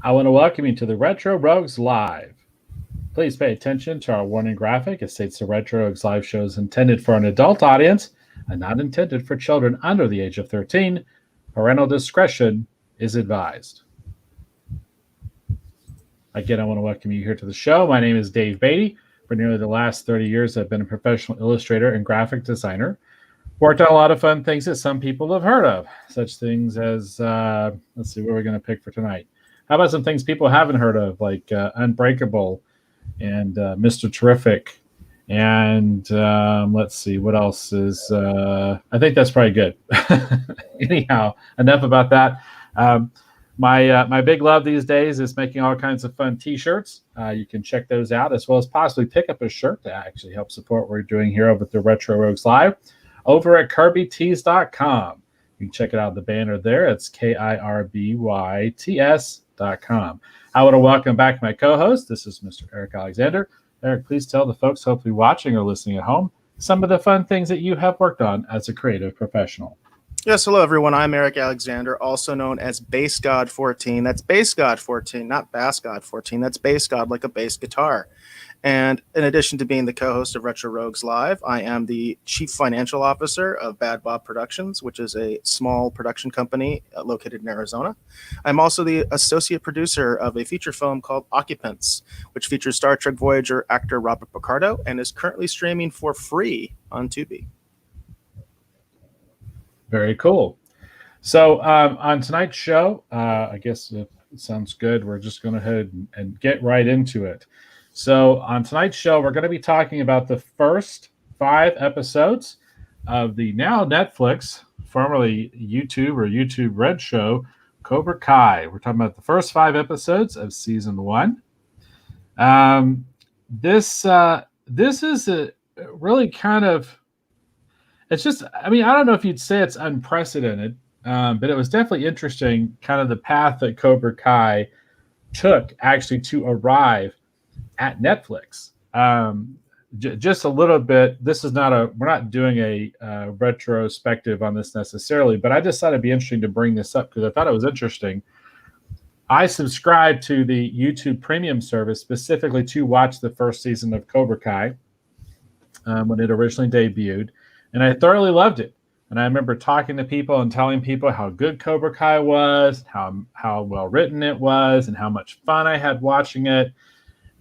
I want to welcome you to the Retro Rogues Live. Please pay attention to our warning graphic. It states the Retro Rogues Live show is intended for an adult audience and not intended for children under the age of 13. Parental discretion is advised. Again, I want to welcome you here to the show. My name is Dave Beatty. For nearly the last 30 years, I've been a professional illustrator and graphic designer. Worked on a lot of fun things that some people have heard of, such things as, let's see, what we're going to pick for tonight. How about some things people haven't heard of, like Unbreakable and Mr. Terrific? And let's see, what else is, I think that's probably good. Anyhow, enough about that. My big love these days is making all kinds of fun T-shirts. You can check those out, as well as possibly pick up a shirt to actually help support what we're doing here over at the Retro Rogues Live over at KirbyTees.com. You can check it out, the banner there. It's KIRBYTS.com. I want to welcome back my co-host. This is Mr. Eric Alexander. Eric, please tell the folks hopefully watching or listening at home some of the fun things that you have worked on as a creative professional. Yes, hello everyone. I'm Eric Alexander, also known as Bass God 14. That's Bass God 14, not Bass God 14. That's Bass God, like a bass guitar. And in addition to being the co-host of Retro Rogues Live, I am the chief financial officer of Bad Bob Productions, which is a small production company located in Arizona. I'm also the associate producer of a feature film called Occupants, which features Star Trek Voyager actor Robert Picardo and is currently streaming for free on Tubi. Very cool. So on tonight's show, I guess if it sounds good, we're just going to go ahead and get right into it. So on tonight's show, we're going to be talking about the first 5 episodes of the now Netflix, formerly YouTube or YouTube Red show, Cobra Kai. We're talking about the first 5 episodes of season 1. This is a really kind of, it's just, I mean, I don't know if you'd say it's unprecedented, but it was definitely interesting, kind of the path that Cobra Kai took actually to arrive at Netflix. Just a little bit, we're not doing a retrospective on this necessarily, but I just thought it'd be interesting to bring this up because I thought it was interesting. I subscribed to the YouTube Premium service specifically to watch the first season of Cobra Kai when it originally debuted, and I thoroughly loved it. And I remember talking to people and telling people how good Cobra Kai was, how well written it was, and how much fun I had watching it,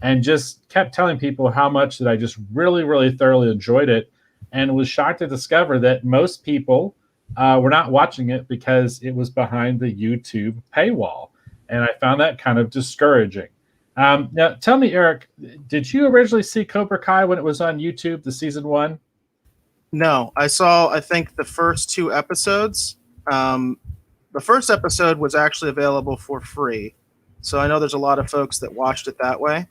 and just kept telling people how much that I just really, really thoroughly enjoyed it, and was shocked to discover that most people were not watching it because it was behind the YouTube paywall. And I found that kind of discouraging. Now, tell me, Eric, did you originally see Cobra Kai when it was on YouTube, the season 1? No, I think, the first 2 episodes. The first episode was actually available for free. So I know there's a lot of folks that watched it that way.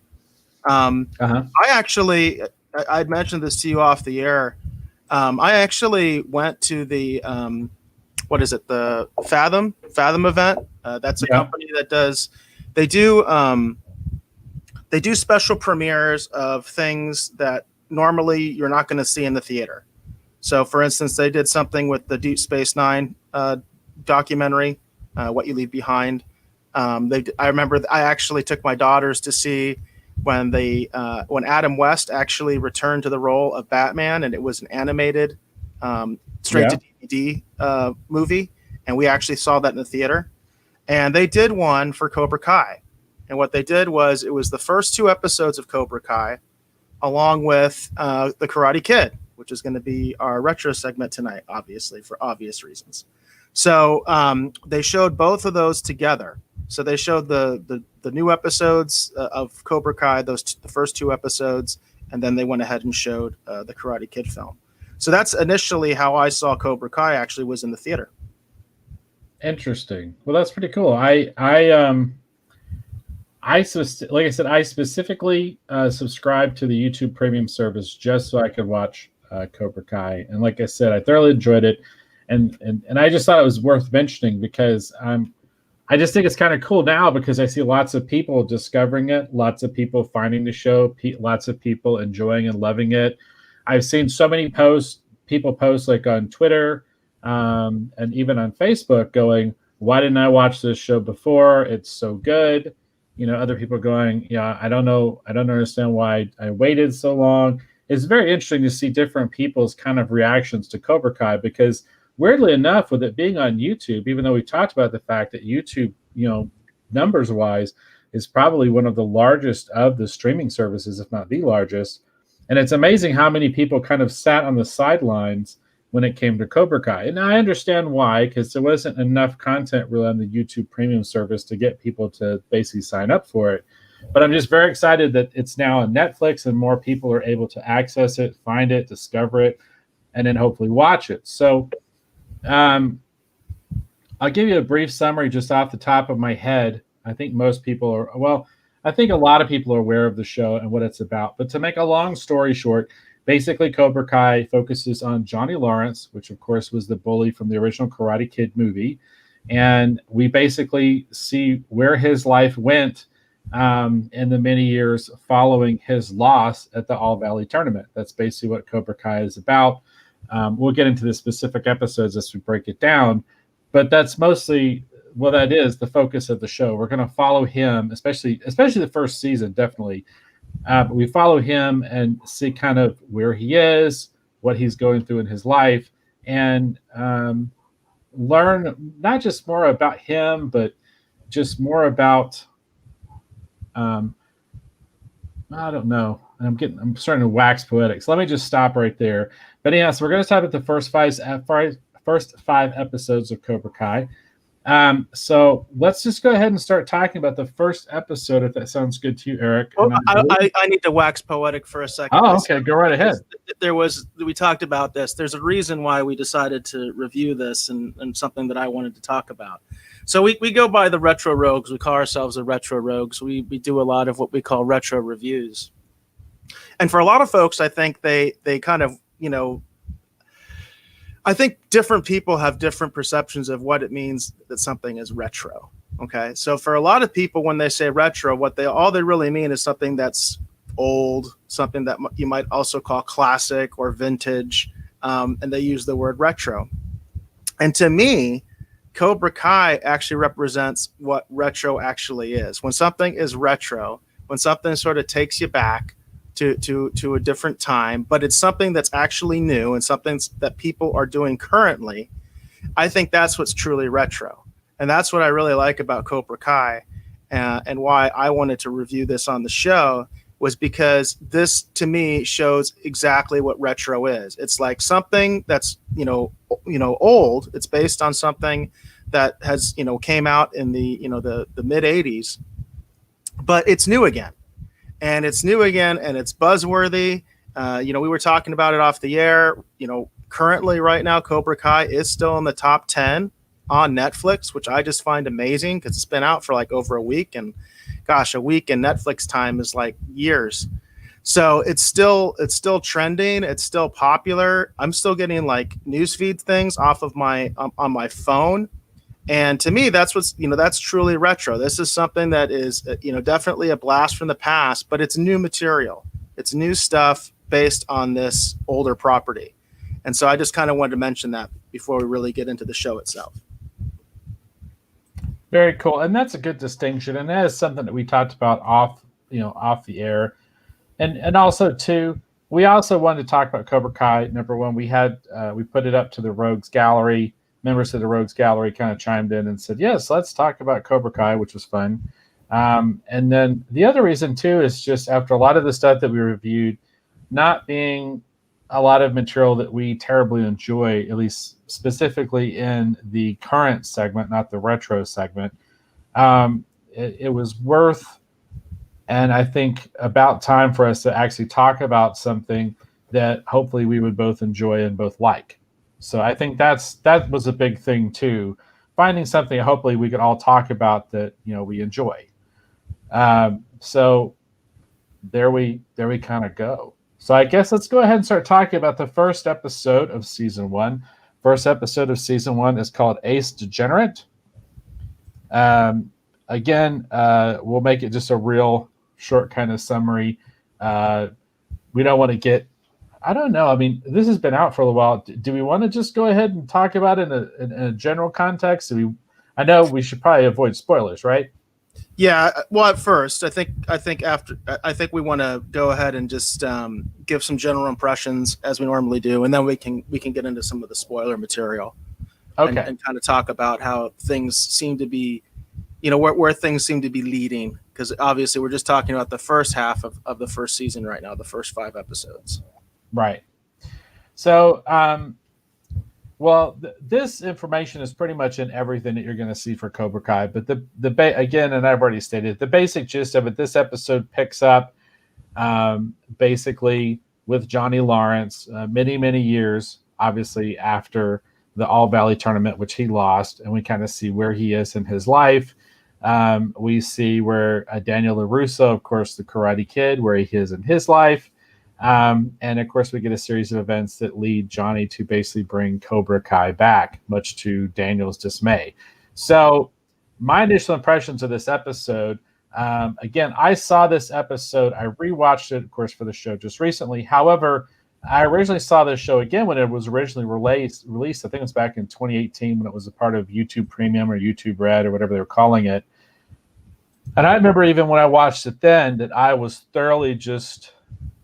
I'd mentioned this to you off the air. I actually went to the, the Fathom event. That's a company that they do special premieres of things that normally you're not going to see in the theater. So, for instance, they did something with the Deep Space Nine documentary, What You Leave Behind. I remember I actually took my daughters to see when Adam West actually returned to the role of Batman, and it was an animated straight to DVD movie, and we actually saw that in the theater. And they did one for Cobra Kai, and what they did was it was the first 2 episodes of Cobra Kai, along with the Karate Kid, which is going to be our retro segment tonight, obviously, for obvious reasons. So they showed both of those together. So they showed the new episodes of Cobra Kai, the first 2 episodes, and then they went ahead and showed the Karate Kid film. So that's initially how I saw Cobra Kai, actually, was in the theater. Interesting. Well, that's pretty cool. Like I said, I specifically subscribed to the YouTube Premium service just so I could watch Cobra Kai, and like I said, I thoroughly enjoyed it, and I just thought it was worth mentioning because I just think it's kind of cool now because I see lots of people discovering it, lots of people finding the show, lots of people enjoying and loving it. I've seen so many people post like on Twitter and even on Facebook going, why didn't I watch this show before? It's so good. Other people going, yeah, I don't know. I don't understand why I waited so long. It's very interesting to see different people's kind of reactions to Cobra Kai because weirdly enough, with it being on YouTube, even though we talked about the fact that YouTube, numbers wise, is probably one of the largest of the streaming services, if not the largest. And it's amazing how many people kind of sat on the sidelines when it came to Cobra Kai. And I understand why, because there wasn't enough content really on the YouTube premium service to get people to basically sign up for it. But I'm just very excited that it's now on Netflix and more people are able to access it, find it, discover it, and then hopefully watch it. So I'll give you a brief summary just off the top of my head. I think most people are, well, I think a lot of people are aware of the show and what it's about. But to make a long story short, basically Cobra Kai focuses on Johnny Lawrence, which of course was the bully from the original Karate Kid movie. And we basically see where his life went in the many years following his loss at the All Valley tournament. That's basically what Cobra Kai is about. We'll get into the specific episodes as we break it down, but that's mostly what that is, the focus of the show. We're going to follow him, especially the first season, definitely. But we follow him and see kind of where he is, what he's going through in his life, and learn not just more about him, but just more about I don't know. I'm starting to wax poetic. So let me just stop right there. But yeah, so we're going to talk about the first five episodes of Cobra Kai. So let's just go ahead and start talking about the first episode, if that sounds good to you, Eric. Well, I need to wax poetic for a second. Oh, okay. Go right ahead. We talked about this. There's a reason why we decided to review this and something that I wanted to talk about. So we go by the Retro Rogues. We call ourselves the Retro Rogues. We do a lot of what we call retro reviews. And for a lot of folks, I think they kind of, I think different people have different perceptions of what it means that something is retro. Okay. So for a lot of people, when they say retro, all they really mean is something that's old, something that you might also call classic or vintage. And they use the word retro. And to me, Cobra Kai actually represents what retro actually is. When something is retro, when something sort of takes you back to a different time, but it's something that's actually new and something that people are doing currently, I think that's what's truly retro. And that's what I really like about Cobra Kai, and why I wanted to review this on the show was because this, to me, shows exactly what retro is. It's like something that's, old. It's based on something that has, came out in the mid 80s, but it's new again. And it's new again, and it's buzzworthy. We were talking about it off the air. Currently right now, Cobra Kai is still in the top 10 on Netflix, which I just find amazing because it's been out for like over a week. And gosh, a week in Netflix time is like years. So it's still trending. It's still popular. I'm still getting like newsfeed things off of on my phone. And to me, that's that's truly retro. This is something that is, definitely a blast from the past, but it's new material. It's new stuff based on this older property. And so I just kind of wanted to mention that before we really get into the show itself. Very cool. And that's a good distinction. And that is something that we talked about off the air. And also too, we also wanted to talk about Cobra Kai. Number one, we put it up to the Rogues Gallery. Members of the Rogues Gallery kind of chimed in and said, yes, let's talk about Cobra Kai, which was fun. And then the other reason too is just after a lot of the stuff that we reviewed, not being a lot of material that we terribly enjoy, at least specifically in the current segment, not the retro segment. It was worth, and I think about time for us to actually talk about something that hopefully we would both enjoy and both like. So I think that was a big thing too, finding something hopefully we could all talk about that we enjoy. So there we kind of go. So I guess let's go ahead and start talking about the first episode of season 1. First episode of season 1 is called Ace Degenerate. Again, we'll make it just a real short kind of summary. We don't want to get, I don't know. I mean, this has been out for a while. Do we want to just go ahead and talk about it in a general context? I know we should probably avoid spoilers, right? Yeah, well, at first, I think we want to go ahead and just give some general impressions as we normally do, and then we can get into some of the spoiler material Okay. and kind of talk about how things seem to be, where things seem to be leading. Because obviously, we're just talking about the first half of the first season right now, the first 5 episodes. Right. So, well, this information is pretty much in everything that you're going to see for Cobra Kai. But again, and I've already stated the basic gist of it. This episode picks up basically with Johnny Lawrence, many years, obviously after the All Valley tournament, which he lost, and we kind of see where he is in his life. We see where Daniel LaRusso, of course, the Karate Kid, where he is in his life. And of course, we get a series of events that lead Johnny to basically bring Cobra Kai back, much to Daniel's dismay. So, my initial impressions of this episode, again, I saw this episode, I rewatched it, of course, for the show just recently. However, I originally saw this show again when it was originally released. I think it was back in 2018 when it was a part of YouTube Premium or YouTube Red or whatever they were calling it. And I remember even when I watched it then that I was thoroughly just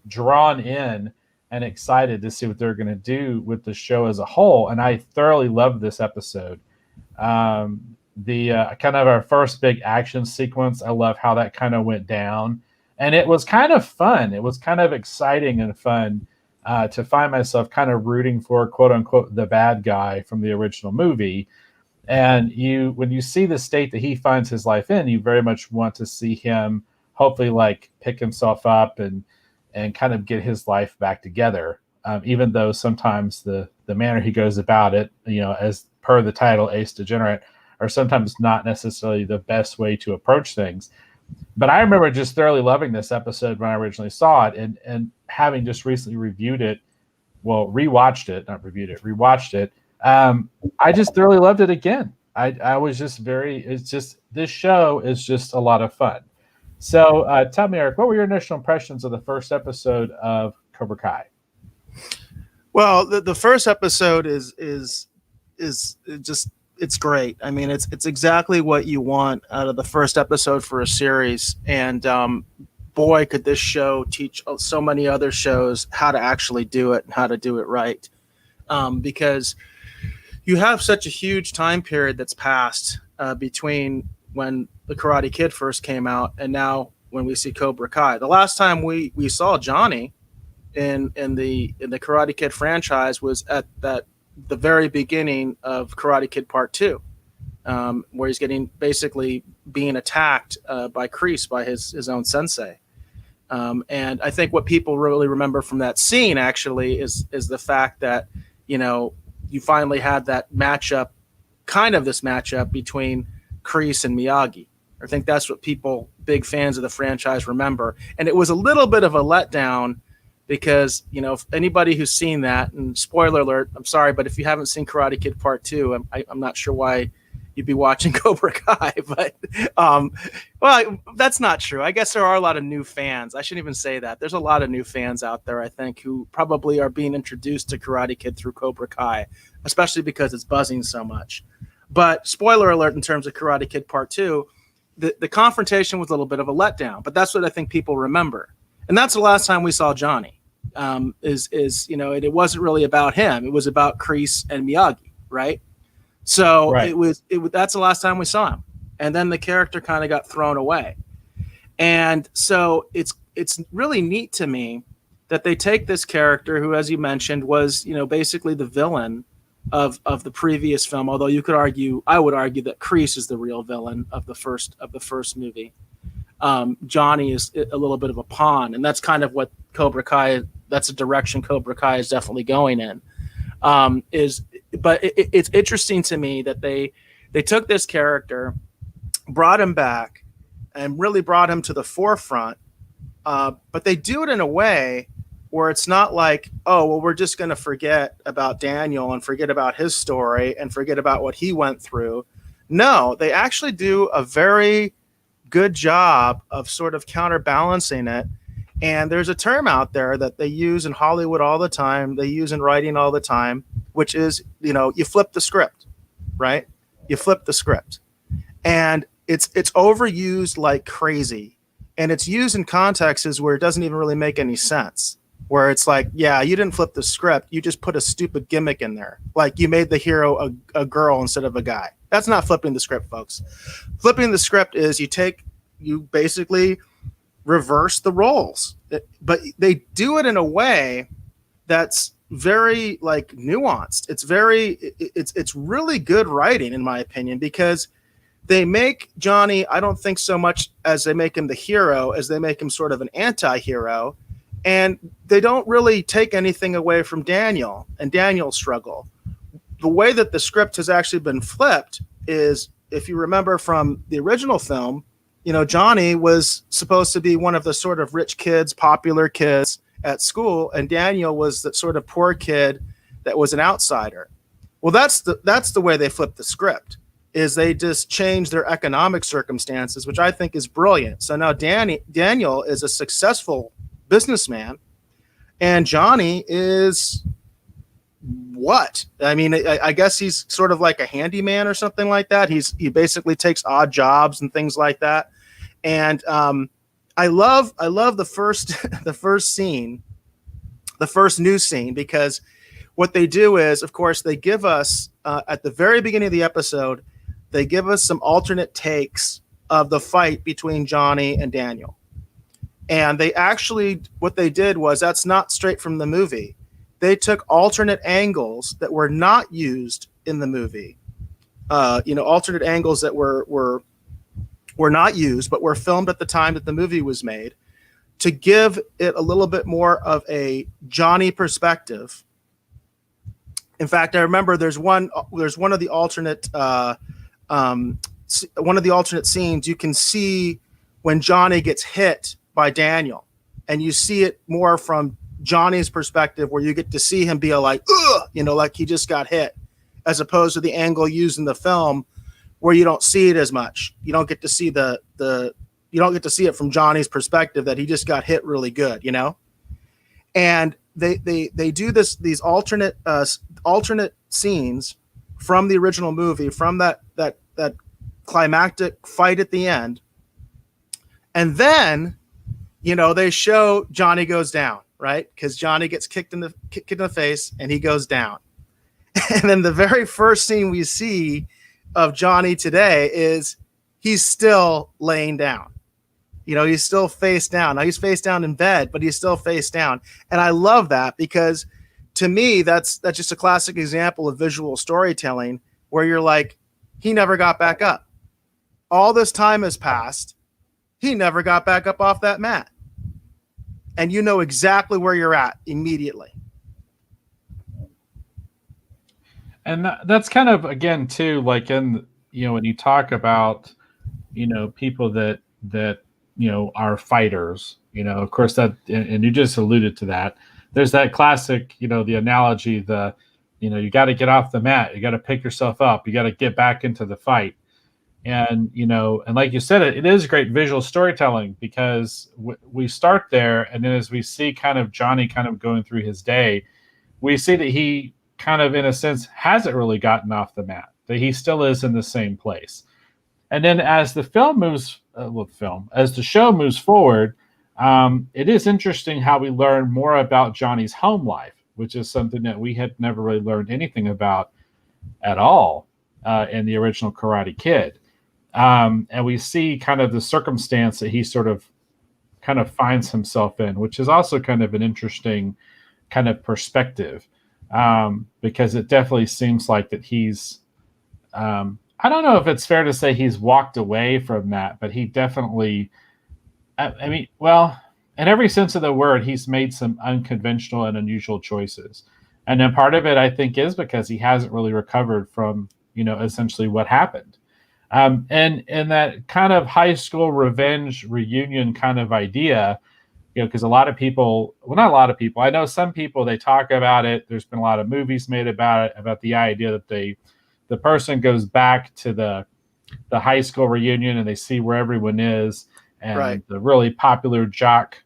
drawn in and excited to see what they're going to do with the show as a whole. And I thoroughly loved this episode. The kind of our first big action sequence, I love how that kind of went down. And it was kind of fun. It was kind of exciting and fun to find myself kind of rooting for, quote unquote, the bad guy from the original movie. And when you see the state that he finds his life in, you very much want to see him hopefully like pick himself up and kind of get his life back together, even though sometimes the manner he goes about it, as per the title, Ace Degenerate, are sometimes not necessarily the best way to approach things. But I remember just thoroughly loving this episode when I originally saw it, and having just recently rewatched it. I just thoroughly loved it again. I was just this show is just a lot of fun. So tell me, Eric, what were your initial impressions of the first episode of Cobra Kai? Well, the first episode is just, it's great. I mean, it's exactly what you want out of the first episode for a series. And boy, could this show teach so many other shows how to actually do it and how to do it right. Because you have such a huge time period that's passed between when the Karate Kid first came out and now when we see Cobra Kai. The last time we saw Johnny in the Karate Kid franchise was at the very beginning of Karate Kid Part 2, where he's basically being attacked by Kreese, by his own sensei. And I think what people really remember from that scene actually is the fact that, you finally had that matchup, this matchup between Kreese and Miyagi. I think that's what people, big fans of the franchise, remember. And it was a little bit of a letdown because, if anybody who's seen that, and spoiler alert, I'm sorry, but if you haven't seen Karate Kid Part 2, I'm not sure why you'd be watching Cobra Kai, but well, that's not true. I guess there are a lot of new fans. I shouldn't even say that. There's a lot of new fans out there, I think, who probably are being introduced to Karate Kid through Cobra Kai, especially because it's buzzing so much. But spoiler alert, in terms of Karate Kid Part 2, the confrontation was a little bit of a letdown, but that's what I think people remember. And that's the last time we saw Johnny, it wasn't really about him. It was about Kreese and Miyagi, right? So right. That's the last time we saw him. And then the character kind of got thrown away. And so it's really neat to me that they take this character who, as you mentioned, was, basically the villain of the previous film. Although I would argue that Kreese is the real villain of the first movie. Johnny is a little bit of a pawn, and that's kind of what Cobra Kai, that's a direction Cobra Kai is definitely going in. But it's interesting to me that they took this character, brought him back, and really brought him to the forefront. But they do it in a way where it's not like, oh, well, we're just going to forget about Daniel and forget about his story and forget about what he went through. No, they actually do a very good job of sort of counterbalancing it. And there's a term out there that they use in Hollywood all the time, they use in writing all the time, which is, you flip the script, right? You flip the script, and it's overused like crazy, and it's used in contexts where it doesn't even really make any sense. Where it's like, yeah, you didn't flip the script, you just put a stupid gimmick in there, like you made the hero a girl instead of a guy. That's not flipping the script, folks. Flipping the script is you basically reverse the roles, but they do it in a way that's very like nuanced. It's really good writing, in my opinion, because they make Johnny, I don't think so much as they make him the hero as they make him sort of an anti-hero, and they don't really take anything away from Daniel and Daniel's struggle. The way that the script has actually been flipped is, if you remember from the original film, Johnny was supposed to be one of the sort of rich kids, popular kids at school, and Daniel was the sort of poor kid that was an outsider. Well, that's the way they flipped the script, is they just changed their economic circumstances, which I think is brilliant. So now Daniel is a successful businessman, and Johnny is what? I mean, I guess he's sort of like a handyman or something like that. He basically takes odd jobs and things like that. And I love the first scene, the first news scene, because what they do is, of course, they give us at the very beginning of the episode, they give us some alternate takes of the fight between Johnny and Daniel. And they actually, what they did was, that's not straight from the movie. They took alternate angles that were not used in the movie. Alternate angles that were not used, but were filmed at the time that the movie was made, to give it a little bit more of a Johnny perspective. In fact, I remember there's one of the alternate scenes you can see when Johnny gets hit by Daniel, and you see it more from Johnny's perspective, where you get to see him be like, ugh, like he just got hit, as opposed to the angle used in the film where you don't see it as much. You don't get to see you don't get to see it from Johnny's perspective, that he just got hit really good, And they do these alternate scenes from the original movie, from that climactic fight at the end, and then they show Johnny goes down, right? Because Johnny gets kicked in the face and he goes down. And then the very first scene we see of Johnny today is he's still laying down. He's still face down. Now he's face down in bed, but he's still face down. And I love that, because to me, that's just a classic example of visual storytelling, where you're like, he never got back up. All this time has passed. He never got back up off that mat. And you know exactly where you're at immediately. And that's kind of, again, too, like when you talk about, people that are fighters, of course, that, and you just alluded to that. There's that classic, the analogy, you got to get off the mat. You got to pick yourself up. You got to get back into the fight. And, and like you said, it is great visual storytelling, because we start there. And then as we see kind of Johnny kind of going through his day, we see that he kind of, in a sense, hasn't really gotten off the mat, that he still is in the same place. And then as the film moves, as the show moves forward, it is interesting how we learn more about Johnny's home life, which is something that we had never really learned anything about at all in the original Karate Kid. And we see kind of the circumstance that he sort of kind of finds himself in, which is also kind of an interesting kind of perspective, because it definitely seems like that he's, I don't know if it's fair to say he's walked away from that, but he definitely, I mean, well, in every sense of the word, he's made some unconventional and unusual choices. And then part of it, I think, is because he hasn't really recovered from, essentially what happened. And that kind of high school revenge reunion kind of idea, because a lot of people, well, not a lot of people, I know some people, they talk about it. There's been a lot of movies made about it, about the idea that the person goes back to the high school reunion and they see where everyone is, and right. The really popular jock,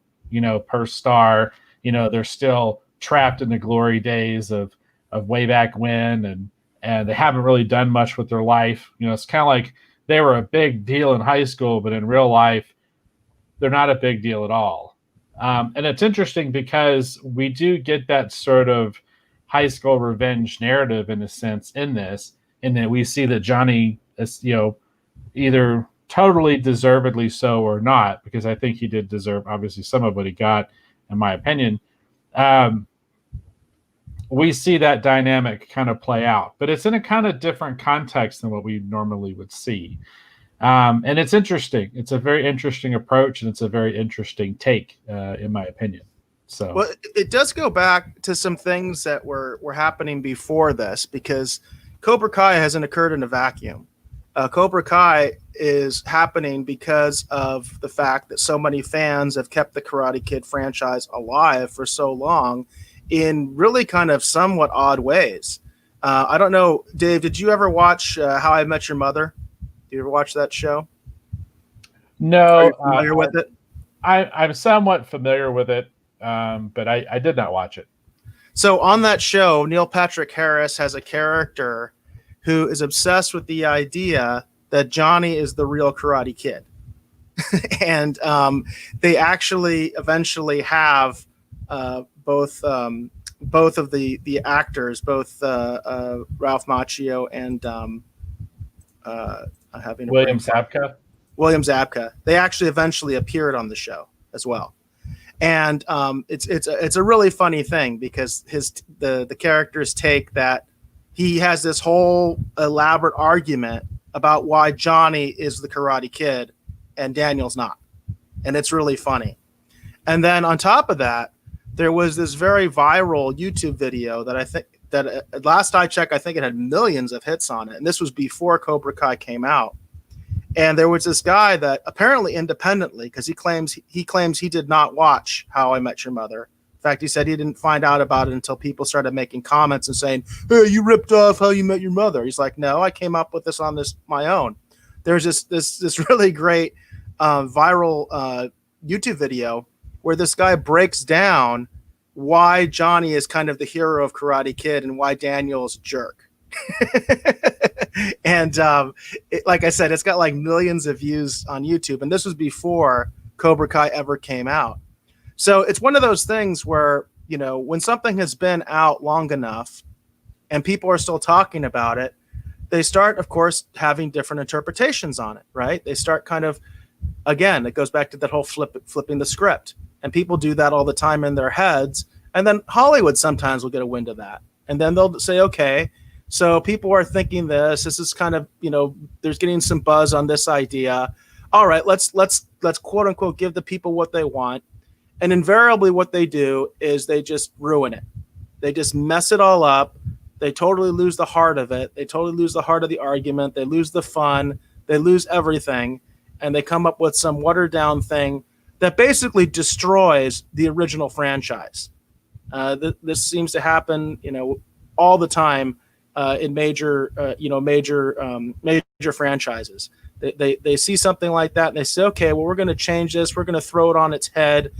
per star, they're still trapped in the glory days of way back when, and they haven't really done much with their life. It's kind of like they were a big deal in high school, but in real life, they're not a big deal at all. And it's interesting because we do get that sort of high school revenge narrative in a sense in this, in that we see that Johnny is, either totally deservedly so or not, because I think he did deserve obviously some of what he got, in my opinion. Um, we see that dynamic kind of play out, but it's in a kind of different context than what we normally would see. And it's interesting. It's a very interesting approach, and it's a very interesting take, in my opinion. So, well, it does go back to some things that were happening before this, because Cobra Kai hasn't occurred in a vacuum. Cobra Kai is happening because of the fact that so many fans have kept the Karate Kid franchise alive for so long in really kind of somewhat odd ways. I don't know, Dave, did you ever watch How I Met Your Mother? Do you ever watch that show? Are no, you familiar with it? I'm somewhat familiar with it, but I did not watch it. So on that show, Neil Patrick Harris has a character who is obsessed with the idea that Johnny is the real Karate Kid. And they actually eventually have both of the actors, both Ralph Macchio and having William Zabka. William Zabka. They actually eventually appeared on the show as well. And it's a really funny thing, because the characters take that he has this whole elaborate argument about why Johnny is the Karate Kid and Daniel's not. And it's really funny. And then on top of that, there was this very viral YouTube video that I think that last I checked, I think it had millions of hits on it. And this was before Cobra Kai came out. And there was this guy that apparently independently, because he claims he did not watch How I Met Your Mother. In fact, he said he didn't find out about it until people started making comments and saying, "Hey, you ripped off How You Met Your Mother." He's like, "No, I came up with this on my own." There's this really great viral YouTube video where this guy breaks down why Johnny is kind of the hero of Karate Kid and why Daniel's a jerk. And like I said, it's got like millions of views on YouTube, and this was before Cobra Kai ever came out. So it's one of those things where, when something has been out long enough and people are still talking about it, they start, of course, having different interpretations on it, right? They start kind of, again, it goes back to that whole flipping the script. And people do that all the time in their heads. And then Hollywood sometimes will get a wind of that. And then they'll say, okay, so people are thinking this is kind of, there's getting some buzz on this idea. All right, let's quote unquote give the people what they want. And invariably what they do is they just ruin it. They just mess it all up. They totally lose the heart of it. They totally lose the heart of the argument. They lose the fun. They lose everything. And they come up with some watered down thing that basically destroys the original franchise. This seems to happen, all the time in major franchises. They see something like that and they say, okay, well, we're going to change this. We're going to throw it on its head.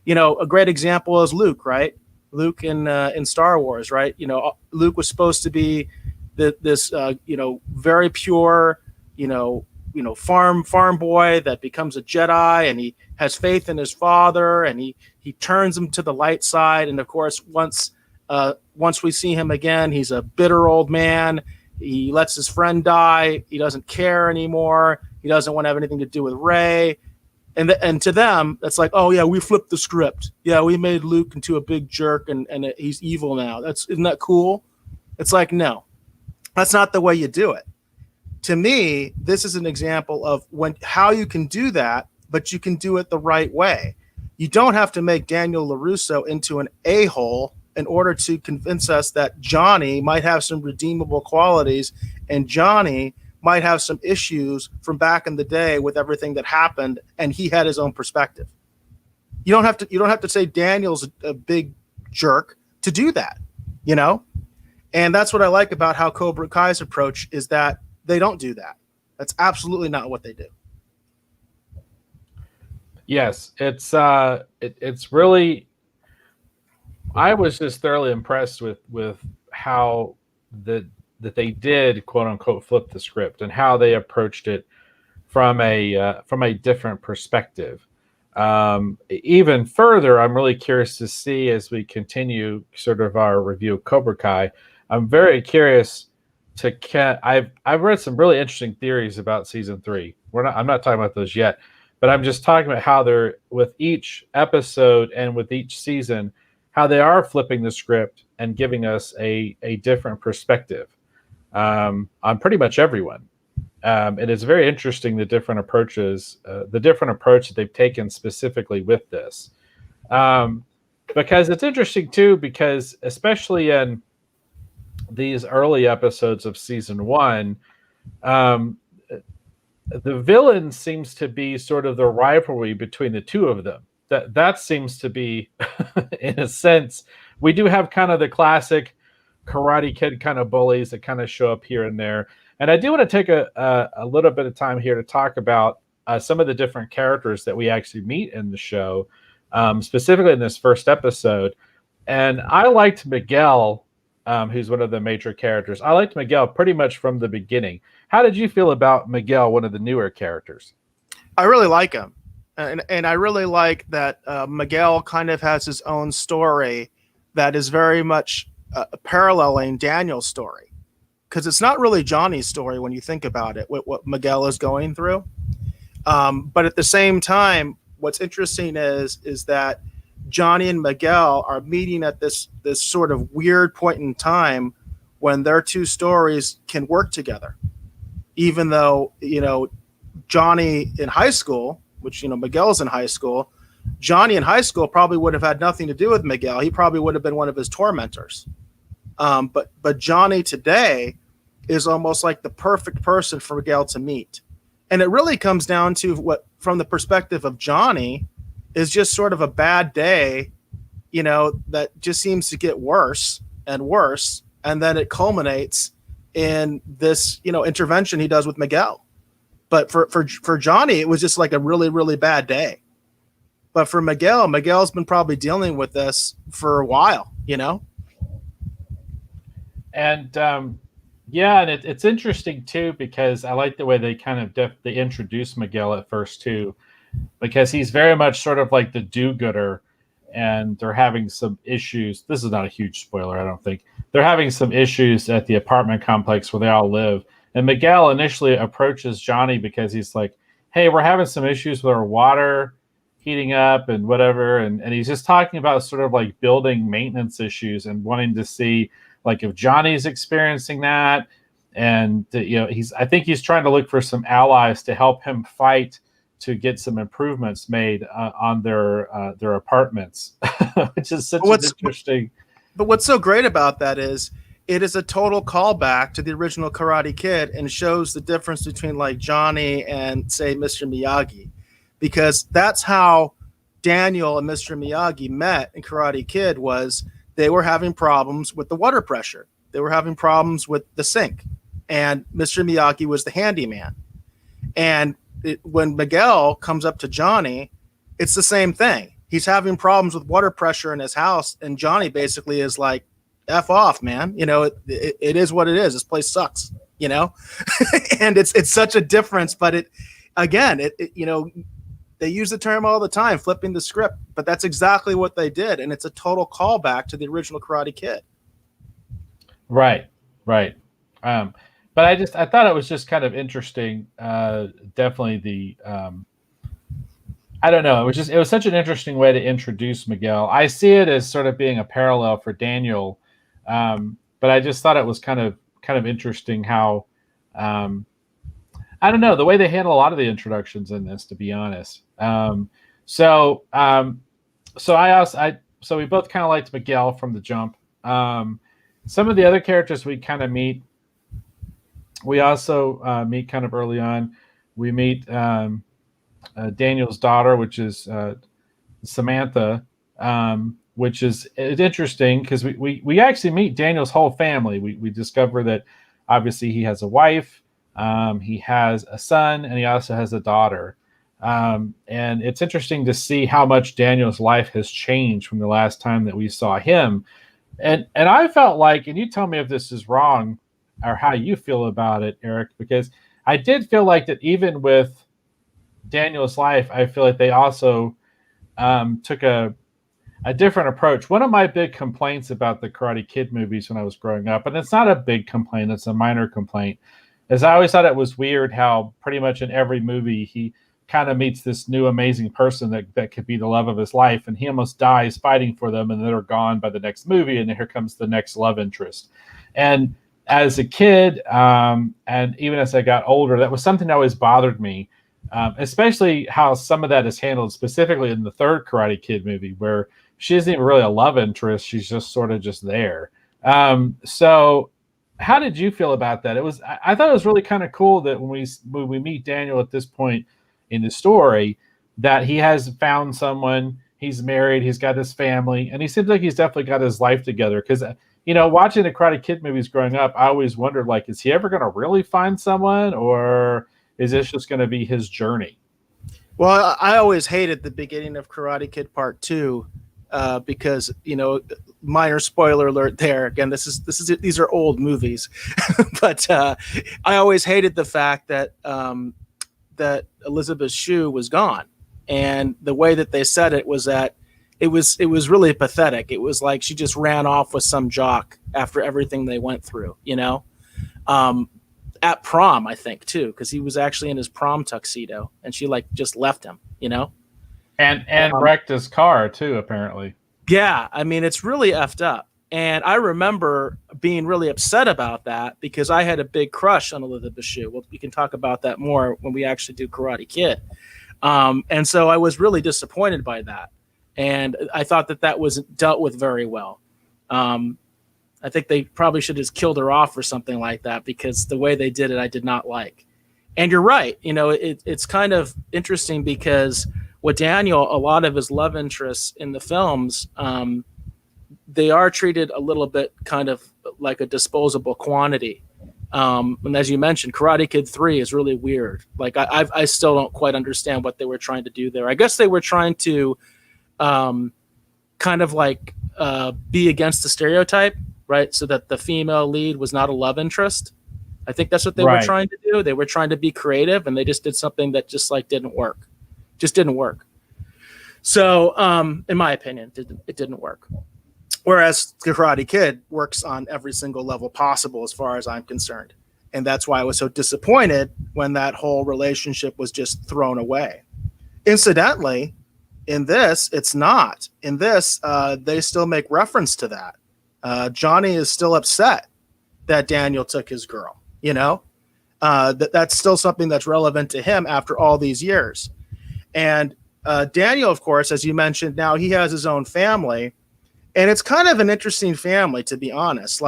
A great example is Luke, right? Luke in Star Wars, right? Luke was supposed to be this very pure, farm boy that becomes a Jedi, and he has faith in his father, and he turns him to the light side. And of course, once we see him again, he's a bitter old man. He lets his friend die. He doesn't care anymore. He doesn't want to have anything to do with Rey. And to them, that's like, oh yeah, we flipped the script. Yeah, we made Luke into a big jerk, and he's evil now. Isn't that cool? It's like, no, that's not the way you do it. To me, this is an example of how you can do that, but you can do it the right way. You don't have to make Daniel LaRusso into an a-hole in order to convince us that Johnny might have some redeemable qualities and Johnny might have some issues from back in the day with everything that happened, and he had his own perspective. You don't have to say Daniel's a big jerk to do that, And that's what I like about how Cobra Kai's approach is, that they don't do that. That's absolutely not what they do. Yes, it's really. I was just thoroughly impressed with how the they did quote unquote flip the script and how they approached it from a different perspective. Even further, I'm really curious to see as we continue sort of our review of Cobra Kai. I'm very curious I've read some really interesting theories about season three. I'm not talking about those yet, but I'm just talking about how they're with each episode and with each season, how they are flipping the script and giving us a different perspective on pretty much everyone. It is very interesting the different approach that they've taken specifically with this. Um, because it's interesting too, because especially in these early episodes of season one, um, the villain seems to be sort of the rivalry between the two of them. That seems to be, in a sense, we do have kind of the classic Karate Kid kind of bullies that kind of show up here and there. And I do want to take a little bit of time here to talk about some of the different characters that we actually meet in the show, specifically in this first episode. And I liked Miguel, who's one of the major characters. I liked Miguel pretty much from the beginning. How did you feel about Miguel, one of the newer characters? I really like him. And I really like that Miguel kind of has his own story that is very much paralleling Daniel's story. Because it's not really Johnny's story when you think about it, what Miguel is going through. But at the same time, what's interesting is that Johnny and Miguel are meeting at this sort of weird point in time when their two stories can work together. Even though, Johnny in high school, which, Miguel's in high school, Johnny in high school probably would have had nothing to do with Miguel. He probably would have been one of his tormentors. But Johnny today is almost like the perfect person for Miguel to meet. And it really comes down to what, from the perspective of Johnny, is just sort of a bad day, that just seems to get worse and worse. And then it culminates in this, intervention he does with Miguel. But for Johnny, it was just like a really, really bad day. But for Miguel's been probably dealing with this for a while, And and it's interesting too, because I like the way they kind of they introduce Miguel at first too, because he's very much sort of like the do-gooder, and they're having some issues. This is not a huge spoiler, I don't think. They're having some issues at the apartment complex where they all live. And Miguel initially approaches Johnny because he's like, hey, we're having some issues with our water heating up and whatever. And he's just talking about sort of like building maintenance issues and wanting to see like if Johnny's experiencing that. And, I think he's trying to look for some allies to help him fight to get some improvements made on their apartments, which is such an interesting. But what's so great about that is it is a total callback to the original Karate Kid and shows the difference between like Johnny and say Mr. Miyagi, because that's how Daniel and Mr. Miyagi met in Karate Kid. Was they were having problems with the water pressure. They were having problems with the sink, and Mr. Miyagi was the handyman. And when Miguel comes up to Johnny, it's the same thing. He's having problems with water pressure in his house, and Johnny basically is like, F off, man. It is what it is. This place sucks, and it's such a difference. But they use the term all the time, flipping the script, but that's exactly what they did. And it's a total callback to the original Karate Kid. Right. But I thought it was just kind of interesting. Definitely I don't know. It was such an interesting way to introduce Miguel. I see it as sort of being a parallel for Daniel. But I just thought it was kind of interesting how, I don't know, the way they handle a lot of the introductions in this, to be honest. So we both kind of liked Miguel from the jump. Some of the other characters we kind of meet, we also meet kind of early on. We meet Daniel's daughter, which is Samantha, which is interesting because we actually meet Daniel's whole family. We discover that obviously he has a wife, he has a son, and he also has a daughter. And it's interesting to see how much Daniel's life has changed from the last time that we saw him. And I felt like, and you tell me if this is wrong, or how you feel about it, Eric, because I did feel like that even with Daniel's life, I feel like they also took a different approach. One of my big complaints about the Karate Kid movies when I was growing up, and it's not a big complaint, it's a minor complaint, is I always thought it was weird how pretty much in every movie he kind of meets this new amazing person that could be the love of his life, and he almost dies fighting for them, and they're gone by the next movie, and here comes the next love interest. And as a kid, and even as I got older, that was something that always bothered me, especially how some of that is handled specifically in the third Karate Kid movie, where she isn't even really a love interest. She's just sort of just there. So how did you feel about that? I thought it was really kind of cool that when we meet Daniel at this point in the story, that he has found someone, he's married, he's got his family, and he seems like he's definitely got his life together. Because watching the Karate Kid movies growing up, I always wondered, like, is he ever going to really find someone, or is this just going to be his journey? Well, I always hated the beginning of Karate Kid Part 2 because minor spoiler alert there. Again, these are old movies, but I always hated the fact that that Elizabeth Shue was gone, and the way that they said it was that it was really pathetic. It was like she just ran off with some jock after everything they went through, at prom, I think too, because he was actually in his prom tuxedo, and she just left him, And wrecked his car too, apparently. Yeah, I mean, it's really effed up. And I remember being really upset about that because I had a big crush on Elizabeth Shue. Well, we can talk about that more when we actually do Karate Kid. And so I was really disappointed by that. And I thought that was dealt with very well. I think they probably should have just killed her off or something like that, because the way they did it, I did not like. And you're right. It's kind of interesting because with Daniel, a lot of his love interests in the films, they are treated a little bit kind of like a disposable quantity. And as you mentioned, Karate Kid 3 is really weird. Like I still don't quite understand what they were trying to do there. I guess they were trying to kind of be against the stereotype, right? So that the female lead was not a love interest. I think that's what they were trying to do. They were trying to be creative, and they just did something that just didn't work. Just didn't work. So, in my opinion, it didn't work. Whereas the Karate Kid works on every single level possible, as far as I'm concerned. And that's why I was so disappointed when that whole relationship was just thrown away. Incidentally, in this, it's not. In this, they still make reference to that. Johnny is still upset that Daniel took his girl, that's still something that's relevant to him after all these years. And Daniel, of course, as you mentioned, now he has his own family, and it's kind of an interesting family, to be honest.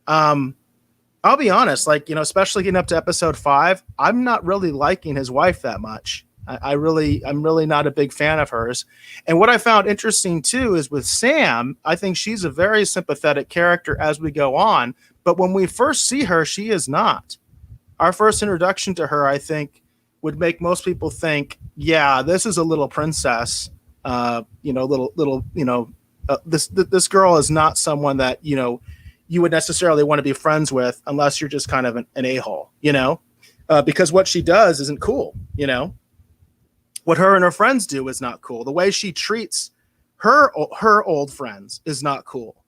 I'll be honest, especially getting up to episode 5, I'm not really liking his wife that much. I'm really not a big fan of hers. And what I found interesting too is with Sam, I think she's a very sympathetic character as we go on, but when we first see her, she is not. Our first introduction to her, I think, would make most people think, yeah, this is a little princess, this girl is not someone that, you would necessarily want to be friends with unless you're just kind of an a-hole, because what she does isn't cool, What her and her friends do is not cool. The way she treats her old friends is not cool.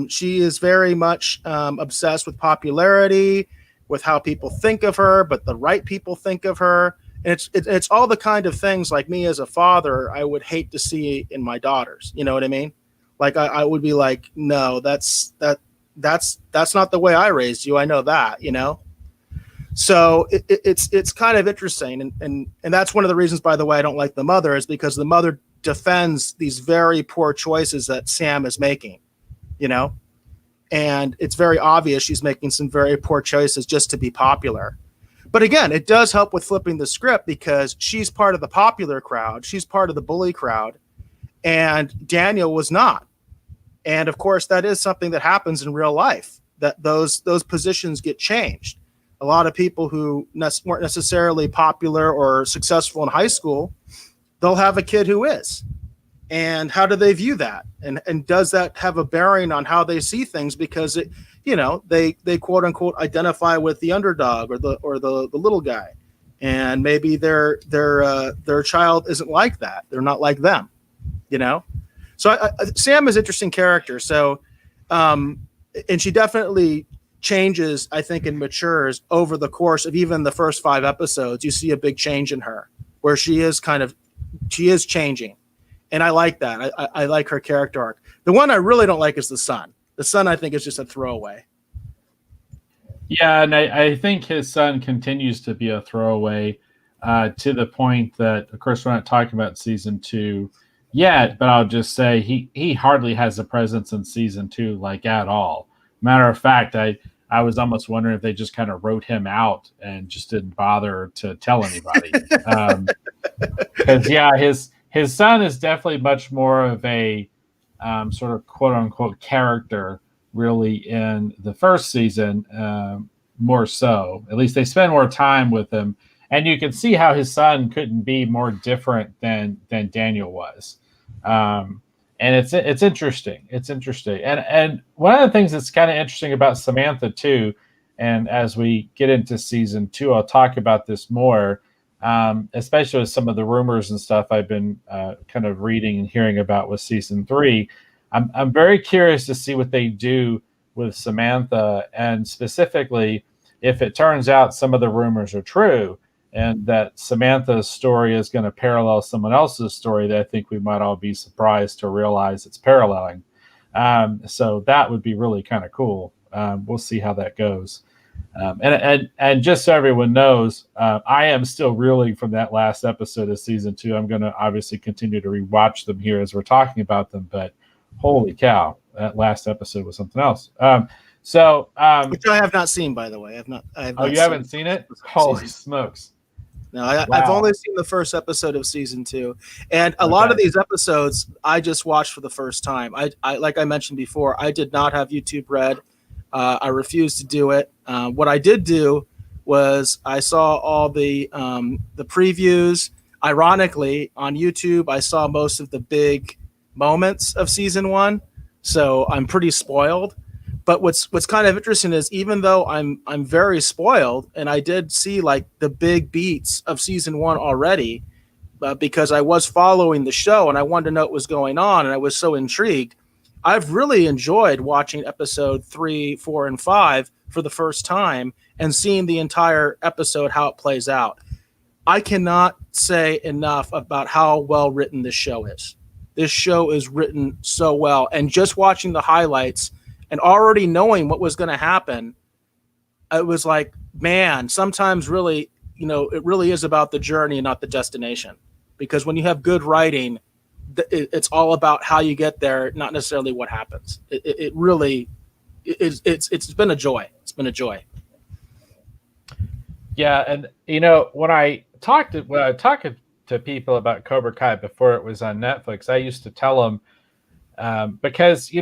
She is very much obsessed with popularity, with how people think of her, but the right people think of her. And it's all the kind of things, like me as a father, I would hate to see in my daughters. You know what I mean? I would be like, no, that's not the way I raised you. I know that, So it's kind of interesting, and that's one of the reasons, by the way, I don't like the mother, is because the mother defends these very poor choices that Sam is making, and it's very obvious she's making some very poor choices just to be popular. But again, it does help with flipping the script because she's part of the popular crowd, she's part of the bully crowd, and Daniel was not. And of course, that is something that happens in real life, that those positions get changed. A lot of people who weren't necessarily popular or successful in high school, they'll have a kid who is. and how do they view that, and does that have a bearing on how they see things, because it, they quote unquote identify with the underdog or the little guy, and maybe their child isn't like that, they're not like them, so Sam is an interesting character. So and she definitely changes, I think, and matures over the course of even the first 5 episodes. You see a big change in her, where she is changing. And I like that. I like her character arc. The one I really don't like is the son. The son, I think, is just a throwaway. Yeah, and I think his son continues to be a throwaway to the point that, of course, we're not talking about season 2 yet, but I'll just say he hardly has a presence in season 2, like, at all. Matter of fact, I was almost wondering if they just kind of wrote him out and just didn't bother to tell anybody. Because, his son is definitely much more of a sort of quote unquote character, really, in the first season, more so. At least they spend more time with him. And you can see how his son couldn't be more different than Daniel was. And it's interesting. It's interesting. And one of the things that's kind of interesting about Samantha too, and as we get into season 2, I'll talk about this more, especially with some of the rumors and stuff I've been kind of reading and hearing about with season 3. I'm very curious to see what they do with Samantha, and specifically if it turns out some of the rumors are true and that Samantha's story is going to parallel someone else's story that I think we might all be surprised to realize it's paralleling. So that would be really kind of cool. We'll see how that goes. And just so everyone knows, I am still reeling from that last episode of season 2. I'm going to obviously continue to rewatch them here as we're talking about them, but holy cow, that last episode was something else. Which I have not seen, by the way. You haven't seen it? Holy smokes. No, I've only seen the first episode of season 2, and a lot of these episodes I just watched for the first time. I like I mentioned before, I did not have YouTube Red. I refused to do it. What I did do was I saw all the previews. Ironically, on YouTube, I saw most of the big moments of season 1, so I'm pretty spoiled. But what's kind of interesting is, even though I'm very spoiled, and I did see like the big beats of season 1 already, because I was following the show and I wanted to know what was going on, and I was so intrigued. I've really enjoyed watching episode 3, 4, and 5 for the first time and seeing the entire episode, how it plays out. I cannot say enough about how well written this show is. This show is written so well, and just watching the highlights and already knowing what was going to happen, it was like, man, sometimes really, it really is about the journey and not the destination. Because when you have good writing, it's all about how you get there, not necessarily what happens. It really, it's been a joy. It's been a joy. Yeah, and when I talked to people about Cobra Kai before it was on Netflix, I used to tell them because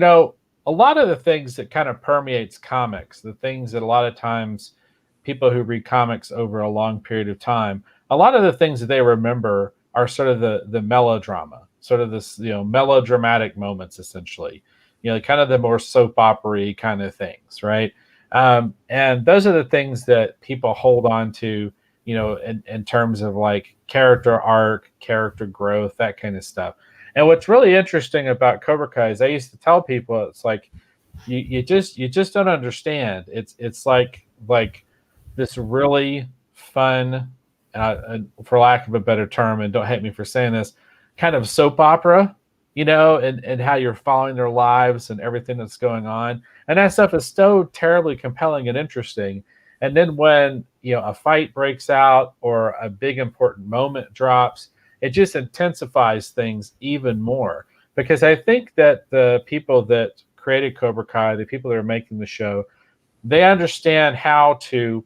a lot of the things that kind of permeates comics, the things that a lot of times people who read comics over a long period of time, a lot of the things that they remember are sort of the melodrama, sort of this, melodramatic moments, essentially, kind of the more soap opera-y kind of things, right? And those are the things that people hold on to, in terms of like character arc, character growth, that kind of stuff. And what's really interesting about Cobra Kai is I used to tell people, it's like you just don't understand. It's like this really fun, for lack of a better term, and don't hate me for saying this, kind of soap opera, and how you're following their lives and everything that's going on. And that stuff is so terribly compelling and interesting. And then when, a fight breaks out or a big important moment drops, it just intensifies things even more. Because I think that the people that created Cobra Kai, the people that are making the show, they understand how to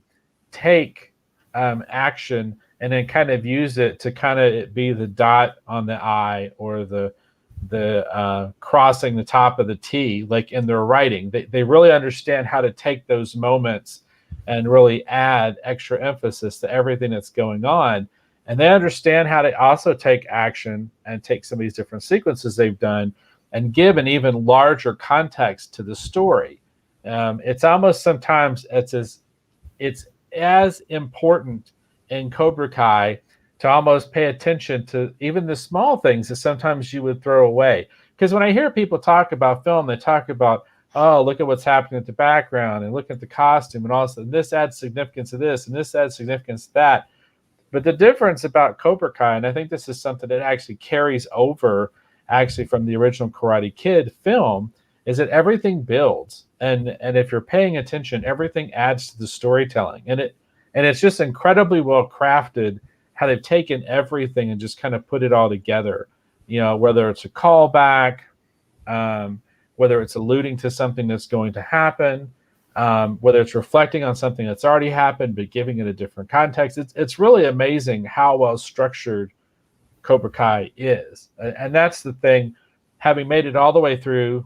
take action and then kind of use it to kind of be the dot on the I, or the crossing the top of the T, like in their writing. They really understand how to take those moments and really add extra emphasis to everything that's going on. and they understand how to also take action and take some of these different sequences they've done and give an even larger context to the story. It's almost sometimes it's as important in Cobra Kai to almost pay attention to even the small things that sometimes you would throw away. Because when I hear people talk about film, they talk about, oh, look at what's happening at the background and look at the costume and all this. And this adds significance to this and this adds significance to that. But the difference about Cobra Kai, and I think this is something that actually carries over actually from the original Karate Kid film, is that everything builds. And if you're paying attention, everything adds to the storytelling. And it's just incredibly well crafted how they've taken everything and just kind of put it all together. You know, whether it's a callback, whether it's alluding to something that's going to happen, whether it's reflecting on something that's already happened but giving it a different context. It's really amazing how well structured Cobra Kai is. And that's the thing, having made it all the way through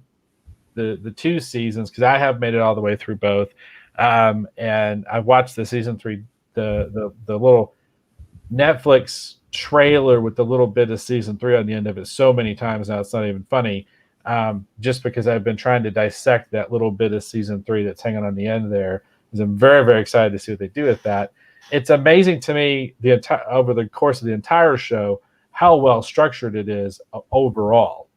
the 2 seasons, because I have made it all the way through both. And I've watched the season 3, the little Netflix trailer with the little bit of season 3 on the end of it so many times now it's not even funny. Just because I've been trying to dissect that little bit of season 3 that's hanging on the end there, because I'm very, very excited to see what they do with that. It's amazing to me over the course of the entire show how well structured it is overall.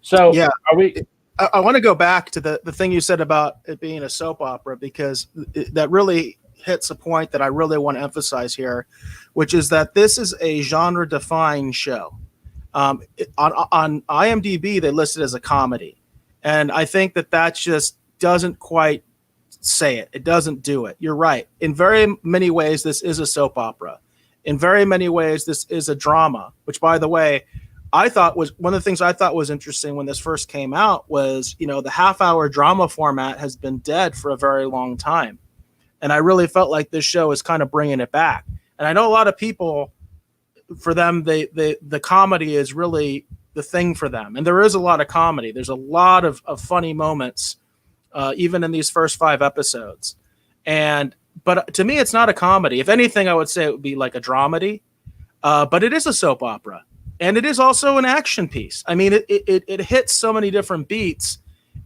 So Yeah, are we? I want to go back to the thing you said about it being a soap opera, because that really hits a point that I really want to emphasize here, which is that this is a genre-defined show. On IMDb, they list it as a comedy. And I think that just doesn't quite say it. It doesn't do it. You're right. In very many ways, this is a soap opera. In very many ways, this is a drama, which, by the way, I thought was one of the things I thought was interesting when this first came out was, you know, the half-hour drama format has been dead for a very long time. And I really felt like this show is kind of bringing it back. And I know a lot of people, for them, the comedy is really the thing for them. And there is a lot of comedy. There's a lot of funny moments, even in these first 5 episodes. But to me, it's not a comedy. If anything, I would say it would be like a dramedy. But it is a soap opera. And it is also an action piece. I mean, it hits so many different beats.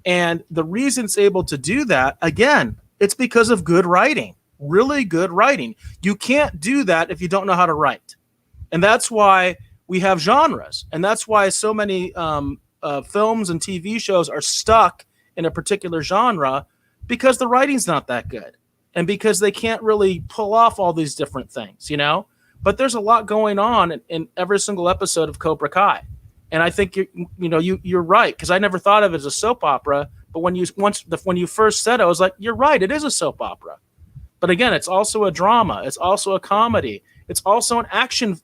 And the reason it's able to do that, again, it's because of good writing, really good writing. You can't do that if you don't know how to write. And that's why we have genres. And that's why so many films and TV shows are stuck in a particular genre, because the writing's not that good. And because they can't really pull off all these different things, you know? But there's a lot going on in every single episode of Cobra Kai. And I think you're right, because I never thought of it as a soap opera. But when you first said it, I was like, you're right, it is a soap opera. But again, it's also a drama. It's also a comedy. It's also an action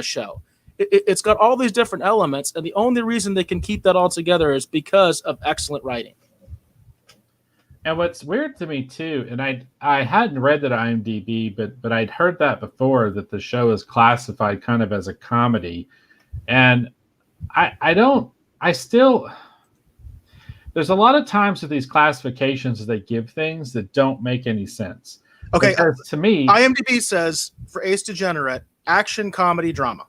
show. It's got all these different elements, and the only reason they can keep that all together is because of excellent writing. And what's weird to me too, and I hadn't read that IMDb, but I'd heard that before, that the show is classified kind of as a comedy, and there's a lot of times with these classifications they give things that don't make any sense. Okay, because to me, IMDb says for Ace Degenerate, action, comedy, drama.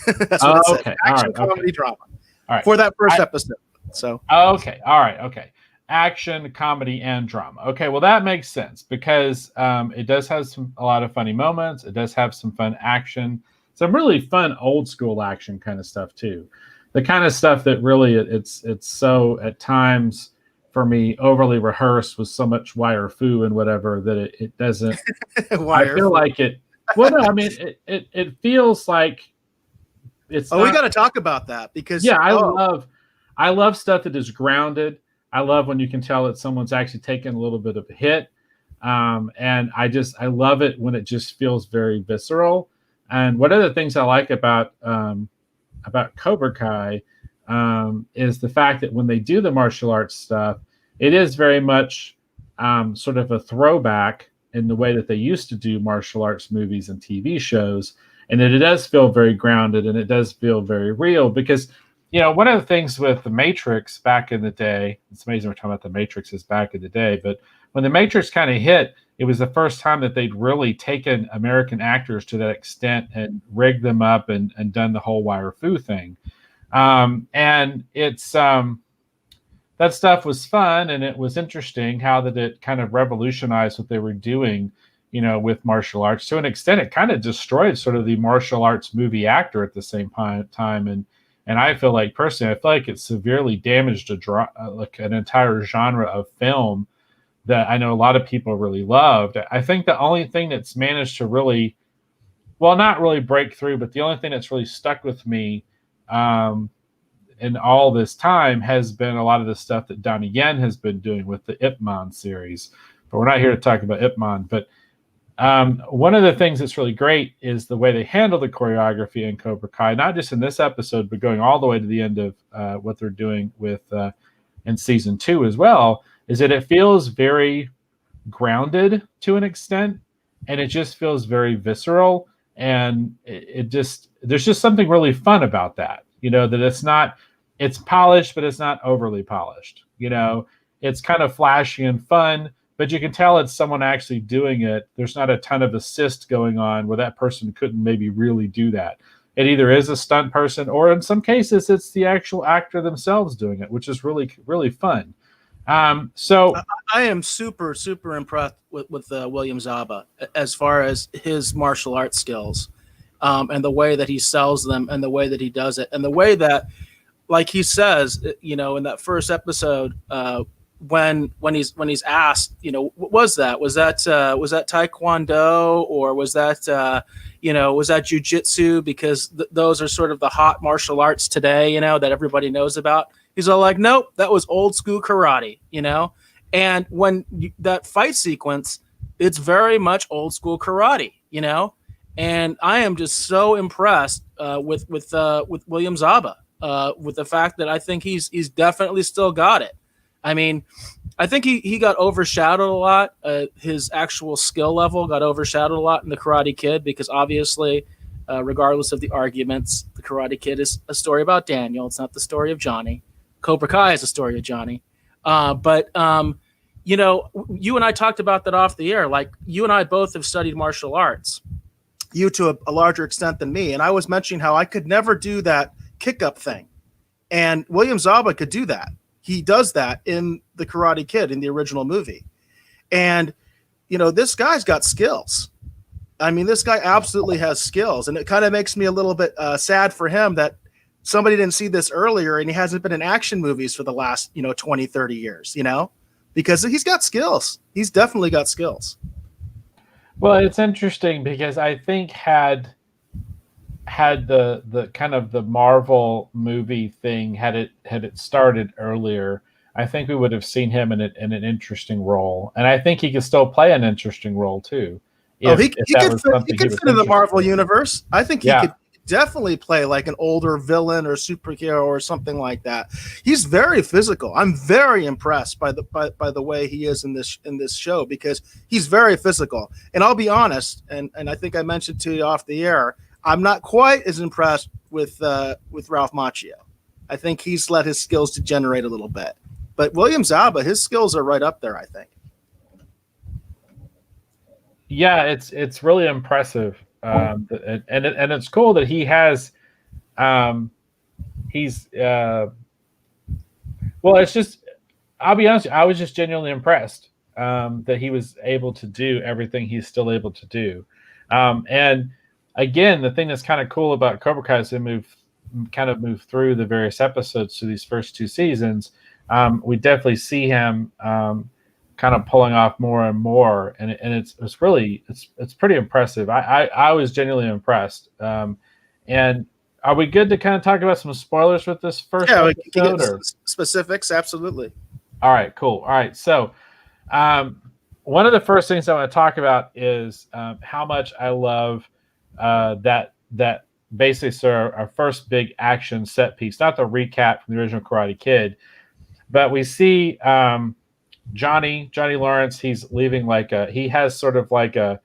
That's what it said. Action, comedy, drama. All right. For that first episode. So. Okay. All right. Okay. Action, comedy, and drama. Okay, well that makes sense, because it does have a lot of funny moments. It does have some fun action, some really fun old school action kind of stuff too. The kind of stuff that really it's so at times for me overly rehearsed with so much wire fu and whatever that it doesn't. I feel like it. Well, no, I mean it feels like it's. We got to talk about that, because I love stuff that is grounded. I love when you can tell that someone's actually taken a little bit of a hit. And I love it when it just feels very visceral. And one of the things I like about Cobra Kai is the fact that when they do the martial arts stuff, it is very much sort of a throwback in the way that they used to do martial arts movies and TV shows. And that it does feel very grounded, and it does feel very real, because you know, one of the things with The Matrix back in the day, it's amazing we're talking about The Matrix as back in the day, but when the Matrix kind of hit, it was the first time that they'd really taken American actors to that extent and rigged them up and done the whole wire fu thing. And it's that stuff was fun, and it was interesting how that it kind of revolutionized what they were doing, with martial arts. To an extent, it kind of destroyed sort of the martial arts movie actor at the same time. And I feel like personally, I feel like it severely damaged like an entire genre of film that I know a lot of people really loved. I think the only thing that's managed to really, well, not really break through, but the only thing that's really stuck with me in all this time has been a lot of the stuff that Donnie Yen has been doing with the Ip Man series. But we're not here to talk about Ip Man. But one of the things that's really great is the way they handle the choreography in Cobra Kai, not just in this episode, but going all the way to the end of what they're doing with in season 2 as well, is that it feels very grounded to an extent, and it just feels very visceral. And there's just something really fun about that, that it's polished, but it's not overly polished. It's kind of flashy and fun, but you can tell it's someone actually doing it. There's not a ton of assist going on where that person couldn't maybe really do that. It either is a stunt person, or in some cases, it's the actual actor themselves doing it, which is really, really fun. So I am super, super impressed with William Zaba as far as his martial arts skills, and the way that he sells them, and the way that he does it, and the way that, like he says, in that first episode, when he's asked, what was that? Was that Taekwondo, or was that was that jujitsu? Because those are sort of the hot martial arts today, that everybody knows about. He's all like, nope, that was old school karate, And when that fight sequence, it's very much old school karate, And I am just so impressed with William Zaba, with the fact that I think he's definitely still got it. I mean, I think he got overshadowed a lot. His actual skill level got overshadowed a lot in The Karate Kid, because obviously, regardless of the arguments, The Karate Kid is a story about Daniel. It's not the story of Johnny. Cobra Kai is a story of Johnny. But you and I talked about that off the air. Like, you and I both have studied martial arts, you to a larger extent than me. And I was mentioning how I could never do that kick up thing. And William Zaba could do that. He does that in The Karate Kid, in the original movie. And, this guy's got skills. I mean, this guy absolutely has skills. And it kind of makes me a little bit sad for him that somebody didn't see this earlier, and he hasn't been in action movies for the last, 20, 30 years, because he's got skills. He's definitely got skills. Well, it's interesting because I think had the kind of the Marvel movie thing, had it started earlier, I think we would have seen him in an interesting role. And I think he could still play an interesting role too. He could fit in the Marvel universe. I think he could definitely play like an older villain or superhero or something like that. He's very physical. I'm very impressed by the way he is in this show, because he's very physical. And I'll be honest, and I think I mentioned to you off the air, I'm not quite as impressed with Ralph Macchio. I think he's let his skills degenerate a little bit. But William Zaba, his skills are right up there, I think. Yeah, it's really impressive. And it's cool that he has, well, it's just, I'll be honest, I was just genuinely impressed that he was able to do everything he's still able to do. And again, the thing that's kind of cool about Cobra Kai is they move through the various episodes to these first 2 seasons. We definitely see him kind of pulling off more and more, and it's pretty impressive. I was genuinely impressed. And are we good to kind of talk about some spoilers with this first episode? Or? Specifics, absolutely. All right, cool. All right, so one of the first things I want to talk about is how much I love that basically, sir, our first big action set piece, not the recap from the original Karate Kid, but we see Johnny Lawrence. He's leaving he has sort of like an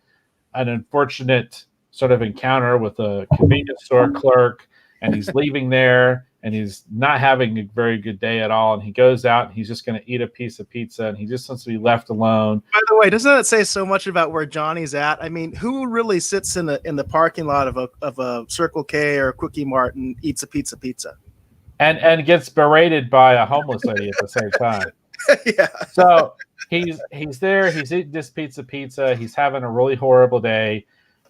unfortunate sort of encounter with a convenience store clerk, and he's leaving there, and he's not having a very good day at all. And he goes out and he's just going to eat a piece of pizza, and he just wants to be left alone. By the way, doesn't that say so much about where Johnny's at? I mean, who really sits in the parking lot of a Circle K or a Quickie Mart and eats a pizza? And gets berated by a homeless lady at the same time. Yeah. So he's there, he's eating this pizza, he's having a really horrible day.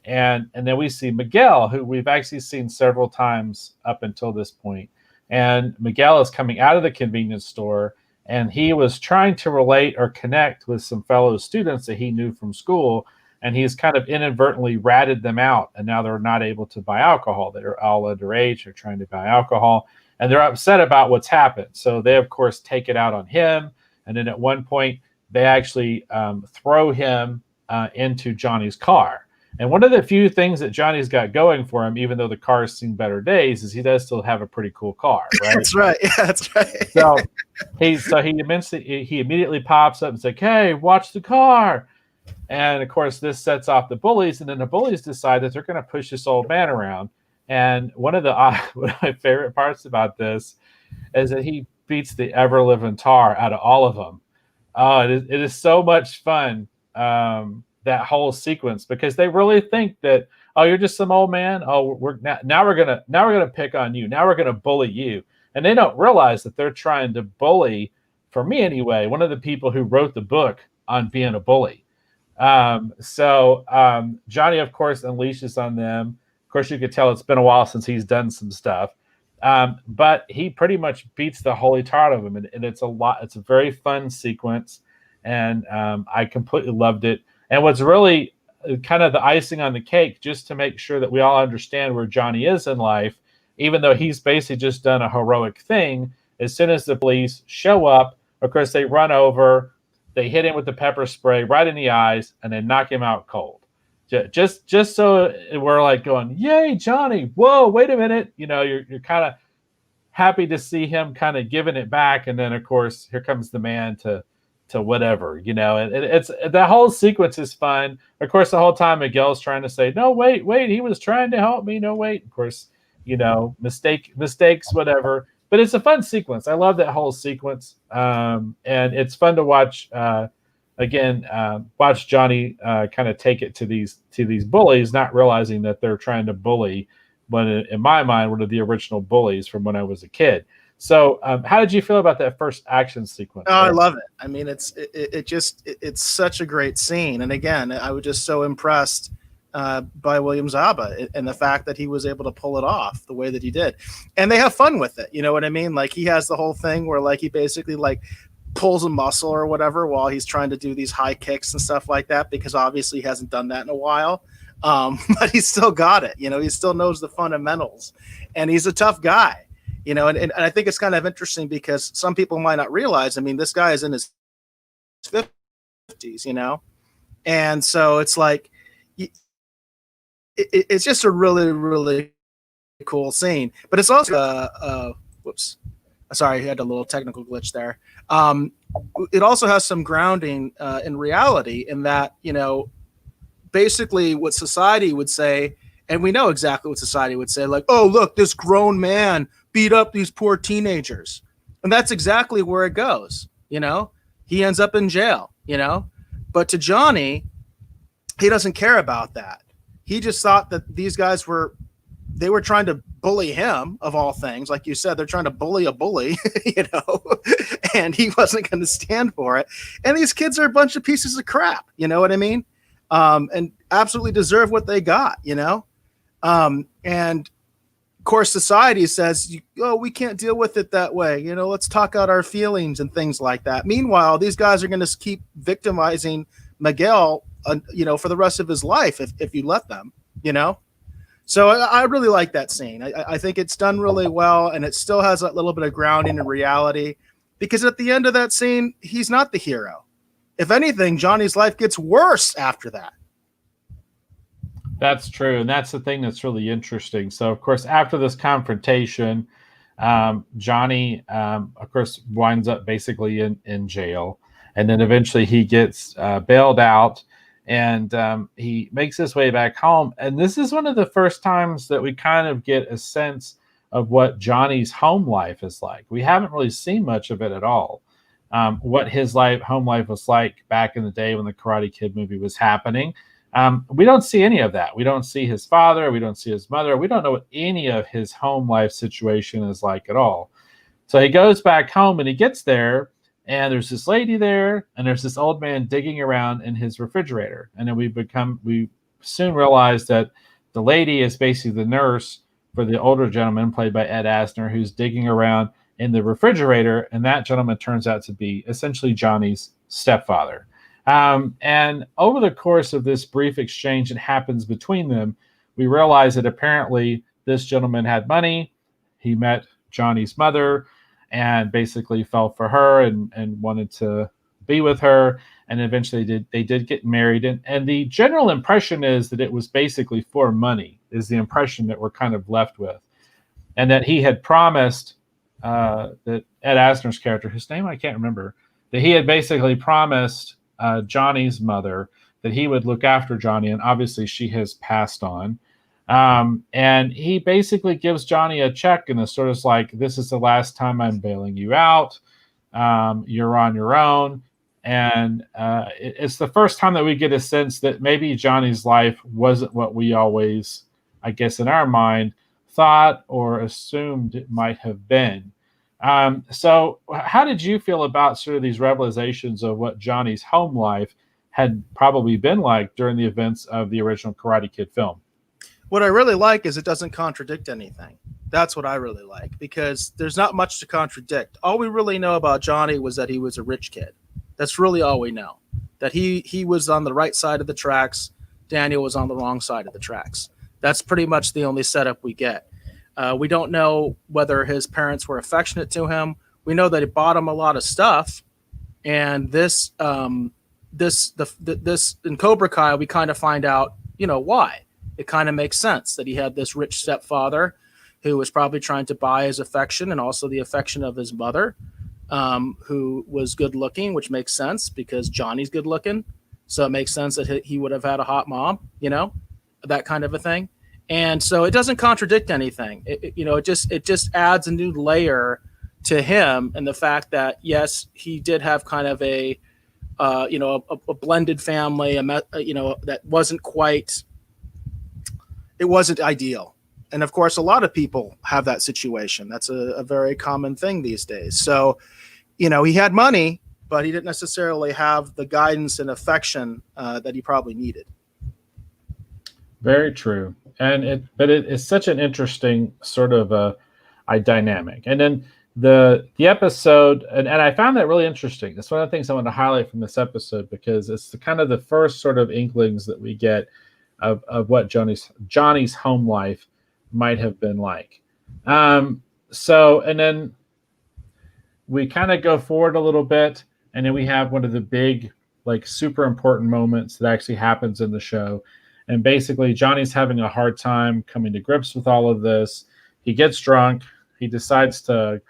And then we see Miguel, who we've actually seen several times up until this point. And Miguel is coming out of the convenience store, and he was trying to relate or connect with some fellow students that he knew from school. And he's kind of inadvertently ratted them out. And now they're not able to buy alcohol. They're all underage. They're trying to buy alcohol. And they're upset about what's happened. So they, of course, take it out on him. And then at one point, they actually throw him into Johnny's car. And one of the few things that Johnny's got going for him, even though the car's seen better days, is he does still have a pretty cool car, right? That's right. Yeah, that's right. So he immediately pops up and says, "Hey, watch the car." And of course, this sets off the bullies, and then the bullies decide that they're going to push this old man around. And one of my favorite parts about this is that he beats the ever living tar out of all of them. It is so much fun. That whole sequence, because they really think that, oh, you're just some old man. Oh, we're gonna pick on you. Now we're gonna bully you, and they don't realize that they're trying to bully, for me anyway, one of the people who wrote the book on being a bully. So Johnny, of course, unleashes on them. Of course, you could tell it's been a while since he's done some stuff, but he pretty much beats the holy tar out of him, and it's a lot. It's a very fun sequence, and I completely loved it. And what's really kind of the icing on the cake, just to make sure that we all understand where Johnny is in life, even though he's basically just done a heroic thing, as soon as the police show up, of course, they run over, they hit him with the pepper spray right in the eyes, and they knock him out cold. Just so we're like going, yay, Johnny, whoa, wait a minute. You know, you're kind of happy to see him kind of giving it back. And then, of course, here comes the man to whatever, you know, and it's the whole sequence is fun. Of course, the whole time Miguel's trying to say, no, wait, he was trying to help me. No, wait. Of course, you know, mistakes, whatever. But it's a fun sequence. I love that whole sequence. And it's fun to watch, watch Johnny kind of take it to these bullies, not realizing that they're trying to bully in my mind, one of the original bullies from when I was a kid. So how did you feel about that first action sequence? Oh, I love it. I mean, it's such a great scene. And again, I was just so impressed by William Zabka and the fact that he was able to pull it off the way that he did. And they have fun with it. You know what I mean? Like, he has the whole thing where, like, he basically, like, pulls a muscle or whatever while he's trying to do these high kicks and stuff like that, because obviously he hasn't done that in a while. But he's still got it. You know, he still knows the fundamentals. And he's a tough guy. You know, and I think it's kind of interesting because some people might not realize, I mean, this guy is in his 50s, you know? And so it's like, it's just a really, really cool scene. But it's also, whoops, sorry, I had a little technical glitch there. It also has some grounding in reality, in that, you know, basically what society would say, and we know exactly what society would say, like, oh, look, this grown man beat up these poor teenagers. And that's exactly where it goes. You know, he ends up in jail, you know, but to Johnny, he doesn't care about that. He just thought that these guys were trying to bully him, of all things. Like you said, they're trying to bully a bully, you know, and he wasn't going to stand for it. And these kids are a bunch of pieces of crap. You know what I mean? And absolutely deserve what they got, you know? And of course, society says, oh, we can't deal with it that way. You know, let's talk out our feelings and things like that. Meanwhile, these guys are going to keep victimizing Miguel, you know, for the rest of his life if you let them, you know. So I really like that scene. I think it's done really well, and it still has that little bit of grounding in reality, because at the end of that scene, he's not the hero. If anything, Johnny's life gets worse after that. That's true. And that's the thing that's really interesting. So, of course, after this confrontation, Johnny, of course, winds up basically in jail. And then eventually he gets bailed out, and he makes his way back home. And this is one of the first times that we kind of get a sense of what Johnny's home life is like. We haven't really seen much of it at all. What his home life was like back in the day when the Karate Kid movie was happening. We don't see any of that. We don't see his father. We don't see his mother. We don't know what any of his home life situation is like at all. So he goes back home and he gets there, and there's this lady there, and there's this old man digging around in his refrigerator. And then we soon realize that the lady is basically the nurse for the older gentleman played by Ed Asner, who's digging around in the refrigerator. And that gentleman turns out to be essentially Johnny's stepfather. And over the course of this brief exchange that happens between them, we realize that apparently this gentleman had money. He met Johnny's mother and basically fell for her and wanted to be with her. And eventually they did get married. And the general impression is that it was basically for money, is the impression that we're kind of left with. And that he had promised that Ed Asner's character, whose name I can't remember, that he had basically promised Johnny's mother that he would look after Johnny. And obviously she has passed on. And he basically gives Johnny a check and is sort of like, this is the last time I'm bailing you out. You're on your own. And it's the first time that we get a sense that maybe Johnny's life wasn't what we always, I guess, in our mind, thought or assumed it might have been. So how did you feel about sort of these revelations of what Johnny's home life had probably been like during the events of the original Karate Kid film? What I really like is it doesn't contradict anything. That's what I really like, because there's not much to contradict. All we really know about Johnny was that he was a rich kid. That's really all we know. That he was on the right side of the tracks. Daniel was on the wrong side of the tracks. That's pretty much the only setup we get. We don't know whether his parents were affectionate to him. We know that he bought him a lot of stuff. And this in Cobra Kai, we kind of find out, why. It kind of makes sense that he had this rich stepfather who was probably trying to buy his affection and also the affection of his mother, who was good looking, which makes sense because Johnny's good looking. So it makes sense that he would have had a hot mom, that kind of a thing. And so it doesn't contradict anything. It just adds a new layer to him, and the fact that, yes, he did have kind of a blended family, that wasn't quite, it wasn't ideal. And of course, a lot of people have that situation. That's a very common thing these days. So, he had money, but he didn't necessarily have the guidance and affection that he probably needed. Very true. And it is such an interesting sort of a dynamic. And then the episode, and I found that really interesting. That's one of the things I want to highlight from this episode, because it's kind of the first sort of inklings that we get of what Johnny's home life might have been like. So, and then we kind of go forward a little bit, and then we have one of the big, like, super important moments that actually happens in the show. And basically, Johnny's having a hard time coming to grips with all of this. He gets drunk. He decides to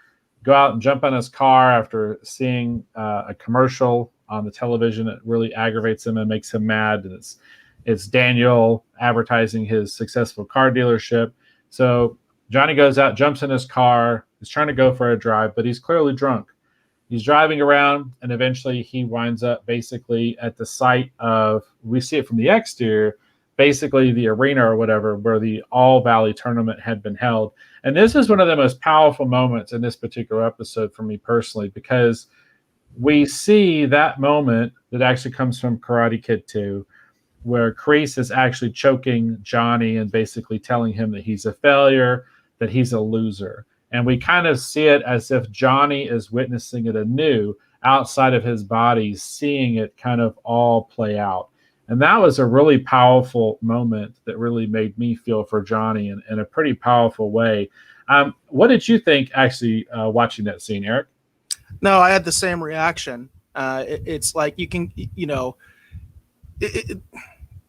go out and jump on his car after seeing a commercial on the television that really aggravates him and makes him mad. And it's Daniel advertising his successful car dealership. So Johnny goes out, jumps in his car. He's trying to go for a drive, but he's clearly drunk. He's driving around, and eventually he winds up basically at the site of, we see it from the exterior, basically the arena or whatever, where the All Valley tournament had been held. And this is one of the most powerful moments in this particular episode for me personally, because we see that moment that actually comes from Karate Kid 2, where Kreese is actually choking Johnny and basically telling him that he's a failure, that he's a loser. And we kind of see it as if Johnny is witnessing it anew outside of his body, seeing it kind of all play out. And that was a really powerful moment that really made me feel for Johnny in a pretty powerful way. What did you think actually watching that scene, Eric? No, I had the same reaction. It's like you can,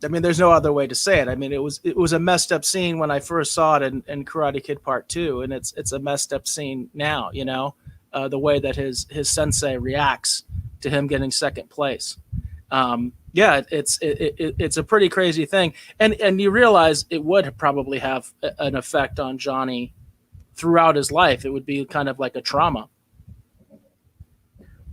I mean, there's no other way to say it. I mean, it was a messed up scene when I first saw it in Karate Kid Part 2, and it's a messed up scene now. The way that his sensei reacts to him getting second place. It's a pretty crazy thing, and you realize it would probably have an effect on Johnny throughout his life. It would be kind of like a trauma.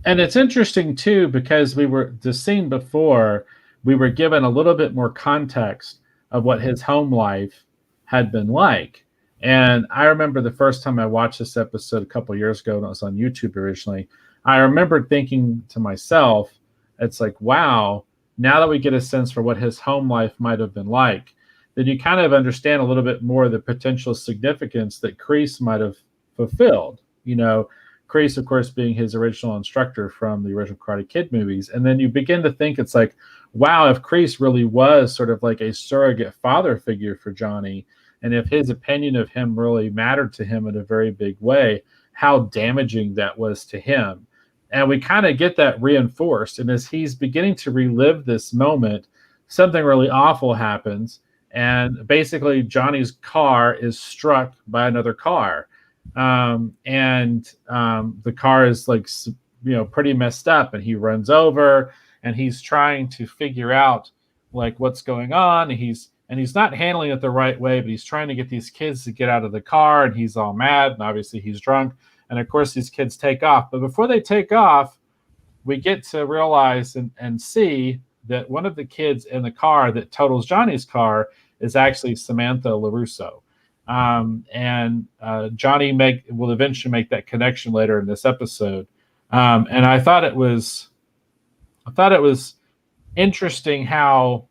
And it's interesting too, because the scene before, we were given a little bit more context of what his home life had been like. And I remember the first time I watched this episode a couple of years ago, when it was on YouTube originally, I remember thinking to myself, it's like, wow, now that we get a sense for what his home life might have been like, then you kind of understand a little bit more the potential significance that Kreese might have fulfilled. Kreese, of course, being his original instructor from the original Karate Kid movies. And then you begin to think, it's like, wow, if Kreese really was sort of like a surrogate father figure for Johnny, and if his opinion of him really mattered to him in a very big way, how damaging that was to him. And we kind of get that reinforced. And as he's beginning to relive this moment, something really awful happens. And basically, Johnny's car is struck by another car. The car is like, pretty messed up, and he runs over and he's trying to figure out like what's going on. And he's not handling it the right way, but he's trying to get these kids to get out of the car, and he's all mad, and obviously he's drunk. And of course these kids take off, but before they take off, we get to realize and see that one of the kids in the car that totals Johnny's car is actually Samantha LaRusso. Johnny will eventually make that connection later in this episode. And I thought it was interesting how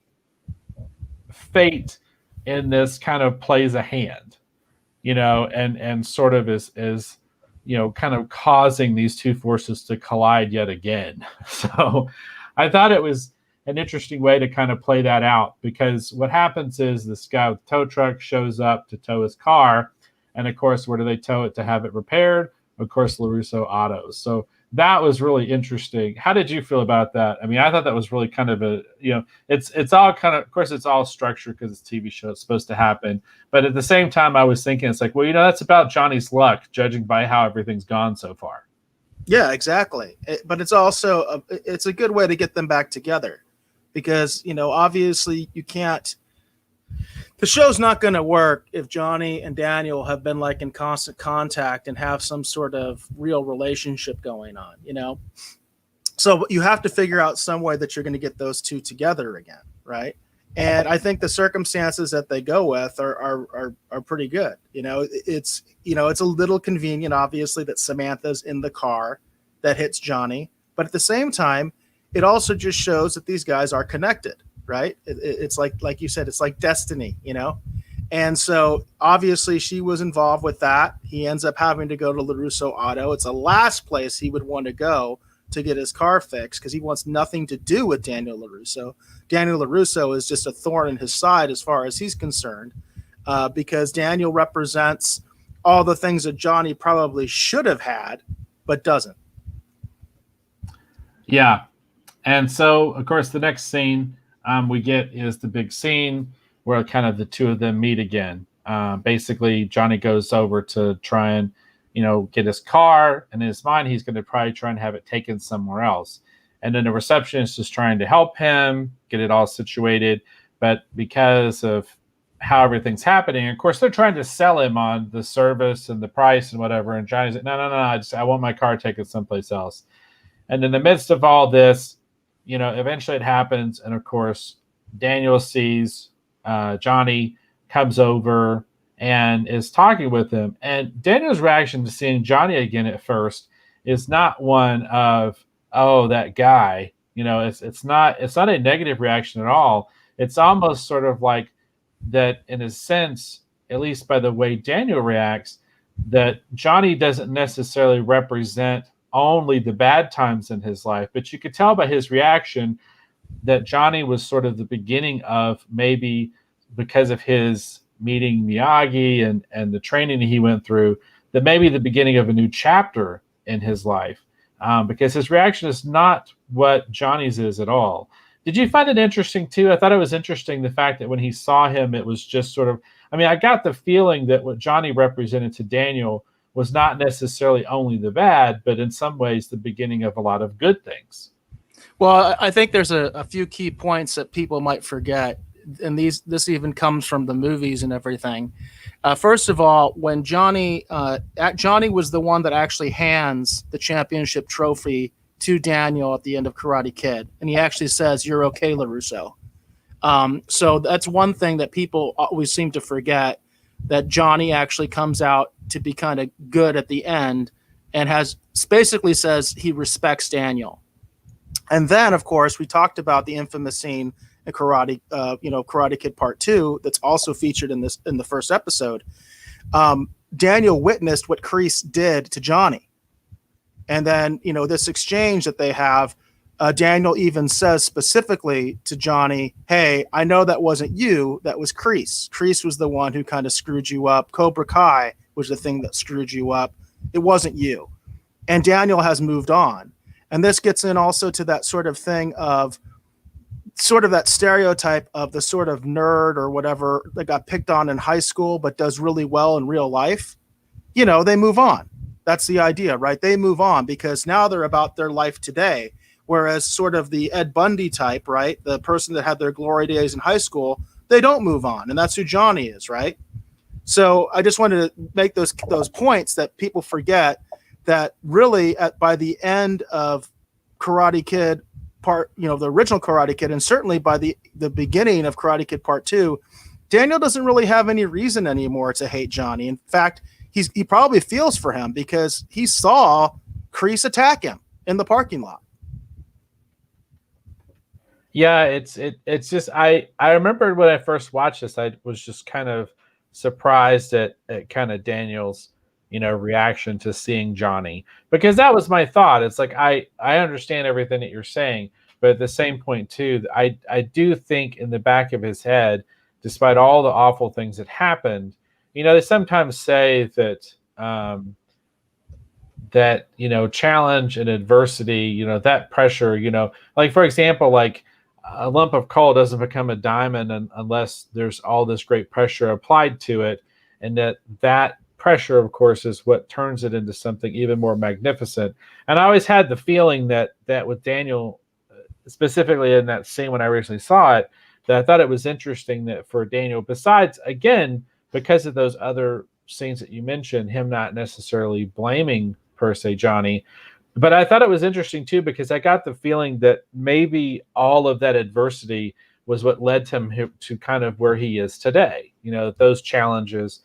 fate in this kind of plays a hand, and sort of is kind of causing these two forces to collide yet again. So I thought it was an interesting way to kind of play that out, because what happens is this guy with the tow truck shows up to tow his car. And of course, where do they tow it to have it repaired? Of course, LaRusso Autos. So that was really interesting. How did you feel about that? I mean, I thought that was really kind of it's all kind of course, it's all structured because it's a TV show. It's supposed to happen. But at the same time, I was thinking, it's like, well, that's about Johnny's luck, judging by how everything's gone so far. Yeah, exactly. But it's also it's a good way to get them back together, because, obviously you can't, the show's not going to work if Johnny and Daniel have been like in constant contact and have some sort of real relationship going on, So you have to figure out some way that you're going to get those two together again, right? And I think the circumstances that they go with are pretty good. It's a little convenient, obviously, that Samantha's in the car that hits Johnny, but at the same time, it also just shows that these guys are connected, right? It's like you said, it's like destiny, And so obviously she was involved with that. He ends up having to go to LaRusso Auto. It's the last place he would want to go to get his car fixed, because he wants nothing to do with Daniel LaRusso. Daniel LaRusso is just a thorn in his side as far as he's concerned, because Daniel represents all the things that Johnny probably should have had, but doesn't. Yeah. And so, of course, the next scene we get is the big scene where kind of the two of them meet again. Basically, Johnny goes over to try and, get his car, and in his mind, he's going to probably try and have it taken somewhere else. And then the receptionist is trying to help him get it all situated. But because of how everything's happening, of course, they're trying to sell him on the service and the price and whatever. And Johnny's like, no, I want my car taken someplace else. And in the midst of all this, eventually it happens. And of course, Daniel sees Johnny, comes over and is talking with him. And Daniel's reaction to seeing Johnny again at first is not one of, oh, that guy. It's not a negative reaction at all. It's almost sort of like that, in a sense, at least by the way Daniel reacts, that Johnny doesn't necessarily represent only the bad times in his life, but you could tell by his reaction that Johnny was sort of the beginning of, maybe because of his meeting Miyagi and the training that he went through, that maybe the beginning of a new chapter in his life, because his reaction is not what Johnny's is at all. Did you find it interesting too? I thought it was interesting, the fact that when he saw him, it was just sort of, I got the feeling that what Johnny represented to Daniel was not necessarily only the bad, but in some ways the beginning of a lot of good things. Well, I think there's a few key points that people might forget. and this even comes from the movies and everything. First of all, when Johnny was the one that actually hands the championship trophy to Daniel at the end of Karate Kid, and he actually says, "You're okay, LaRusso." So that's one thing that people always seem to forget, that Johnny actually comes out to be kind of good at the end, and has basically says he respects Daniel. And then, of course, we talked about the infamous scene in Karate Kid Part 2, that's also featured in the first episode. Daniel witnessed what Kreese did to Johnny, and then this exchange that they have. Daniel even says specifically to Johnny, "Hey, I know that wasn't you. That was Kreese. Kreese was the one who kind of screwed you up. Cobra Kai was the thing that screwed you up. It wasn't you." And Daniel has moved on. And this gets in also to that sort of thing of sort of that stereotype of the sort of nerd or whatever that got picked on in high school but does really well in real life. They move on. That's the idea, right? They move on because now they're about their life today. Whereas sort of the Ed Bundy type, right? The person that had their glory days in high school, they don't move on. And that's who Johnny is, right? So I just wanted to make those points that people forget, that really by the end of Karate Kid part, the original Karate Kid, and certainly by the beginning of Karate Kid Part 2, Daniel doesn't really have any reason anymore to hate Johnny. In fact, he probably feels for him because he saw Kreese attack him in the parking lot. Yeah, it's just I remember when I first watched this, I was just kind of surprised at kind of Daniel's reaction to seeing Johnny, because that was my thought. It's like I understand everything that you're saying, but at the same point too, I do think in the back of his head, despite all the awful things that happened, they sometimes say that that challenge and adversity, that pressure, like for example, like a lump of coal doesn't become a diamond unless there's all this great pressure applied to it, and that pressure, of course, is what turns it into something even more magnificent. And I always had the feeling that with Daniel, specifically in that scene when I originally saw it, that I thought it was interesting that for Daniel, besides, again, because of those other scenes that you mentioned, him not necessarily blaming per se Johnny, but I thought it was interesting too, because I got the feeling that maybe all of that adversity was what led him to kind of where he is today. Those challenges,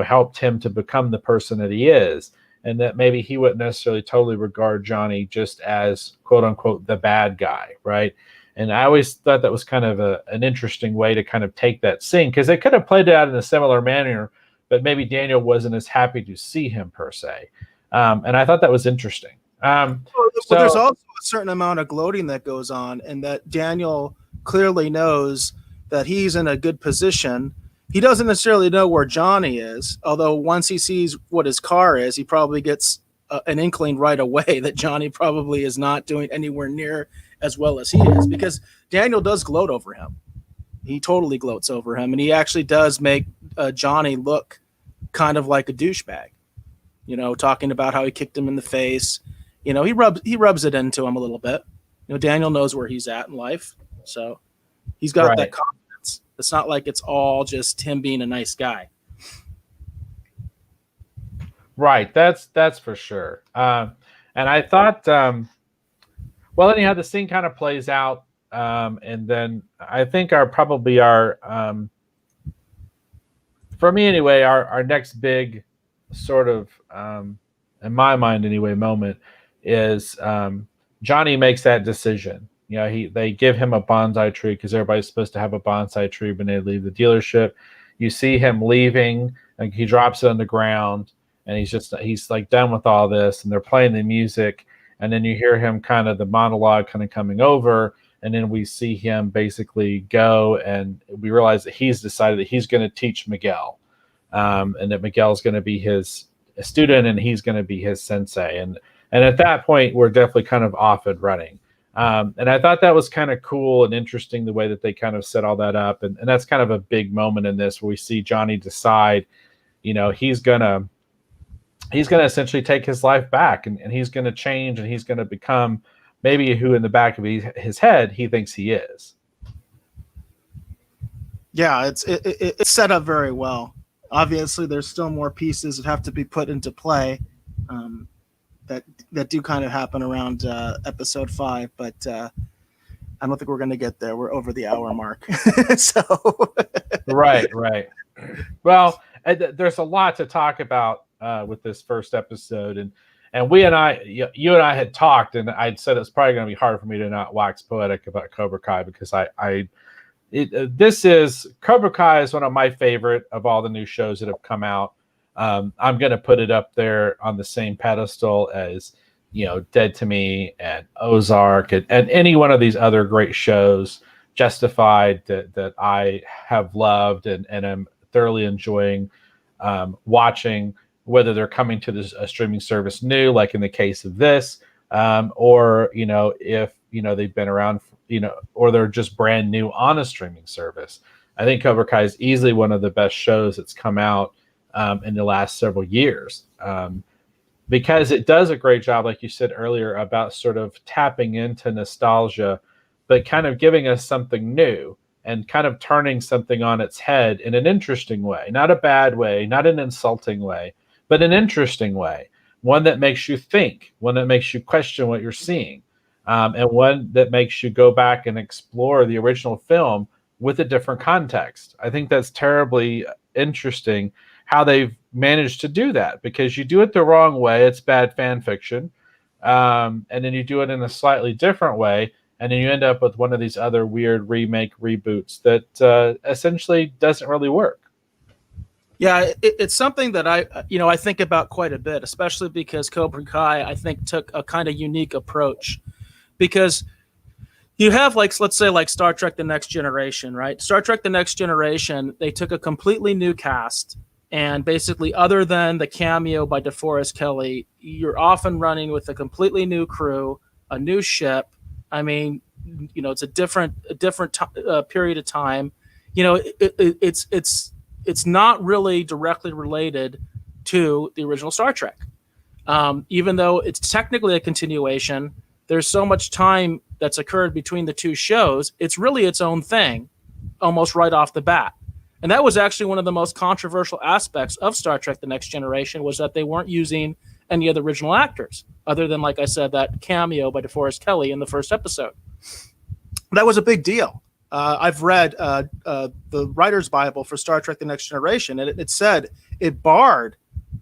helped him to become the person that he is, and that maybe he wouldn't necessarily totally regard Johnny just as quote unquote the bad guy, right? And I always thought that was kind of an interesting way to kind of take that scene, because they could have played it out in a similar manner, but maybe Daniel wasn't as happy to see him per se. And I thought that was interesting. Well, there's also a certain amount of gloating that goes on, and that Daniel clearly knows that he's in a good position. He doesn't necessarily know where Johnny is, although once he sees what his car is, he probably gets an inkling right away that Johnny probably is not doing anywhere near as well as he is, because Daniel does gloat over him. He totally gloats over him, and he actually does make Johnny look kind of like a douchebag, talking about how he kicked him in the face. He rubs it into him a little bit. Daniel knows where he's at in life, so he's got that confidence. It's not like it's all just him being a nice guy. Right, that's for sure. And I thought, well, anyhow, the scene kind of plays out, and then I think for me anyway, our next big sort of, in my mind anyway, moment is Johnny makes that decision. They give him a bonsai tree because everybody's supposed to have a bonsai tree when they leave the dealership. You see him leaving, and he drops it on the ground, and he's like done with all this, and they're playing the music, and then you hear him kind of the monologue kind of coming over, and then we see him basically go, and we realize that he's decided that he's going to teach Miguel, and that Miguel's going to be his student, and he's going to be his sensei, and at that point we're definitely kind of off and running. And I thought that was kind of cool and interesting, the way that they kind of set all that up. And that's kind of a big moment in this, where we see Johnny decide, he's gonna essentially take his life back, and he's gonna change, and he's gonna become maybe who in the back of his head he thinks he is. Yeah, it's set up very well. Obviously, there's still more pieces that have to be put into play, um, that that do kind of happen around episode 5, but I don't think we're going to get there. We're over the hour mark, so Right, right. Well, there's a lot to talk about with this first episode, and we and I, you and I had talked, and I'd said it's probably going to be hard for me to not wax poetic about Cobra Kai because this is Cobra Kai is one of my favorite of all the new shows that have come out. I'm going to put it up there on the same pedestal as Dead to Me and Ozark and any one of these other great shows, Justified, that I have loved and am thoroughly enjoying watching, whether they're coming to this a streaming service new, like in the case of this, or if they've been around, or they're just brand new on a streaming service. I think Cobra Kai is easily one of the best shows that's come out in the last several years, because it does a great job, like you said earlier, about sort of tapping into nostalgia, but kind of giving us something new and kind of turning something on its head in an interesting way, not a bad way, not an insulting way, but an interesting way, one that makes you think, one that makes you question what you're seeing, and one that makes you go back and explore the original film with a different context. I think that's terribly interesting how they've managed to do that, because you do it the wrong way, it's bad fan fiction, and then you do it in a slightly different way, and then you end up with one of these other weird remake reboots that essentially doesn't really work. yeah, it's something that I think about quite a bit, especially because Cobra Kai I think took a kind of unique approach, because you have, like, let's say, like Star Trek The Next Generation, right? Star Trek The Next Generation, they took a completely new cast, and basically, other than the cameo by DeForest Kelley, you're often running with a completely new crew, a new ship. I mean, it's a different period of time. It's not really directly related to the original Star Trek, even though it's technically a continuation. There's so much time that's occurred between the two shows. It's really its own thing, almost right off the bat. And that was actually one of the most controversial aspects of Star Trek The Next Generation, was that they weren't using any of the original actors, other than, like I said, that cameo by DeForest Kelley in the first episode. That was a big deal. I've read the writer's Bible for Star Trek The Next Generation, and it said it barred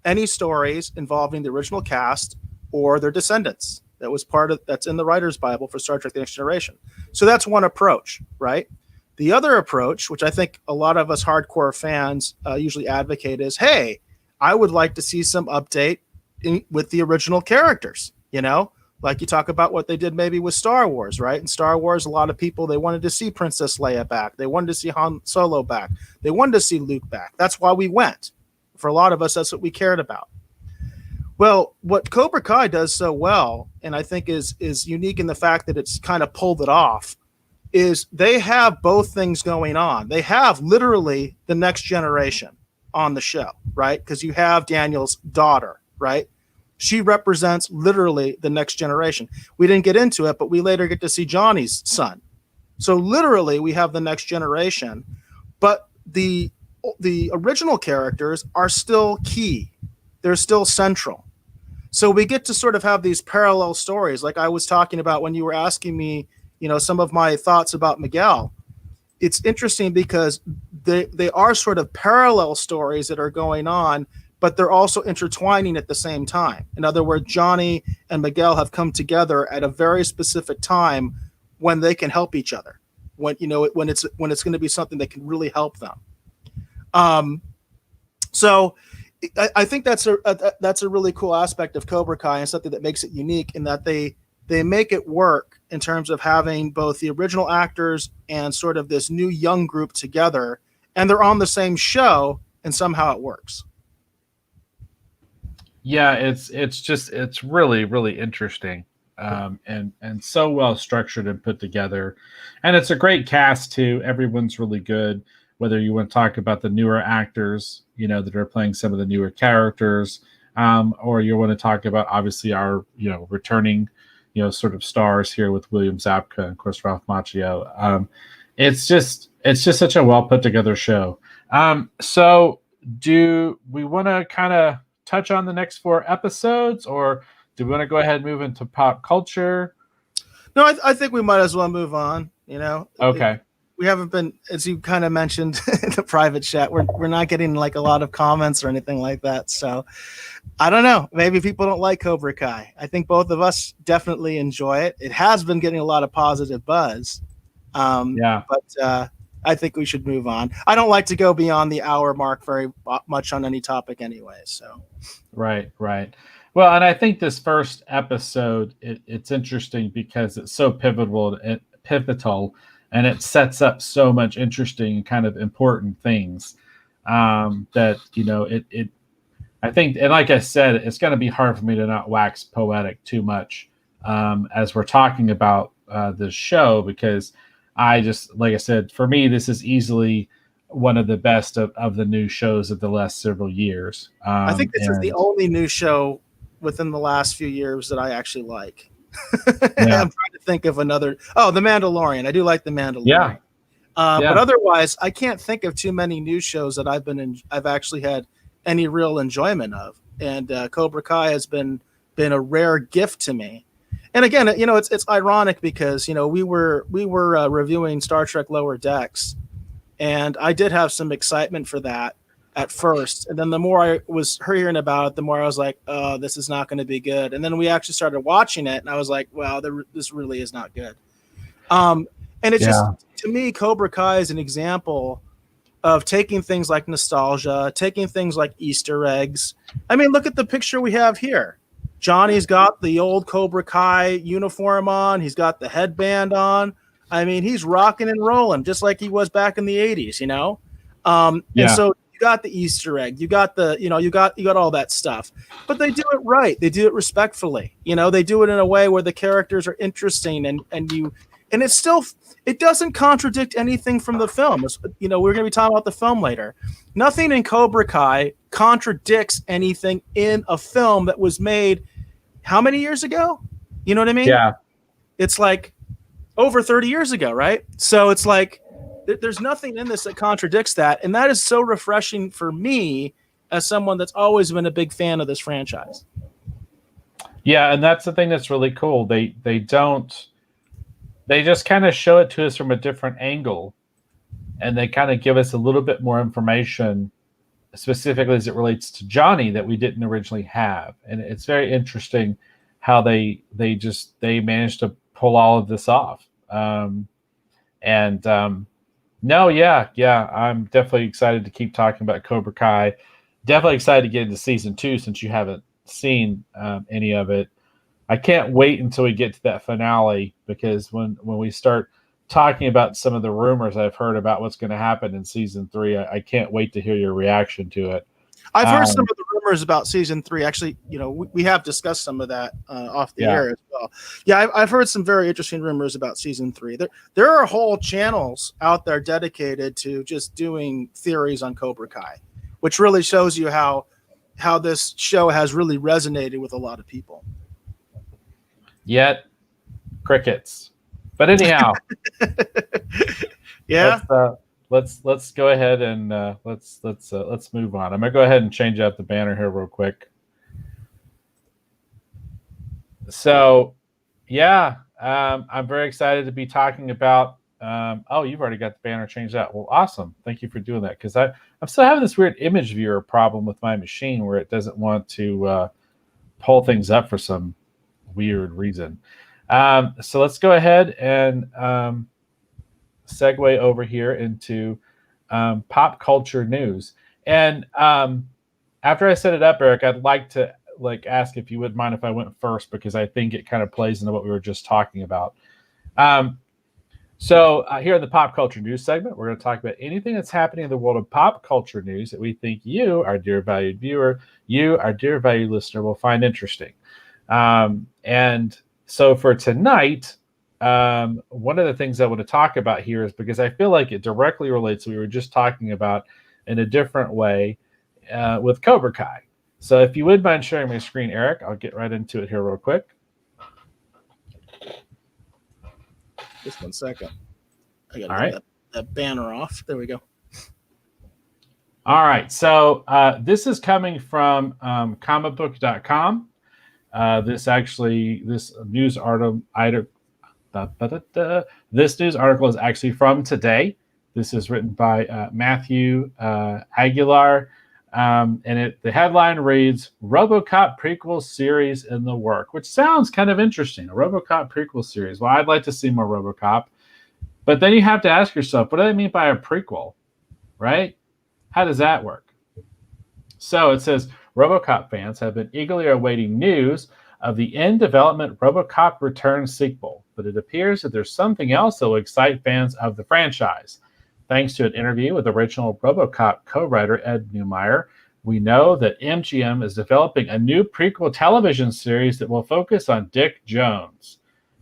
any stories involving the original cast or their descendants. That's in the writer's Bible for Star Trek The Next Generation. So that's one approach, right? The other approach, which I think a lot of us hardcore fans usually advocate, is, hey, I would like to see some update with the original characters, like you talk about what they did maybe with Star Wars, right? In Star Wars, a lot of people, they wanted to see Princess Leia back. They wanted to see Han Solo back. They wanted to see Luke back. That's why we went. For a lot of us, that's what we cared about. Well, what Cobra Kai does so well, and I think is unique in the fact that it's kind of pulled it off, is they have both things going on. They have literally the next generation on the show, right? Because you have Daniel's daughter, right? She represents literally the next generation. We didn't get into it, but we later get to see Johnny's son. So literally we have the next generation, but the original characters are still key. They're still central. So we get to sort of have these parallel stories, like I was talking about when you were asking me, some of my thoughts about Miguel. It's interesting because they are sort of parallel stories that are going on, but they're also intertwining at the same time. In other words, Johnny and Miguel have come together at a very specific time when they can help each other, when it's going to be something that can really help them. So I think that's a really cool aspect of Cobra Kai, and something that makes it unique, in that they make it work in terms of having both the original actors and sort of this new young group together, and they're on the same show, and somehow it works. Yeah, it's really, really interesting, and so well structured and put together, and it's a great cast too. Everyone's really good. Whether you want to talk about the newer actors, that are playing some of the newer characters, or you want to talk about obviously our returning sort of stars here with William Zabka and of course Ralph Macchio. it's just such a well put together show. So do we want to kind of touch on the next 4 episodes, or do we want to go ahead and move into pop culture? No, I think we might as well move on. Okay. We haven't been, as you kind of mentioned in the private chat, we're not getting like a lot of comments or anything like that. So I don't know. Maybe people don't like Cobra Kai. I think both of us definitely enjoy it. It has been getting a lot of positive buzz. Yeah. But I think we should move on. I don't like to go beyond the hour mark very much on any topic anyway. So Right. Well, and I think this first episode it's interesting because it's so pivotal, and it sets up so much interesting kind of important things that it. I think, and like I said, it's going to be hard for me to not wax poetic too much as we're talking about this show, because I just, like I said, for me, this is easily one of the best of the new shows of the last several years. I think this is the only new show within the last few years that I actually like. Yeah. I'm trying to think of another. Oh, The Mandalorian. I do like The Mandalorian. Yeah. But otherwise, I can't think of too many new shows that I've actually had any real enjoyment of. And Cobra Kai has been a rare gift to me. And again, it's ironic because we were reviewing Star Trek Lower Decks, and I did have some excitement for that at first, and then the more I was hearing about it, the more I was like, "Oh, this is not going to be good." And then we actually started watching it, and I was like, "Wow, this really is not good." And it's just, to me, Cobra Kai is an example of taking things like nostalgia, taking things like Easter eggs. I mean, look at the picture we have here. Johnny's got the old Cobra Kai uniform on. He's got the headband on. I mean, he's rocking and rolling just like he was back in the 80s, And so you got the Easter egg, you got you got all that stuff, but they do it right. They do it respectfully. They do it in a way where the characters are interesting and it's still, it doesn't contradict anything from the film. We're going to be talking about the film later. Nothing in Cobra Kai contradicts anything in a film that was made how many years ago? You know what I mean? Yeah. It's like over 30 years ago, right? So it's like there's nothing in this that contradicts that. And that is so refreshing for me as someone that's always been a big fan of this franchise. Yeah, and that's the thing that's really cool. They just kind of show it to us from a different angle, and they kind of give us a little bit more information specifically as it relates to Johnny that we didn't originally have. And it's very interesting how they managed to pull all of this off. I'm definitely excited to keep talking about Cobra Kai. Definitely excited to get into season 2 since you haven't seen any of it. I can't wait until we get to that finale, because when we start talking about some of the rumors I've heard about what's going to happen in season 3, I can't wait to hear your reaction to it. I've heard some of the rumors about season 3. Actually, we have discussed some of that off the air as well. Yeah, I've heard some very interesting rumors about season 3. There are whole channels out there dedicated to just doing theories on Cobra Kai, which really shows you how this show has really resonated with a lot of people. Yet, crickets. But anyhow, yeah. Let's go ahead and let's move on. I'm gonna go ahead and change out the banner here real quick. So, I'm very excited to be talking about. You've already got the banner changed out. Well, awesome. Thank you for doing that, because I'm still having this weird image viewer problem with my machine where it doesn't want to pull things up for some weird reason. So let's go ahead and segue over here into pop culture news. And after I set it up, Eric, I'd like to ask if you would mind if I went first, because I think it kind of plays into what we were just talking about. So here in the pop culture news segment, we're going to talk about anything that's happening in the world of pop culture news that we think you, our dear valued viewer, you, our dear valued listener, will find interesting. And so for tonight, one of the things I want to talk about here is because I feel like it directly relates to what we were just talking about in a different way with Cobra Kai. So if you would mind sharing my screen, Eric, I'll get right into it here real quick. Just 1 second. I got to All get right. that banner off. There we go. All right. So this is coming from comicbook.com. This news article, this news article is actually from today. This is written by Matthew Aguilar. And the headline reads, RoboCop prequel series in the work, which sounds kind of interesting. A RoboCop prequel series. Well, I'd like to see more RoboCop. But then you have to ask yourself, what do they mean by a prequel, right? How does that work? So it says, RoboCop fans have been eagerly awaiting news of the in-development RoboCop Return sequel, but it appears that there's something else that will excite fans of the franchise. Thanks to an interview with original RoboCop co-writer Ed Neumeyer, we know that MGM is developing a new prequel television series that will focus on Dick Jones.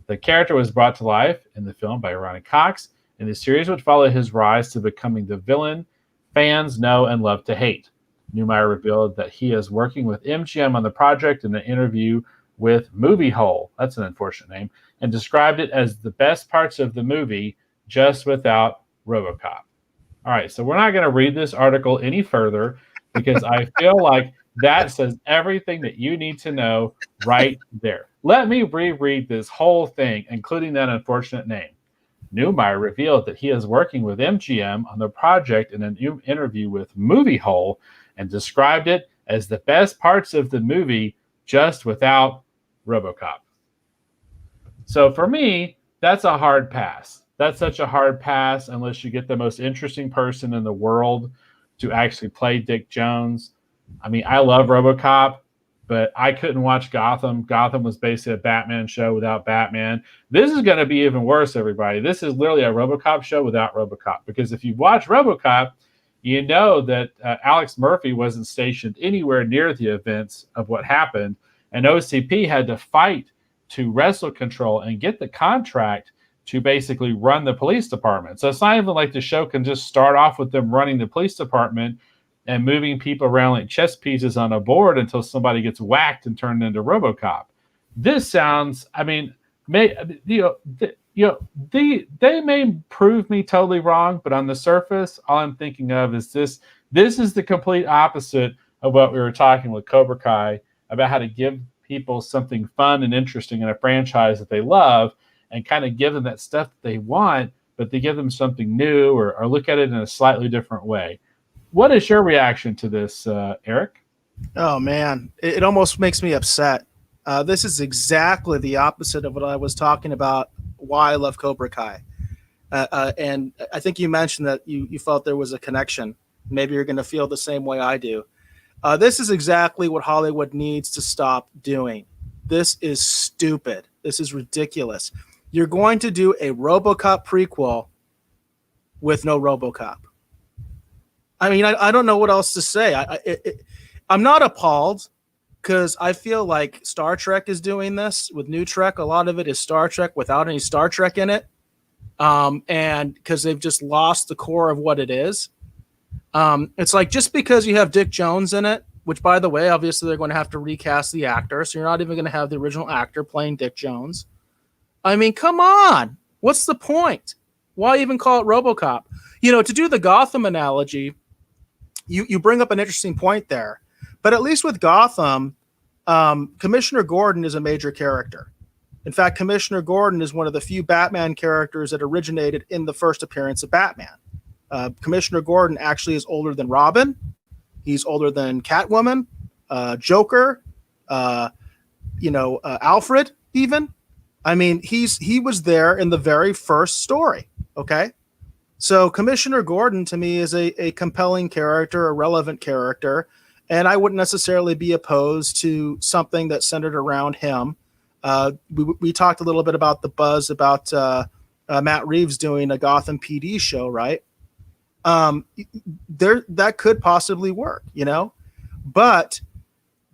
The character was brought to life in the film by Ronnie Cox, and the series would follow his rise to becoming the villain fans know and love to hate. Neumeyer revealed that he is working with MGM on the project in an interview with Movie Hole, that's an unfortunate name, and described it as the best parts of the movie just without RoboCop. All right, so we're not going to read this article any further because I feel like that says everything that you need to know right there. Let me reread this whole thing, including that unfortunate name. Neumeyer revealed that he is working with MGM on the project in an interview with Movie Hole and described it as the best parts of the movie just without RoboCop. So for me, that's a hard pass. That's such a hard pass unless you get the most interesting person in the world to actually play Dick Jones. I mean, I love RoboCop, but I couldn't watch Gotham. Gotham was basically a Batman show without Batman. This is going to be even worse, everybody. This is literally a RoboCop show without RoboCop. Because if you watch RoboCop, you know that Alex Murphy wasn't stationed anywhere near the events of what happened. And OCP had to fight to wrestle control and get the contract to basically run the police department. So it's not even like the show can just start off with them running the police department and moving people around like chess pieces on a board until somebody gets whacked and turned into RoboCop. This sounds, I mean, they may prove me totally wrong, but on the surface, all I'm thinking of is this. This is the complete opposite of what we were talking with Cobra Kai about how to give people something fun and interesting in a franchise that they love and kind of give them that stuff that they want, but they give them something new or look at it in a slightly different way. What is your reaction to this, Eric? Oh, man. It almost makes me upset. This is exactly the opposite of what I was talking about, why I love Cobra Kai. And I think you mentioned that you felt there was a connection. Maybe you're going to feel the same way I do. This is exactly what Hollywood needs to stop doing. This is stupid. This is ridiculous. You're going to do a RoboCop prequel with no RoboCop. I mean, I don't know what else to say. I'm not appalled because I feel like Star Trek is doing this with New Trek. A lot of it is Star Trek without any Star Trek in it. And because they've just lost the core of what it is. It's like just because you have Dick Jones in it, which, by the way, obviously they're going to have to recast the actor. So you're not even going to have the original actor playing Dick Jones. I mean, come on. What's the point? Why even call it RoboCop? You know, to do the Gotham analogy, you bring up an interesting point there. But at least with Gotham, Commissioner Gordon is a major character. In fact, Commissioner Gordon is one of the few Batman characters that originated in the first appearance of Batman. Commissioner Gordon actually is older than Robin. He's older than Catwoman, Joker, Alfred even. I mean, he was there in the very first story. Okay. So Commissioner Gordon to me is a compelling character, a relevant character. And I wouldn't necessarily be opposed to something that's centered around him. We talked a little bit about the buzz about Matt Reeves doing a Gotham PD show, right? That could possibly work, you know, but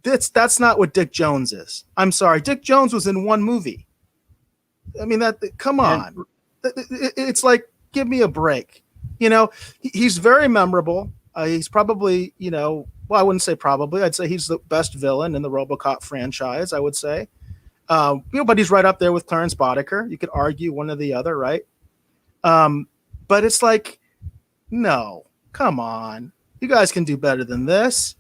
that's not what Dick Jones is. I'm sorry. Dick Jones was in one movie. I mean, come on. It's like, give me a break. You know, he's very memorable. He's probably, well, I wouldn't say probably. I'd say he's the best villain in the RoboCop franchise, I would say. But he's right up there with Clarence Boddicker. You could argue one or the other, right? But it's like, no, come on. You guys can do better than this.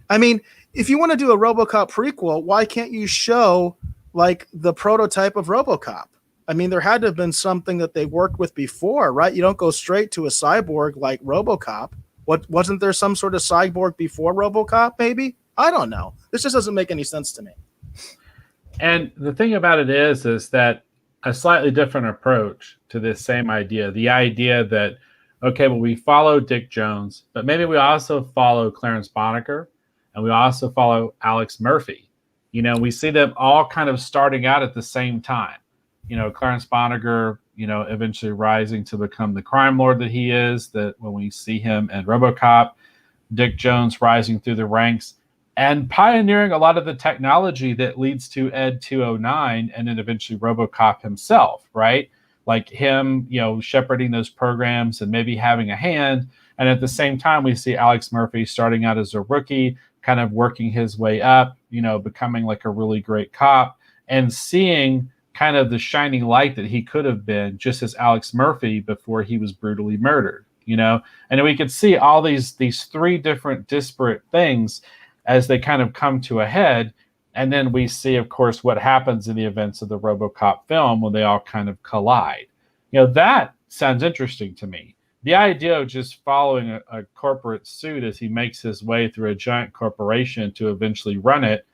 I mean, if you want to do a RoboCop prequel, why can't you show like the prototype of RoboCop? I mean, there had to have been something that they worked with before, right? You don't go straight to a cyborg like RoboCop. What wasn't there some sort of cyborg before RoboCop? Maybe, I don't know. This just doesn't make any sense to me. And the thing about it is that a slightly different approach to this same idea, the idea that, okay, well, we follow Dick Jones, but maybe we also follow Clarence Boddicker, and we also follow Alex Murphy. You know, we see them all kind of starting out at the same time. You know, Clarence Boddicker, you know, eventually rising to become the crime lord that he is, that when we see him in RoboCop, Dick Jones rising through the ranks and pioneering a lot of the technology that leads to Ed 209 and then eventually RoboCop himself, right? Like him, you know, shepherding those programs and maybe having a hand. And at the same time, we see Alex Murphy starting out as a rookie, kind of working his way up, you know, becoming like a really great cop and seeing kind of the shining light that he could have been just as Alex Murphy before he was brutally murdered, you know? And then we could see all these three different disparate things as they kind of come to a head. And then we see, of course, what happens in the events of the RoboCop film when they all kind of collide. You know, that sounds interesting to me. The idea of just following a corporate suit as he makes his way through a giant corporation to eventually run it,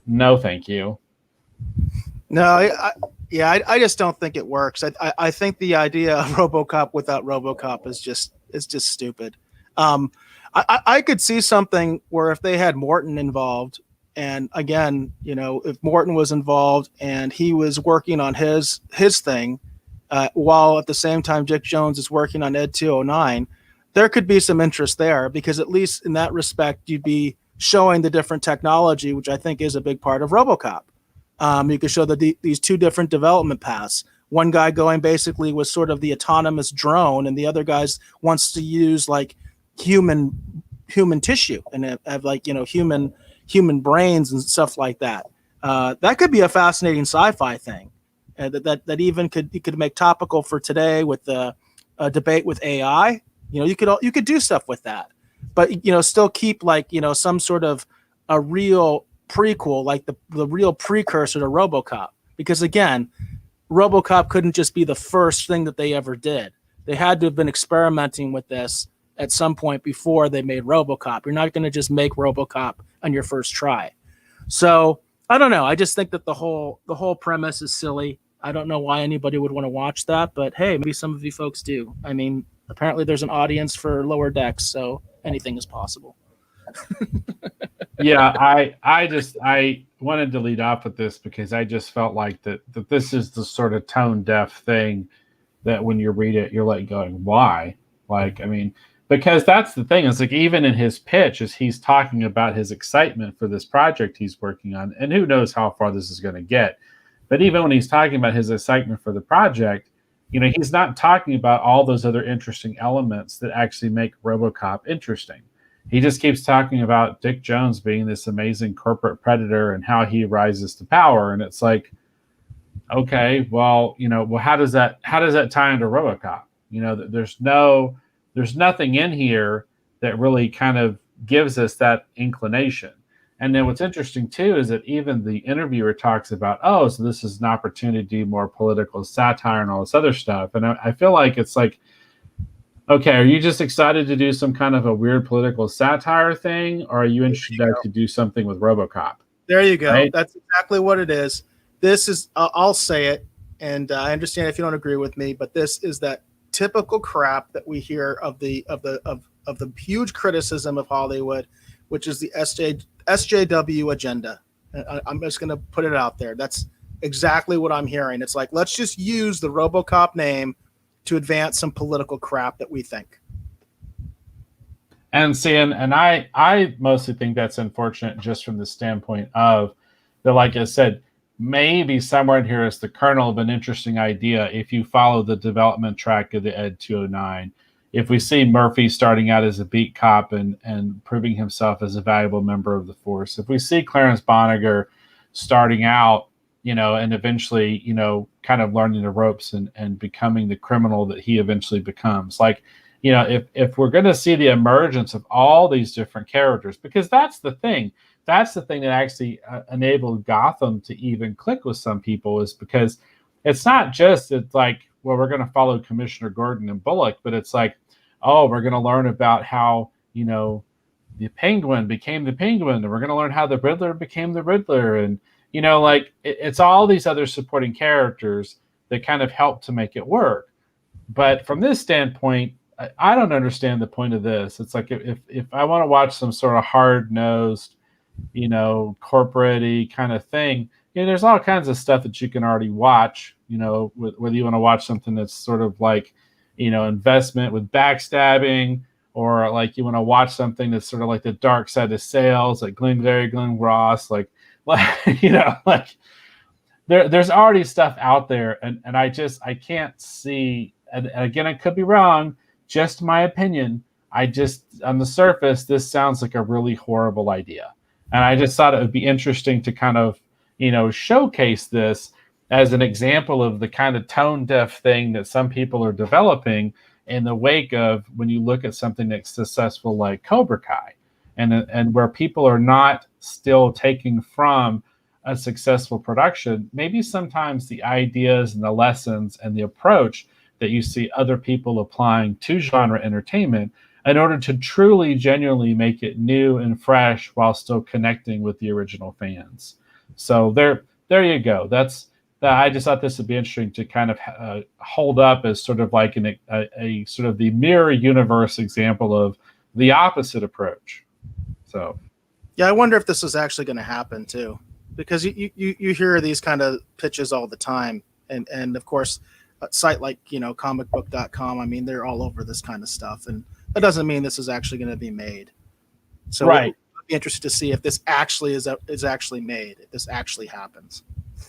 no, thank you. No, I just don't think it works. I think the idea of RoboCop without RoboCop is just stupid. I could see something where if they had Morton involved, and again, you know, if Morton was involved and he was working on his thing, while at the same time Dick Jones is working on Ed 209, there could be some interest there because at least in that respect, you'd be showing the different technology, which I think is a big part of RoboCop. You could show these two different development paths. One guy going basically with sort of the autonomous drone, and the other guy wants to use like human tissue and have like, you know, human brains and stuff like that. That could be a fascinating sci-fi thing that even could make topical for today with the debate with AI. You know, you could do stuff with that, but you know, still keep like, you know, some sort of a real prequel, like the real precursor to RoboCop. Because again, RoboCop couldn't just be the first thing that they ever did. They had to have been experimenting with this at some point before they made RoboCop. You're not going to just make RoboCop on your first try. So I don't know. I just think that the whole premise is silly. I don't know why anybody would want to watch that, but hey, maybe some of you folks do. I mean, apparently there's an audience for Lower Decks, so anything is possible. Yeah, I wanted to lead off with this because I just felt like that this is the sort of tone deaf thing that when you read it, you're like going, why? Like, I mean, because that's the thing. It's like even in his pitch, as he's talking about his excitement for this project he's working on, and who knows how far this is going to get. But even when he's talking about his excitement for the project, you know, he's not talking about all those other interesting elements that actually make RoboCop interesting. He just keeps talking about Dick Jones being this amazing corporate predator and how he rises to power. And it's like, okay, well, you know, well, how does that tie into RoboCop? You know, there's nothing in here that really kind of gives us that inclination. And then what's interesting too is that even the interviewer talks about, oh, so this is an opportunity to do more political satire and all this other stuff. And I feel like it's like, okay, are you just excited to do some kind of a weird political satire thing, or are you interested to do something with RoboCop? There you go. Right? That's exactly what it is. This is, I'll say it, and I understand if you don't agree with me, but this is that typical crap that we hear of the huge criticism of Hollywood, which is the SJW agenda. I'm just going to put it out there. That's exactly what I'm hearing. It's like, let's just use the RoboCop name to advance some political crap that we think. And see, and I mostly think that's unfortunate just from the standpoint of that, like I said, maybe somewhere in here is the kernel of an interesting idea if you follow the development track of the Ed 209. If we see Murphy starting out as a beat cop and proving himself as a valuable member of the force, if we see Clarence Boddicker starting out and eventually, kind of learning the ropes and becoming the criminal that he eventually becomes. Like, if we're going to see the emergence of all these different characters, because that's the thing that actually enabled Gotham to even click with some people, is because it's not just it's like, well, we're going to follow Commissioner Gordon and Bullock, but it's like, oh, we're going to learn about how, the Penguin became the Penguin, and we're going to learn how the Riddler became the Riddler, and like it's all these other supporting characters that kind of help to make it work. But from this standpoint, I don't understand the point of this. It's like, if I want to watch some sort of hard nosed, corporate kind of thing, there's all kinds of stuff that you can already watch. Whether you want to watch something that's sort of like, investment with backstabbing, or like you want to watch something that's sort of like the dark side of sales, like Glenn Ross, like there's already stuff out there, and I can't see. And again, I could be wrong. Just my opinion. I just, on the surface, this sounds like a really horrible idea, and I just thought it would be interesting to kind of showcase this as an example of the kind of tone deaf thing that some people are developing in the wake of when you look at something that's successful like Cobra Kai, and where people are not still taking from a successful production, maybe sometimes the ideas and the lessons and the approach that you see other people applying to genre entertainment in order to truly, genuinely make it new and fresh while still connecting with the original fans. So there you go. That's that. I just thought this would be interesting to kind of hold up as sort of like a sort of the mirror universe example of the opposite approach. So Yeah, I wonder if this is actually going to happen too, because you hear these kind of pitches all the time, and of course, a site like comicbook.com. I mean, they're all over this kind of stuff, and that doesn't mean this is actually going to be made. So right. I'd be interested to see if this actually is actually made, if this actually happens.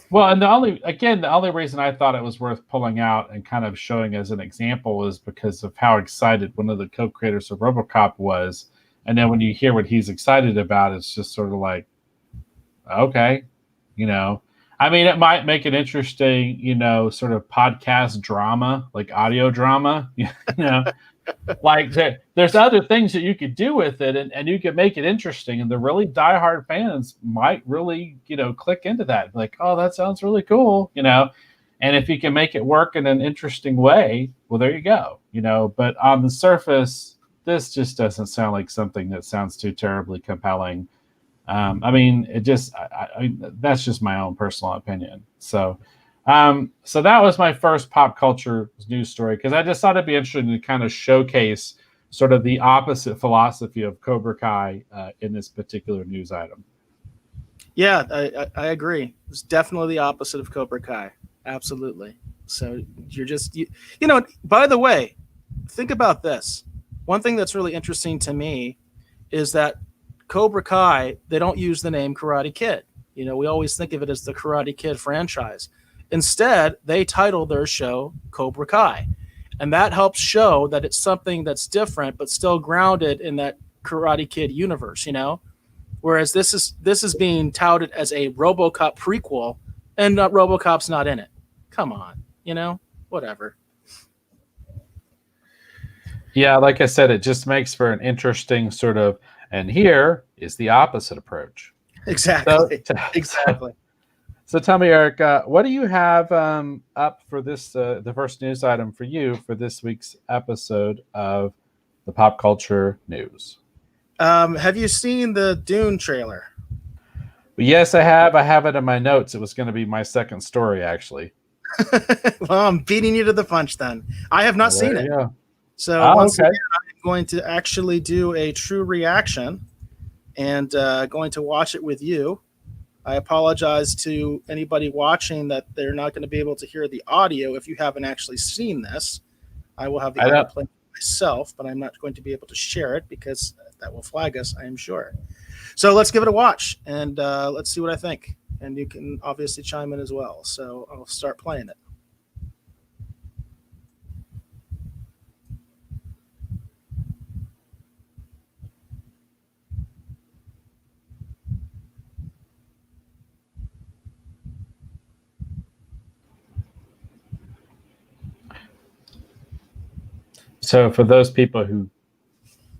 Well, and the only reason I thought it was worth pulling out and kind of showing as an example is because of how excited one of the co-creators of RoboCop was. And then when you hear what he's excited about, it's just sort of like, okay, I mean, it might make an interesting, sort of podcast drama, like audio drama, like there's other things that you could do with it, and you could make it interesting, and the really diehard fans might really, click into that, like, oh, that sounds really cool, and if you can make it work in an interesting way, well, there you go, but on the surface, this just doesn't sound like something that sounds too terribly compelling. I mean, it just, that's just my own personal opinion. So that was my first pop culture news story, because I just thought it'd be interesting to kind of showcase sort of the opposite philosophy of Cobra Kai in this particular news item. Yeah, I agree. It's definitely the opposite of Cobra Kai. Absolutely. So you're just, by the way, think about this. One thing that's really interesting to me is that Cobra Kai, they don't use the name Karate Kid. We always think of it as the Karate Kid franchise. Instead, they title their show Cobra Kai. And that helps show that it's something that's different, but still grounded in that Karate Kid universe, Whereas this is being touted as a RoboCop prequel, and RoboCop's not in it. Come on, whatever. Yeah, like I said, it just makes for an interesting sort of, and here is the opposite approach. Exactly. Exactly. So tell me, Eric, what do you have up for this, the first news item for you for this week's episode of the Pop Culture News? Have you seen the Dune trailer? Yes, I have. I have it in my notes. It was going to be my second story, actually. Well, I'm beating you to the punch then. I have not seen it. So once okay. again, I'm going to actually do a true reaction and going to watch it with you. I apologize to anybody watching that they're not going to be able to hear the audio if you haven't actually seen this. I will have the audio play myself, but I'm not going to be able to share it because that will flag us, I am sure. So let's give it a watch, and let's see what I think. And you can obviously chime in as well. So I'll start playing it. So for those people who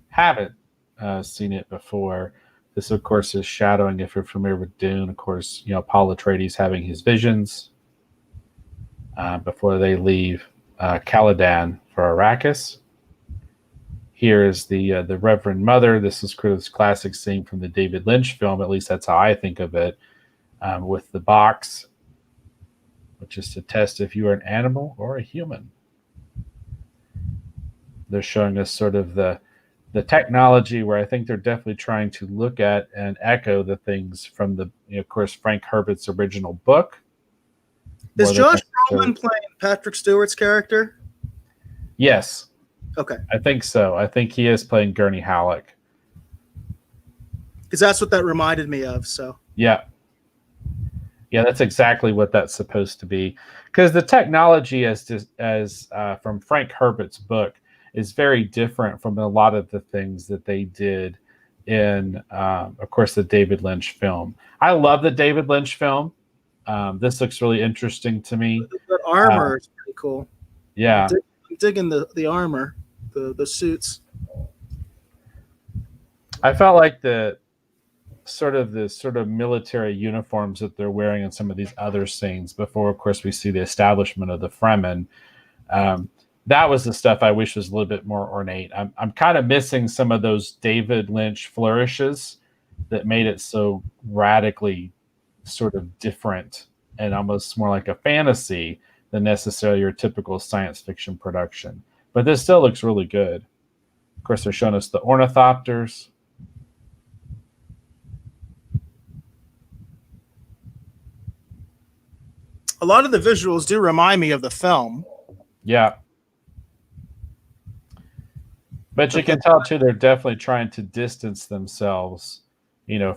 haven't seen it before, this of course is shadowing. If you're familiar with Dune, of course, Paul Atreides having his visions before they leave Caladan for Arrakis. Here is the Reverend Mother. This is this classic scene from the David Lynch film. At least that's how I think of it, with the box, which is to test if you are an animal or a human. They're showing us sort of the technology where I think they're definitely trying to look at and echo the things from the, of course, Frank Herbert's original book. Is Josh Brolin playing Patrick Stewart's character? Yes. Okay. I think so. I think he is playing Gurney Halleck. Because that's what that reminded me of. So. Yeah. Yeah, that's exactly what that's supposed to be. Because the technology, as from Frank Herbert's book, is very different from a lot of the things that they did in, of course, the David Lynch film. I love the David Lynch film. This looks really interesting to me. The armor is pretty cool. Yeah. I'm digging the armor, the suits. I felt like the sort of military uniforms that they're wearing in some of these other scenes before, of course, we see the establishment of the Fremen. That was the stuff I wish was a little bit more ornate. I'm kind of missing some of those David Lynch flourishes that made it so radically sort of different and almost more like a fantasy than necessarily your typical science fiction production. But this still looks really good. Of course, they're showing us the ornithopters. A lot of the visuals do remind me of the film. Yeah. But you can tell too, they're definitely trying to distance themselves,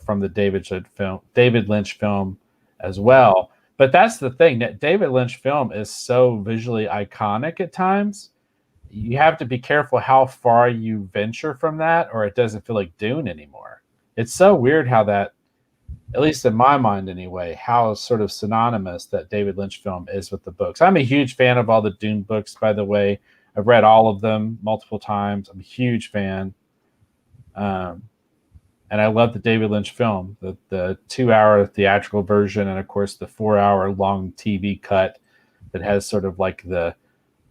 from the David Lynch film as well. But that's the thing, that David Lynch film is so visually iconic at times. You have to be careful how far you venture from that, or it doesn't feel like Dune anymore. It's so weird how that, at least in my mind anyway, how sort of synonymous that David Lynch film is with the books. I'm a huge fan of all the Dune books, by the way. I've read all of them multiple times. I'm a huge fan. And I love the David Lynch film, the 2-hour theatrical version, and of course the 4-hour long TV cut that has sort of like the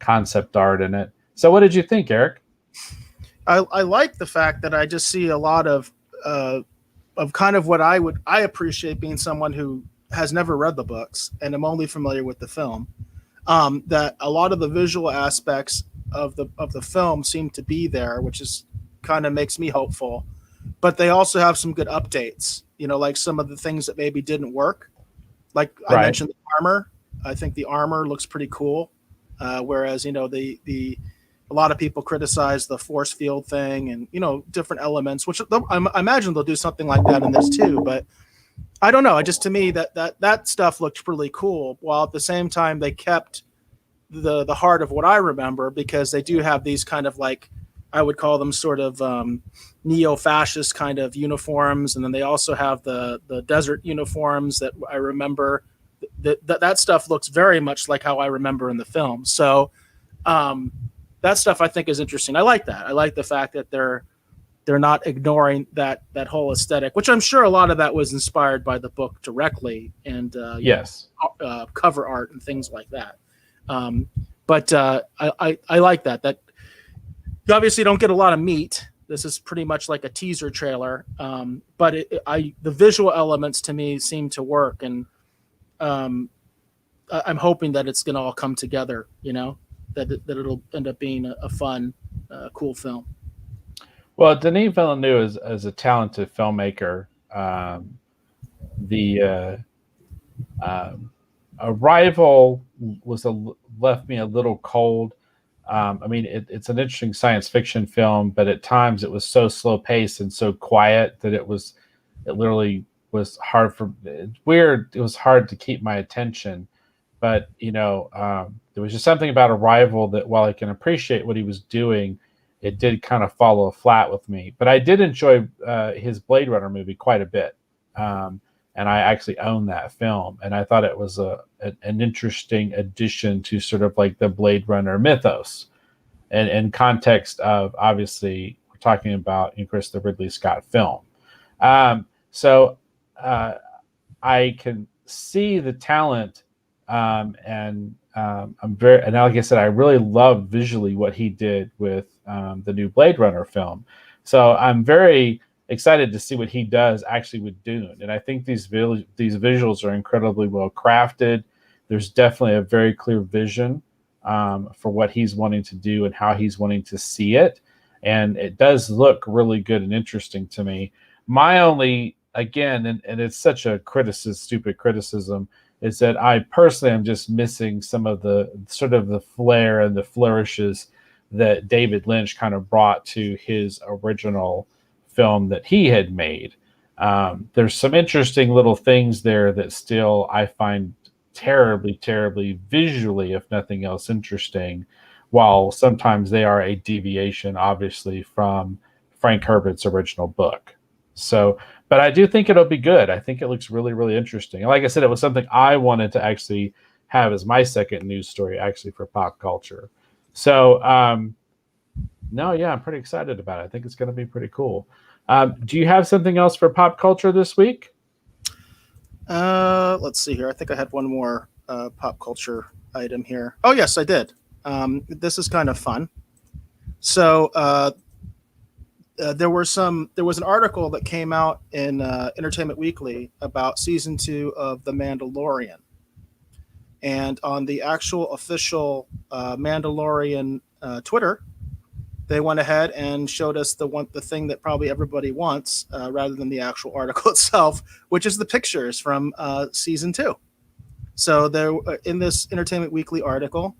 concept art in it. So what did you think, Eric? I like the fact that I just see a lot of kind of what I appreciate being someone who has never read the books and am only familiar with the film. That a lot of the visual aspects of the film seem to be there, which is kind of makes me hopeful. But they also have some good updates, like some of the things that maybe didn't work. Like I mentioned, the armor. I think the armor looks pretty cool. Whereas, a lot of people criticize the force field thing and, different elements, which I imagine they'll do something like that in this too. But I don't know. To me, that stuff looked really cool, while at the same time they kept the heart of what I remember, because they do have these kind of like, I would call them sort of neo-fascist kind of uniforms, and then they also have the desert uniforms that I remember. That stuff looks very much like how I remember in the film. So that stuff I think is interesting. I like that. I like the fact that they're not ignoring that whole aesthetic, which I'm sure a lot of that was inspired by the book directly, and yes, cover art and things like that. But I like that. That you obviously don't get a lot of meat. This is pretty much like a teaser trailer, but the visual elements to me seem to work, and I'm hoping that it's going to all come together. That it'll end up being a fun, cool film. Well, Denis Villeneuve is a talented filmmaker. The Arrival left me a little cold. It's an interesting science fiction film, but at times it was so slow paced and so quiet that it literally was hard it was hard to keep my attention. But there was just something about Arrival that, while I can appreciate what he was doing, it did kind of follow flat with me. But I did enjoy his Blade Runner movie quite a bit. And I actually own that film. And I thought it was an interesting addition to sort of like the Blade Runner mythos. and in context of obviously we're talking about, of course, the Ridley Scott film. So I can see the talent, and I'm very, and like I said, I really love visually what he did with the new Blade Runner film. So I'm very excited to see what he does actually with Dune. And I think these visuals are incredibly well crafted. There's definitely a very clear vision for what he's wanting to do and how he's wanting to see it. And it does look really good and interesting to me. My only, again, and it's such a stupid criticism, is that I personally am just missing some of the sort of the flair and the flourishes that David Lynch kind of brought to his original film that he had made. There's some interesting little things there that still I find terribly, terribly visually, if nothing else, interesting, while sometimes they are a deviation, obviously, from Frank Herbert's original book. So, but I do think it'll be good. I think it looks really, really interesting. And like I said, it was something I wanted to actually have as my second news story, actually, for pop culture. So, no, yeah, I'm pretty excited about it. I think it's going to be pretty cool. Do you have something else for pop culture this week? Let's see here. I think I had one more pop culture item here. Oh, yes, I did. This is kind of fun. So there was an article that came out in Entertainment Weekly about season 2 of The Mandalorian, and on the actual official Mandalorian Twitter, they went ahead and showed us the thing that probably everybody wants, rather than the actual article itself, which is the pictures from season 2. So there, in this Entertainment Weekly article,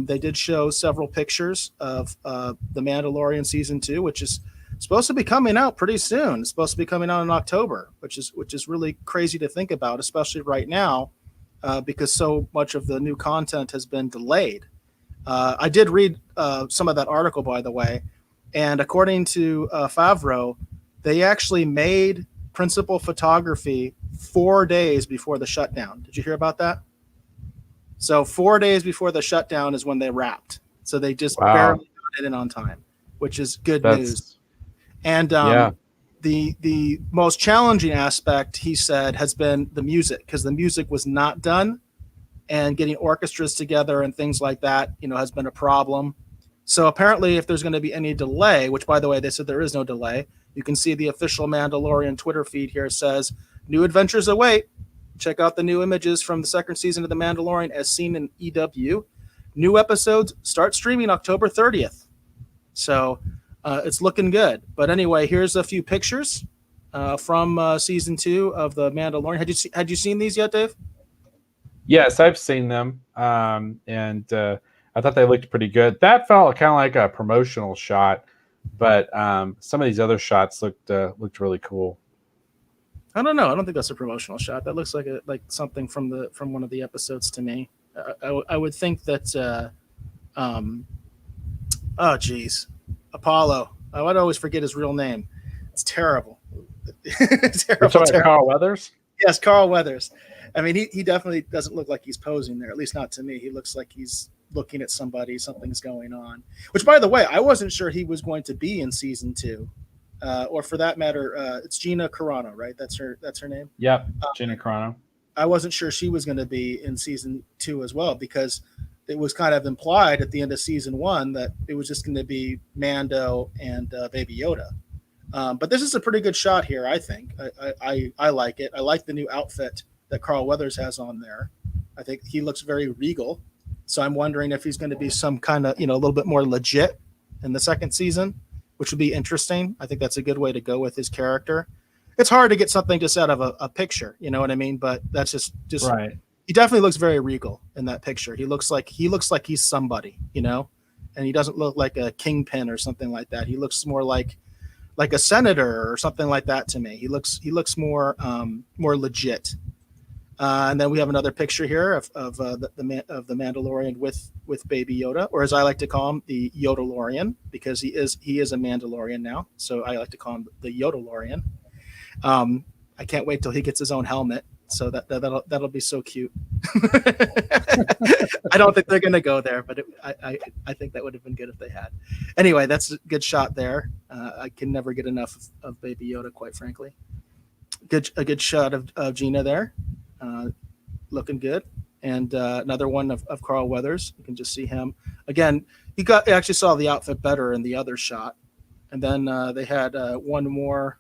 they did show several pictures of The Mandalorian season 2, which is supposed to be coming out pretty soon. It's supposed to be coming out in October, which is really crazy to think about, especially right now, because so much of the new content has been delayed. I did read some of that article, by the way, and according to Favreau, they actually made principal photography 4 days before the shutdown. Did you hear about that? So 4 days before the shutdown is when they wrapped. So they just barely got it in on time, which is good news. And the most challenging aspect, he said, has been the music, because the music was not done, and getting orchestras together and things like that, has been a problem. So apparently, if there's going to be any delay, which, by the way, they said there is no delay, you can see the official Mandalorian Twitter feed here says, "New adventures await. Check out the new images from the second season of The Mandalorian as seen in EW. New episodes start streaming October 30th. So it's looking good. But anyway, here's a few pictures from season 2 of The Mandalorian. Had you seen these yet, Dave? Yes, I've seen them, and I thought they looked pretty good. That felt kind of like a promotional shot, but some of these other shots looked really cool. I don't know. I don't think that's a promotional shot. That looks like something from one of the episodes to me. I would think that. Oh, geez, Apollo. I would always forget his real name. It's terrible. Terrible. Carl Weathers? Yes, Carl Weathers. I mean, he definitely doesn't look like he's posing there, at least not to me. He looks like he's looking at somebody, something's going on. Which, by the way, I wasn't sure he was going to be in season 2. Or for that matter, it's Gina Carano, right? That's her name? Yep, Gina Carano. I wasn't sure she was going to be in season 2 as well, because it was kind of implied at the end of season 1 that it was just going to be Mando and Baby Yoda. But this is a pretty good shot here, I think. I like it. I like the new outfit that Carl Weathers has on there. I think he looks very regal. So I'm wondering if he's going to be some kind of, a little bit more legit in the second season, which would be interesting. I think that's a good way to go with his character. It's hard to get something just out of a picture, you know what I mean? But that's just right. He definitely looks very regal in that picture. He looks like he's somebody, and he doesn't look like a kingpin or something like that. He looks more like a senator or something like that to me. He looks more legit. And then we have another picture here of the Mandalorian with Baby Yoda, or as I like to call him, the Yodalorian, because he is a Mandalorian now. So I like to call him the Yodalorian. I can't wait till he gets his own helmet. So that'll be so cute. I don't think they're gonna go there, but I think that would have been good if they had. Anyway, that's a good shot there. I can never get enough of Baby Yoda, quite frankly. A good shot of Gina there, looking good, and another one of Carl Weathers. You can just see him again. You actually saw the outfit better in the other shot, and then they had one more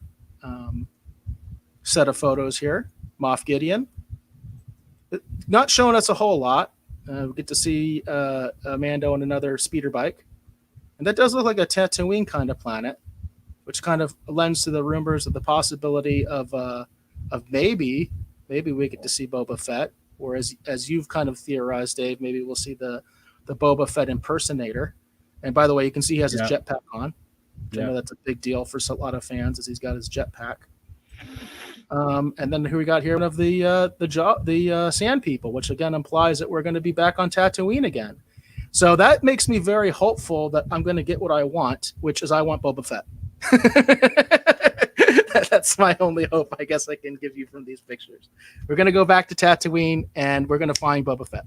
set of photos here. Moff Gideon, not showing us a whole lot. We get to see Mando on another speeder bike, and that does look like a Tatooine kind of planet, which kind of lends to the rumors of the possibility of maybe we get to see Boba Fett, or as you've kind of theorized, Dave, maybe we'll see the Boba Fett impersonator. And by the way, you can see he has his jetpack on. I know that's a big deal for a lot of fans, as he's got his jetpack. And then who we got here? One of the Sand People, which again implies that we're going to be back on Tatooine again. So that makes me very hopeful that I'm going to get what I want, which is I want Boba Fett. That's my only hope, I guess, I can give you from these pictures. We're going to go back to Tatooine, and we're going to find Boba Fett.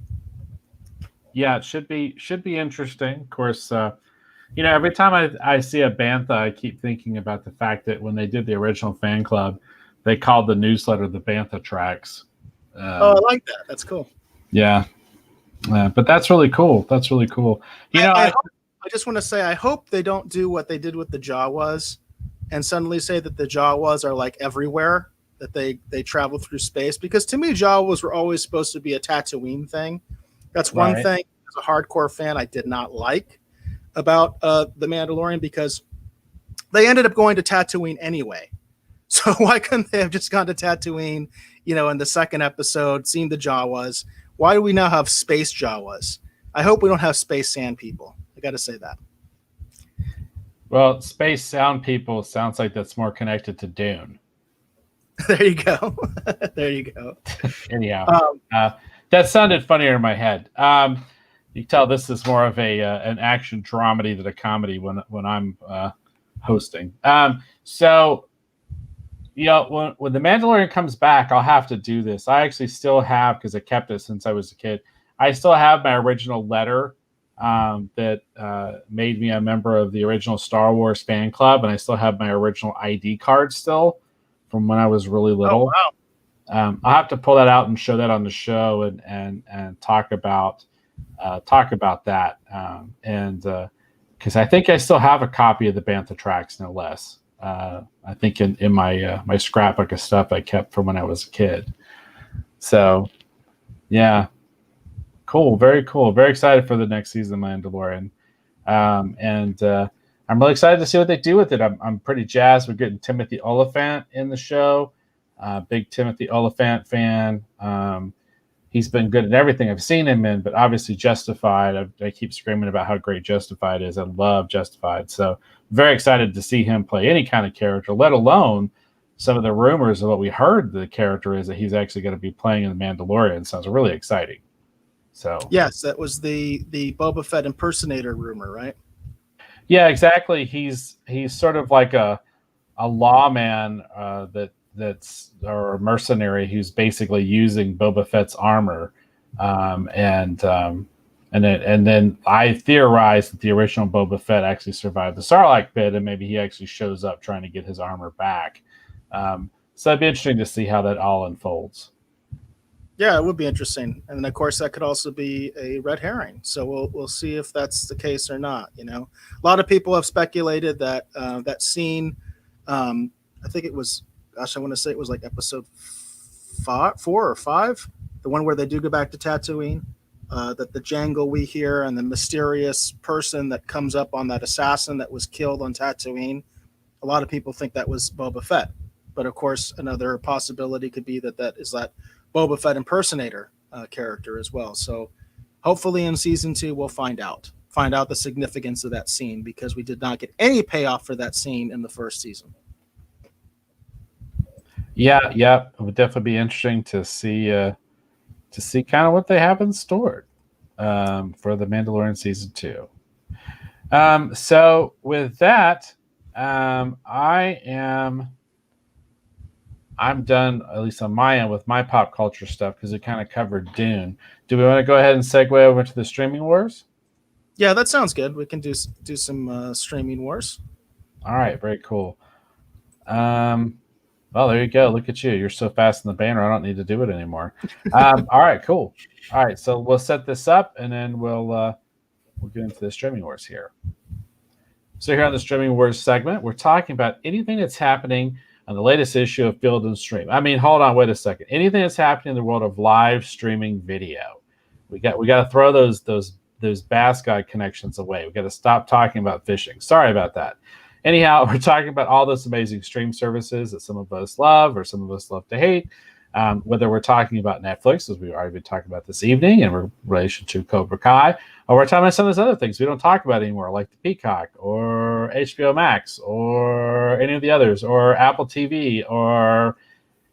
Yeah, it should be interesting. Of course, every time I see a Bantha, I keep thinking about the fact that when they did the original fan club, they called the newsletter the Bantha Tracks. I like that. That's cool. Yeah. But that's really cool. That's really cool. I just want to say, I hope they don't do what they did with the Jawas and suddenly say that the Jawas are like everywhere, that they travel through space. Because to me, Jawas were always supposed to be a Tatooine thing. That's one thing as a hardcore fan I did not like about The Mandalorian, because they ended up going to Tatooine anyway. So why couldn't they have just gone to Tatooine, in the second episode, seen the Jawas? Why do we now have space Jawas? I hope we don't have space sand people. I got to say that. Well, space sound people sounds like that's more connected to Dune. There you go. There you go. Anyhow, that sounded funnier in my head. You can tell this is more of an action dramedy than a comedy when I'm hosting. So, when The Mandalorian comes back, I'll have to do this. I actually still have, because I kept it since I was a kid, I still have my original letter that made me a member of the original Star Wars fan club, and I still have my original ID card still from when I was really little. Oh, wow. I'll have to pull that out and show that on the show and talk about that. And because I think I still have a copy of the Bantha Tracks, no less. I think in my my scrapbook of stuff I kept from when I was a kid. So, yeah, cool, very cool, very excited for the next season of Mandalorian, and I'm really excited to see what they do with it. I'm pretty jazzed. We're getting Timothy Olyphant in the show. Big Timothy Olyphant fan. He's been good at everything I've seen him in, but obviously Justified. I keep screaming about how great Justified is. I love Justified. So very excited to see him play any kind of character, let alone some of the rumors of what we heard the character is that he's actually going to be playing in The Mandalorian. Sounds really exciting. So yes, that was the Boba Fett impersonator rumor, right? Yeah, exactly. He's sort of like a lawman that's or a mercenary who's basically using Boba Fett's armor, and then I theorized that the original Boba Fett actually survived the Sarlacc pit, and maybe he actually shows up trying to get his armor back. So it'd be interesting to see how that all unfolds. Yeah, it would be interesting, and of course that could also be a red herring. So we'll see if that's the case or not. A lot of people have speculated that that scene. I think it was. Gosh, I want to say it was like episode 4 or 5, the one where they do go back to Tatooine. That the jangle we hear and the mysterious person that comes up on that assassin that was killed on Tatooine. A lot of people think that was Boba Fett, but of course another possibility could be that is that Boba Fett impersonator character as well. So hopefully in season 2 we'll find out the significance of that scene, because we did not get any payoff for that scene in the first season. Yeah, it would definitely be interesting to see kind of what they have in store for The Mandalorian season 2. So with that, I'm I'm done, at least on my end, with my pop culture stuff because it kind of covered Dune. Do we want to go ahead and segue over to the streaming wars? Yeah, that sounds good. We can do some streaming wars. All right, very cool. Well, there you go. Look at you. You're so fast in the banner. I don't need to do it anymore. All right, cool. All right, so we'll set this up, and then we'll get into the streaming wars here. So here on the streaming wars segment, we're talking about anything that's happening on the latest issue of Field and Stream. I mean, hold on, wait a second. Anything that's happening in the world of live streaming video, we got to throw those Bass Guide connections away. We got to stop talking about fishing. Sorry about that. Anyhow, we're talking about all those amazing stream services that some of us love or some of us love to hate. Whether we're talking about Netflix, as we've already been talking about this evening, in relation to Cobra Kai, or we're talking about some of those other things we don't talk about anymore, like the Peacock or HBO Max or any of the others, or Apple TV, or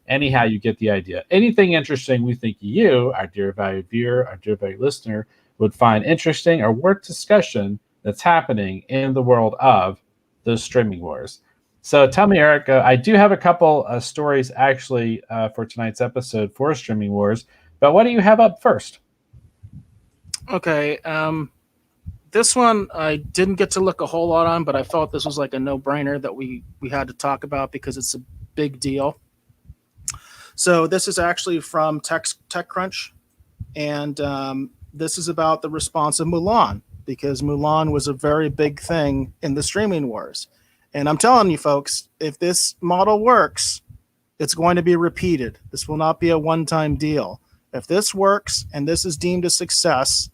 anyhow, you get the idea. Anything interesting we think you, our dear valued viewer, our dear valued listener, would find interesting or worth discussion that's happening in the world of those streaming wars. So tell me, Eric, I do have a couple stories actually for tonight's episode for streaming wars, but what do you have up first? Okay, this one I didn't get to look a whole lot on, but I felt this was like a no-brainer that we had to talk about because it's a big deal. So this is actually from TechCrunch, and this is about the response of Mulan, because Mulan was a very big thing in the streaming wars. And I'm telling you, folks, if this model works, it's going to be repeated. This will not be a one-time deal. If this works and this is deemed a success,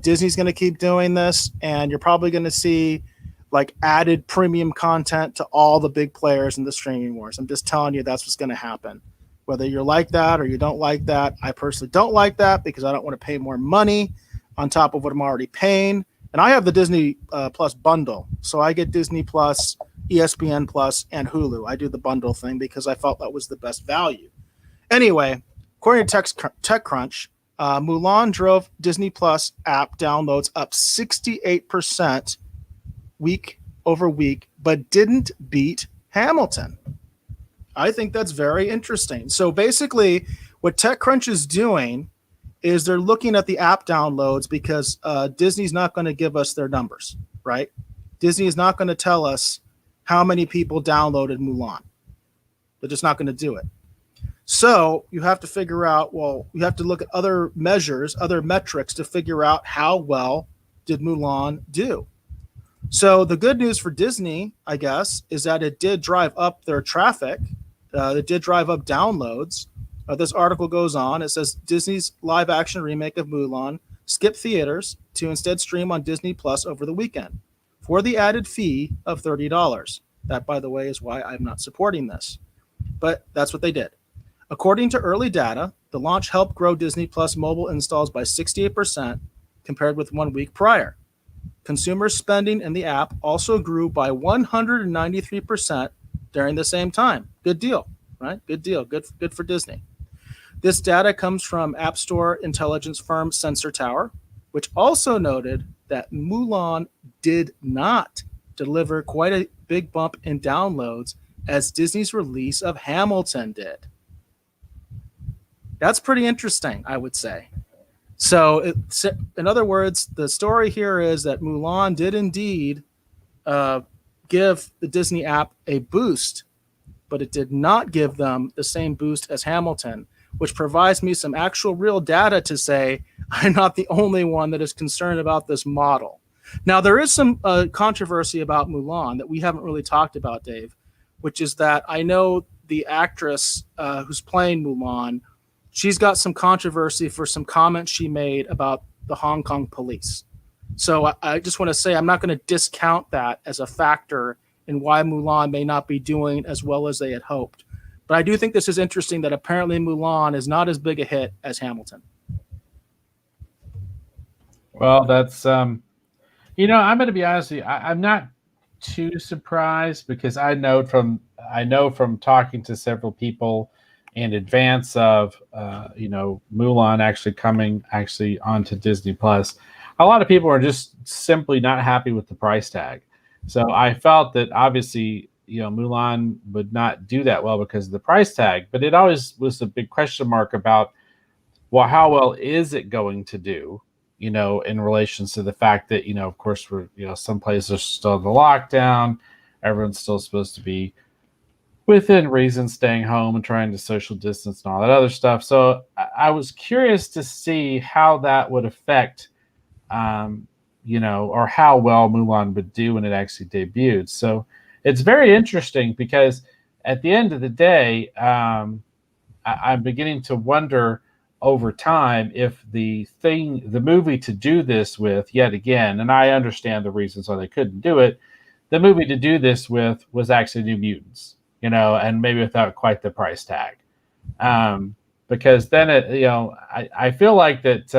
Disney's going to keep doing this, and you're probably going to see like added premium content to all the big players in the streaming wars. I'm just telling you that's what's going to happen. Whether you're like that or you don't like that, I personally don't like that because I don't want to pay more money on top of what I'm already paying. And I have the Disney Plus bundle. So I get Disney Plus, ESPN Plus, and Hulu. I do the bundle thing because I felt that was the best value. Anyway, according to TechCrunch, Mulan drove Disney Plus app downloads up 68% week over week, but didn't beat Hamilton. I think that's very interesting. So basically, what TechCrunch is doing is they're looking at the app downloads because Disney's not going to give us their numbers, right? Disney is not going to tell us how many people downloaded Mulan. They're just not going to do it. So you have to figure out, well, you have to look at other measures, other metrics to figure out how well did Mulan do. So the good news for Disney, I guess, is that it did drive up their traffic. It did drive up downloads. This article goes on. It says Disney's live-action remake of Mulan skipped theaters to instead stream on Disney Plus over the weekend for the added fee of $30. That, by the way, is why I'm not supporting this. But that's what they did. According to early data, the launch helped grow Disney Plus mobile installs by 68% compared with 1 week prior. Consumer spending in the app also grew by 193% during the same time. Good deal, right? Good deal. Good for Disney. This data comes from App Store intelligence firm Sensor Tower, which also noted that Mulan did not deliver quite a big bump in downloads as Disney's release of Hamilton did. That's pretty interesting, I would say. So, in other words, the story here is that Mulan did indeed give the Disney app a boost, but it did not give them the same boost as Hamilton, which provides me some actual real data to say I'm not the only one that is concerned about this model. Now, there is some controversy about Mulan that we haven't really talked about, Dave, which is that I know the actress who's playing Mulan, she's got some controversy for some comments she made about the Hong Kong police. So I just want to say I'm not going to discount that as a factor in why Mulan may not be doing as well as they had hoped. But I do think this is interesting that apparently Mulan is not as big a hit as Hamilton. Well, that's, I'm going to be honest with you. I'm not too surprised because I know from talking to several people in advance of Mulan actually coming onto Disney Plus, a lot of people are just simply not happy with the price tag. So I felt that obviously Mulan would not do that well because of the price tag. But it always was a big question mark about, well, how well is it going to do? In relation to the fact that of course we're some places are still in the lockdown, everyone's still supposed to be within reason staying home and trying to social distance and all that other stuff. So I was curious to see how that would affect, or how well Mulan would do when it actually debuted. So it's very interesting because at the end of the day, I'm beginning to wonder over time if the movie to do this with, yet again, and I understand the reasons why they couldn't do it, the movie to do this with was actually New Mutants, and maybe without quite the price tag. Because then I feel like that.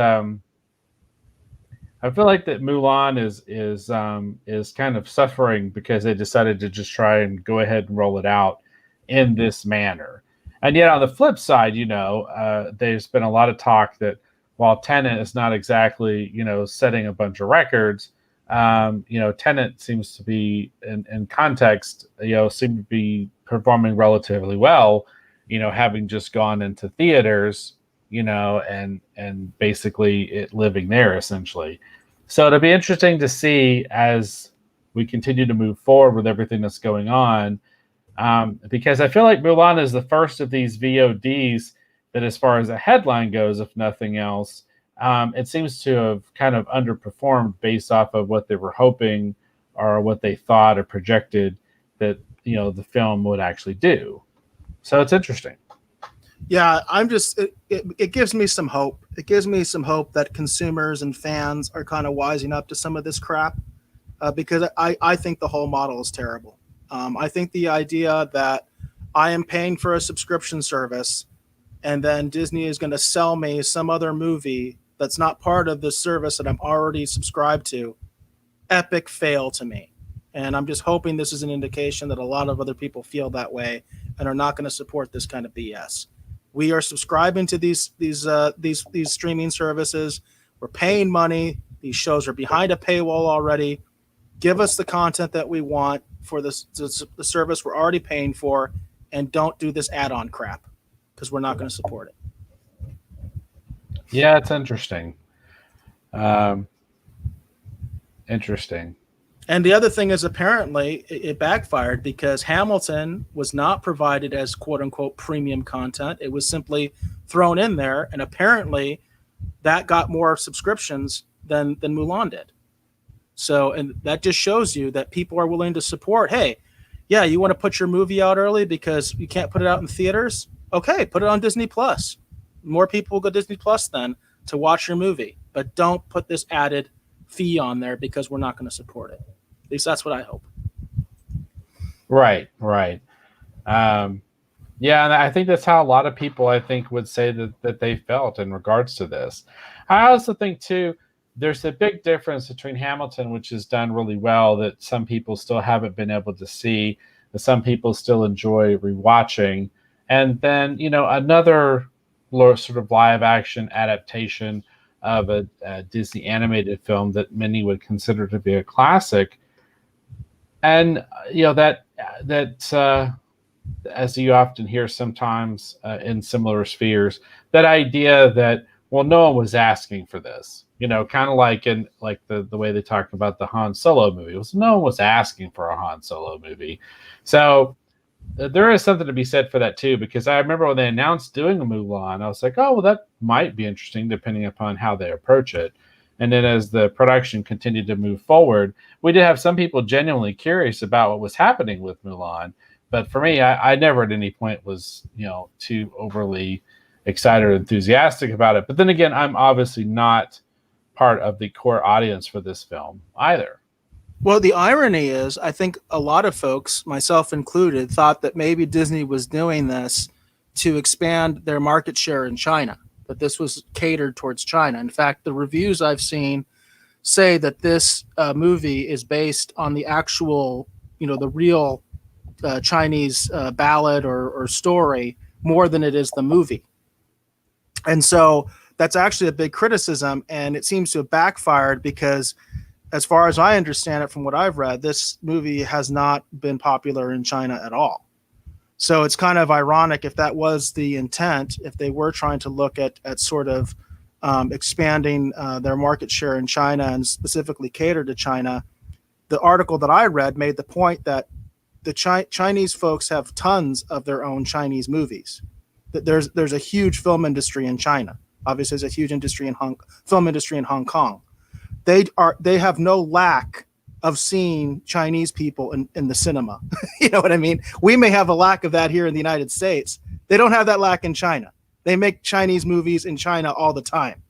I feel like that Mulan is kind of suffering because they decided to just try and go ahead and roll it out in this manner. And yet, on the flip side, there's been a lot of talk that while Tenet is not exactly setting a bunch of records, Tenet seems to be in context, seem to be performing relatively well, having just gone into theaters, and basically it living there essentially. So it'll be interesting to see as we continue to move forward with everything that's going on, because I feel like Mulan is the first of these VODs that, as far as a headline goes, if nothing else, it seems to have kind of underperformed based off of what they were hoping or what they thought or projected that the film would actually do. So it's interesting. Yeah, it gives me some hope. It gives me some hope that consumers and fans are kind of wising up to some of this crap, because I think the whole model is terrible. I think the idea that I am paying for a subscription service and then Disney is going to sell me some other movie that's not part of the service that I'm already subscribed to, epic fail to me. And I'm just hoping this is an indication that a lot of other people feel that way and are not going to support this kind of BS. We are subscribing to these streaming services. We're paying money. These shows are behind a paywall already. Give us the content that we want for the service we're already paying for, and don't do this add-on crap because we're not going to support it. Yeah, it's interesting. Interesting. And the other thing is, apparently it backfired because Hamilton was not provided as quote unquote premium content. It was simply thrown in there. And apparently that got more subscriptions than Mulan did. So, and that just shows you that people are willing to support. Hey, yeah, you want to put your movie out early because you can't put it out in theaters? Okay, put it on Disney Plus. More people will go Disney Plus then to watch your movie. But don't put this added fee on there because we're not going to support it. At least that's what I hope. Right. Yeah, and I think that's how a lot of people, I think, would say that they felt in regards to this. I also think, too, there's a big difference between Hamilton, which has done really well, that some people still haven't been able to see, that some people still enjoy rewatching, and then, another sort of live action adaptation of a Disney animated film that many would consider to be a classic. And that as you often hear sometimes in similar spheres, that idea that, well, no one was asking for this, kind of like in the way they talk about the Han Solo movie. No one was asking for a Han Solo movie. So there is something to be said for that too, because I remember when they announced doing a Mulan, I was like, oh, well, that might be interesting depending upon how they approach it. And then as the production continued to move forward, we did have some people genuinely curious about what was happening with Mulan. But for me, I never at any point was, too overly excited or enthusiastic about it. But then again, I'm obviously not part of the core audience for this film either. Well, the irony is, I think a lot of folks, myself included, thought that maybe Disney was doing this to expand their market share in China, that this was catered towards China. In fact, the reviews I've seen say that this movie is based on the actual, the real Chinese ballad or story more than it is the movie. And so that's actually a big criticism, and it seems to have backfired because as far as I understand it from what I've read, this movie has not been popular in China at all. So it's kind of ironic if that was the intent, if they were trying to look at sort of expanding their market share in China and specifically cater to China. The article that I read made the point that the Chinese folks have tons of their own Chinese movies. That there's a huge film industry in China. Obviously, there's a huge industry in film industry in Hong Kong. They have no lack of seeing Chinese people in the cinema. You know what I mean? We may have a lack of that here in the United States. They don't have that lack in China. They make Chinese movies in China all the time.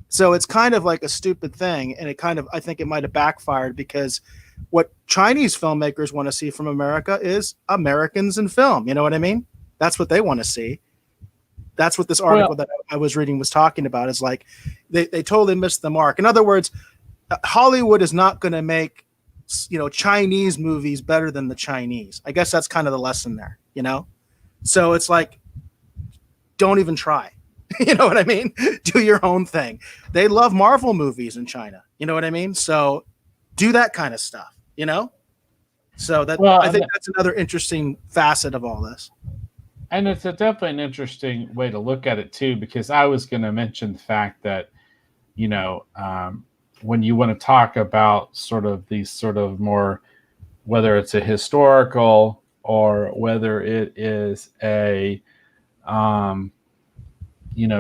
So it's kind of like a stupid thing. And I think it might have backfired because what Chinese filmmakers want to see from America is Americans in film. You know what I mean? That's what they want to see. That's what this article that I was reading was talking about, is like they totally missed the mark. In other words, Hollywood is not going to make, Chinese movies better than the Chinese. I guess that's kind of the lesson there, So it's like, don't even try. You know what I mean? Do your own thing. They love Marvel movies in China. You know what I mean? So do that kind of stuff, So I think that's another interesting facet of all this. And it's definitely an interesting way to look at it too, because I was going to mention the fact that, when you want to talk about sort of these sort of more, whether it's a historical or whether it is a,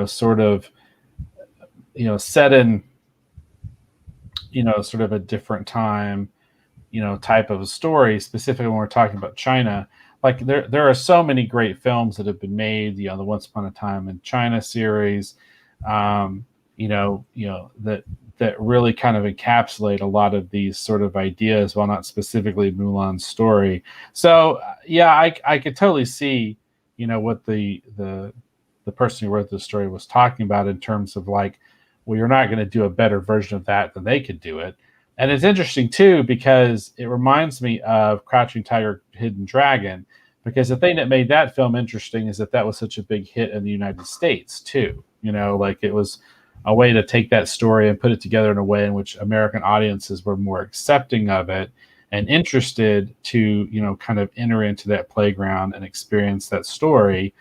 sort of, set in, sort of a different time, type of a story, specifically when we're talking about China. Like there are so many great films that have been made, the Once Upon a Time in China series, that really kind of encapsulate a lot of these sort of ideas, while not specifically Mulan's story. So yeah, I could totally see, what the person who wrote the story was talking about in terms of like, well, you're not going to do a better version of that than they could do it. And it's interesting too, because it reminds me of Crouching Tiger, Hidden Dragon, because the thing that made that film interesting is that was such a big hit in the United States too. Like it was a way to take that story and put it together in a way in which American audiences were more accepting of it and interested to, kind of enter into that playground and experience that story,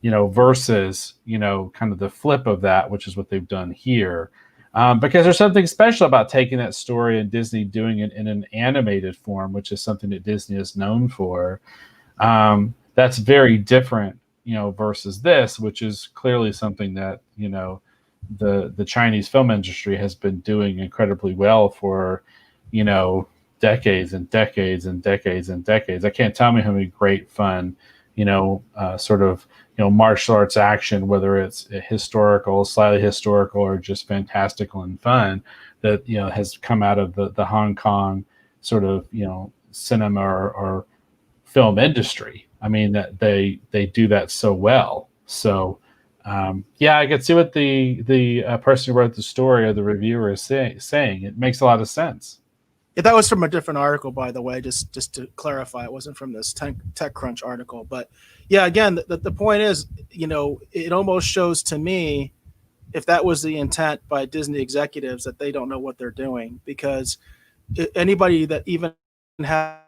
versus, kind of the flip of that, which is what they've done here. Because there's something special about taking that story and Disney doing it in an animated form, which is something that Disney is known for. That's very different, versus this, which is clearly something that, the Chinese film industry has been doing incredibly well for, decades and decades and decades and decades. I can't tell me how many great fun, sort of, martial arts action, whether it's historical, slightly historical, or just fantastical and fun, that, has come out of the Hong Kong sort of, cinema or film industry. I mean, that they do that so well. So, yeah, I could see what the person who wrote the story or the reviewer is saying. It makes a lot of sense. Yeah, that was from a different article, by the way, just to clarify. It wasn't from this TechCrunch article. But yeah, again, the point is, it almost shows to me, if that was the intent by Disney executives, that they don't know what they're doing, because anybody that even has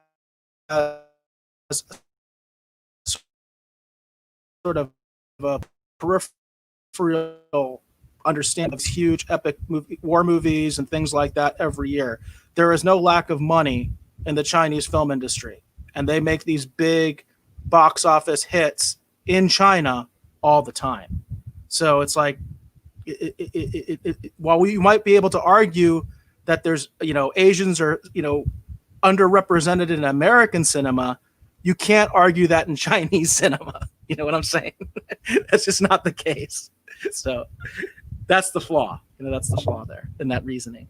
sort of a peripheral understand of huge epic war movies and things like that every year. There is no lack of money in the Chinese film industry, and they make these big box office hits in China all the time. So it's like, while we might be able to argue that there's, Asians are, underrepresented in American cinema, you can't argue that in Chinese cinema. You know what I'm saying? That's just not the case. So that's the flaw. That's the flaw there in that reasoning.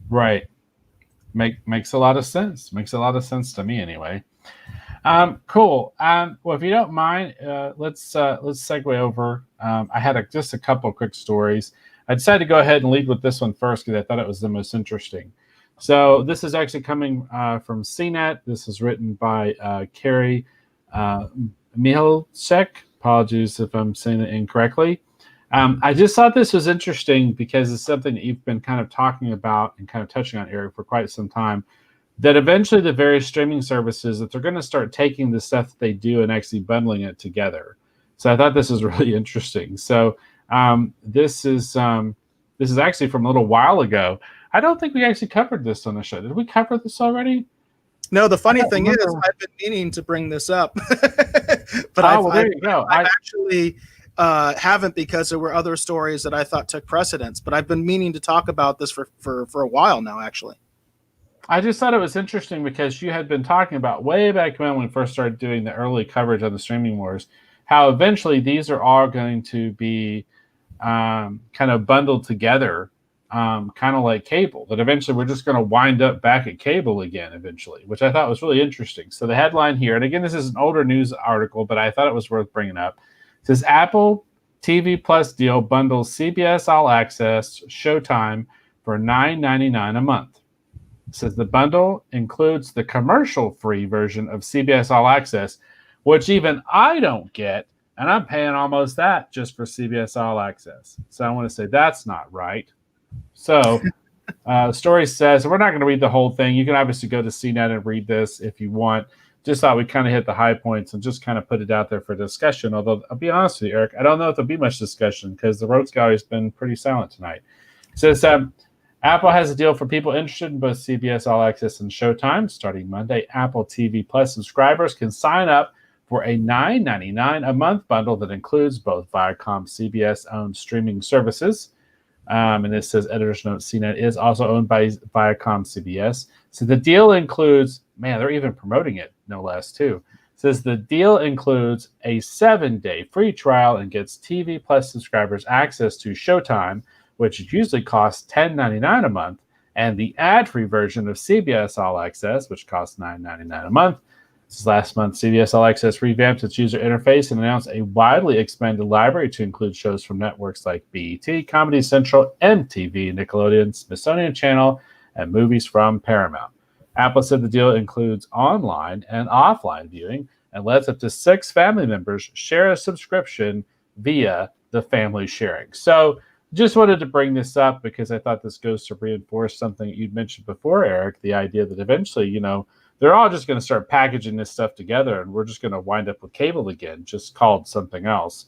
Right. Makes a lot of sense. Makes a lot of sense to me anyway. Cool. Well, if you don't mind, let's segue over. I had just a couple quick stories. I decided to go ahead and lead with this one first because I thought it was the most interesting. So this is actually coming from CNET. This is written by Carrie Mihalchek. Apologies if I'm saying it incorrectly. I just thought this was interesting because it's something that you've been kind of talking about and kind of touching on, Eric, for quite some time. That eventually the various streaming services that they're going to start taking the stuff that they do and actually bundling it together. So I thought this was really interesting. So this is actually from a little while ago. I don't think we actually covered this on the show. Did we cover this already? No, the funny thing is, remember. I've been meaning to bring this up, but Well, there you go. I actually haven't because there were other stories that I thought took precedence. But I've been meaning to talk about this for a while now, actually. I just thought it was interesting because you had been talking about way back when we first started doing the early coverage on the streaming wars, how eventually these are all going to be kind of bundled together, kind of like cable, that eventually we're just going to wind up back at cable again eventually, which I thought was really interesting. So the headline here, and again, this is an older news article, but I thought it was worth bringing up. It says Apple TV Plus deal bundles CBS All Access Showtime for $9.99 a month. It says the bundle includes the commercial-free version of CBS All Access, which even I don't get, and I'm paying almost that just for CBS All Access. So I want to say that's not right. So the story says, we're not going to read the whole thing. You can obviously go to CNET and read this if you want. Just thought we kind of hit the high points and just kind of put it out there for discussion. Although, I'll be honest with you, Eric, I don't know if there'll be much discussion because the Rogues Gallery has been pretty silent tonight. It says, Apple has a deal for people interested in both CBS All Access and Showtime. Starting Monday, Apple TV Plus subscribers can sign up for a $9.99 a month bundle that includes both Viacom CBS-owned streaming services. And it says, editor's note, CNET is also owned by Viacom CBS. So the deal includes, man, they're even promoting it, no less, too. It says the deal includes a 7-day free trial and gets TV Plus subscribers access to Showtime, which usually costs $10.99 a month, and the ad-free version of CBS All Access, which costs $9.99 a month. This is last month, CBS All Access revamped its user interface and announced a widely expanded library to include shows from networks like BET, Comedy Central, MTV, Nickelodeon, Smithsonian Channel, and movies from Paramount. Apple said the deal includes online and offline viewing and lets up to 6 family members share a subscription via the family sharing. So just wanted to bring this up because I thought this goes to reinforce something you'd mentioned before, Eric, the idea that eventually, they're all just going to start packaging this stuff together and we're just going to wind up with cable again, just called something else.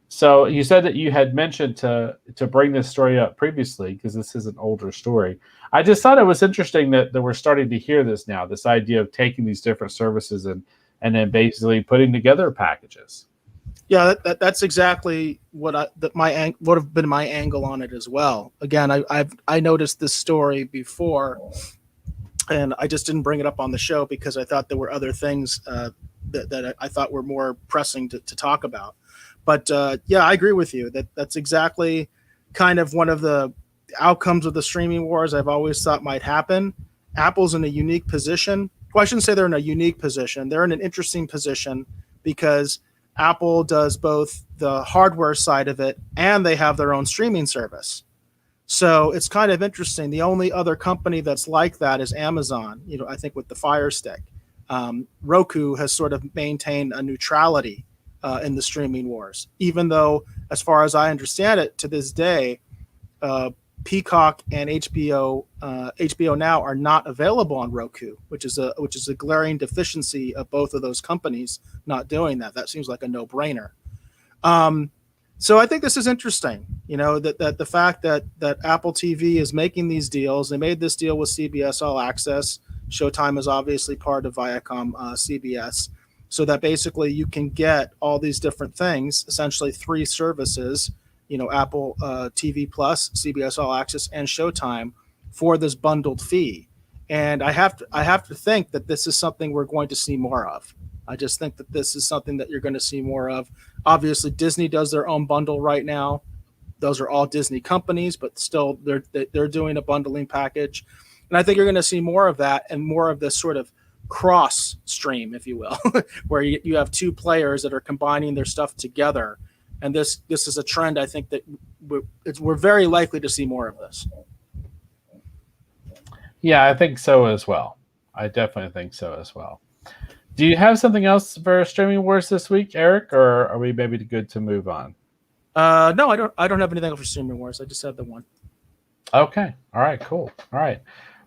So you said that you had mentioned to bring this story up previously because this is an older story. I just thought it was interesting that we're starting to hear this now, this idea of taking these different services and then basically putting together packages. Yeah, that's exactly what would have been my angle on it as well. Again, I noticed this story before, and I just didn't bring it up on the show because I thought there were other things that I thought were more pressing to talk about. But yeah, I agree with you that that's exactly kind of one of the outcomes of the streaming wars I've always thought might happen. Apple's in a unique position. Well, I shouldn't say they're in a unique position. They're in an interesting position because Apple does both the hardware side of it and they have their own streaming service. So it's kind of interesting. The only other company that's like that is Amazon, I think with the Fire Stick. Roku has sort of maintained a neutrality in the streaming wars, even though, as far as I understand it, to this day, Peacock and HBO Now are not available on Roku, which is a glaring deficiency of both of those companies not doing that. That seems like a no-brainer. So I think this is interesting, that the fact that Apple TV is making these deals. They made this deal with CBS All Access. Showtime is obviously part of Viacom CBS, so that basically you can get all these different things, essentially 3 services, Apple TV Plus, CBS All Access, and Showtime for this bundled fee. And I have to think that this is something we're going to see more of. I just think that this is something that you're going to see more of. Obviously, Disney does their own bundle right now. Those are all Disney companies, but still they're doing a bundling package. And I think you're going to see more of that and more of this sort of cross stream, if you will, where you have 2 players that are combining their stuff together. And this is a trend I think that we're very likely to see more of this. Yeah, I think so as well. I definitely think so as well. Do you have something else for streaming wars this week, Eric, or are we maybe good to move on? No, I don't. I don't have anything for Streaming Wars. I just have the one. Okay. All right. Cool. All right.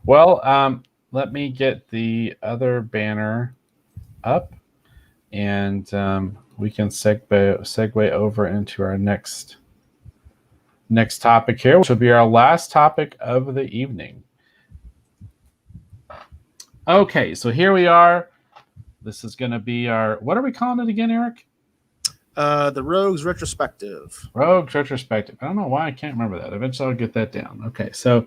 Well, let me get the other banner up, and we can segue over into our next topic here, which will be our last topic of the evening. Okay, so here we are. This is going to be our, what are we calling it again, Eric? The Rogues Retrospective. Rogues Retrospective. I don't know why I can't remember that. Eventually I'll get that down. Okay, so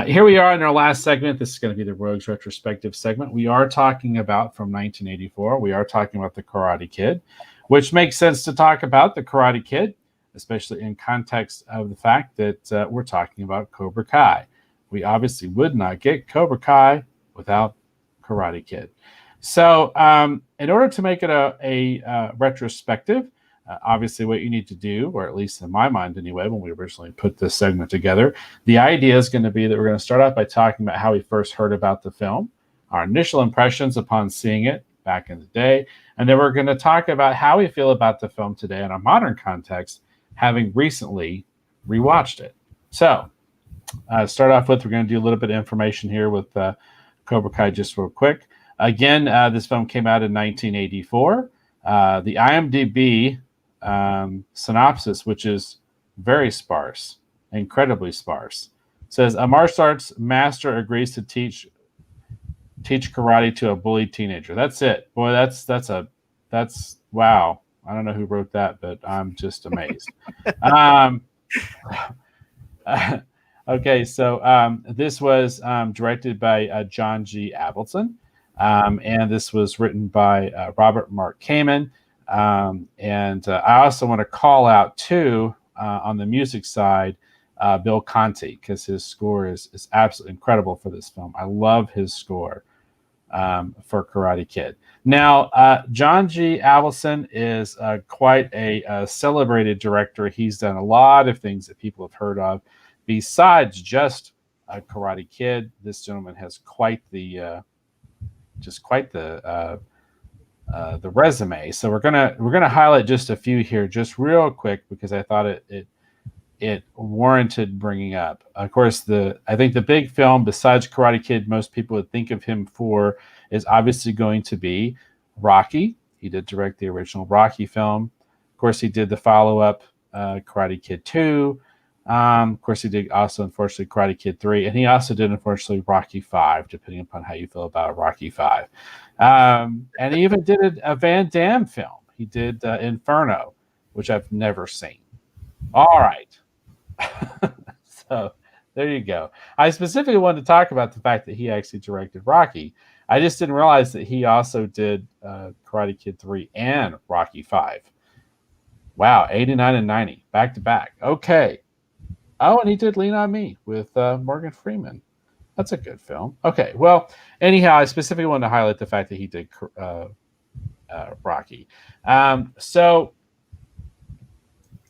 here we are in our last segment. This is going to be the Rogues Retrospective segment. We are talking about, from 1984, we are talking about the Karate Kid, which makes sense to talk about the Karate Kid, especially in context of the fact that we're talking about Cobra Kai. We obviously would not get Cobra Kai without Karate Kid. So in order to make it a retrospective, obviously what you need to do, or at least in my mind anyway, when we originally put this segment together, the idea is going to be that we're going to start off by talking about how we first heard about the film, our initial impressions upon seeing it back in the day, and then we're going to talk about how we feel about the film today in a modern context, having recently rewatched it. So start off with, we're going to do a little bit of information here with Cobra Kai just real quick. Again, this film came out in 1984. The IMDb synopsis, which is very sparse, incredibly sparse, says a martial arts master agrees to teach karate to a bullied teenager. That's it. Boy, that's wow. I don't know who wrote that, but I'm just amazed. Okay, so this was directed by John G. Avildsen. And this was written by Robert Mark Kamen. And I also want to call out, too, on the music side, Bill Conti, because his score is absolutely incredible for this film. I love his score for Karate Kid. Now, John G. Avildsen is quite a celebrated director. He's done a lot of things that people have heard of. Besides just Karate Kid, this gentleman has quite the resume. So we're gonna highlight just a few here, just real quick, because I thought it warranted bringing up. Of course, I think the big film besides Karate Kid most people would think of him for is obviously going to be Rocky. He did direct the original Rocky film. Of course, he did the follow-up Karate Kid 2. Of course, he did also, unfortunately, Karate Kid 3, and he also did, unfortunately, Rocky 5, depending upon how you feel about Rocky 5. And he even did a Van Damme film. He did Inferno, which I've never seen. All right. So there you go. I specifically wanted to talk about the fact that he actually directed Rocky. I just didn't realize that he also did Karate Kid 3 and Rocky 5. Wow, 89 and 90, back to back. Okay. Oh, and he did Lean on Me with Morgan Freeman. That's a good film. Okay, well, anyhow, I specifically wanted to highlight the fact that he did Rocky. So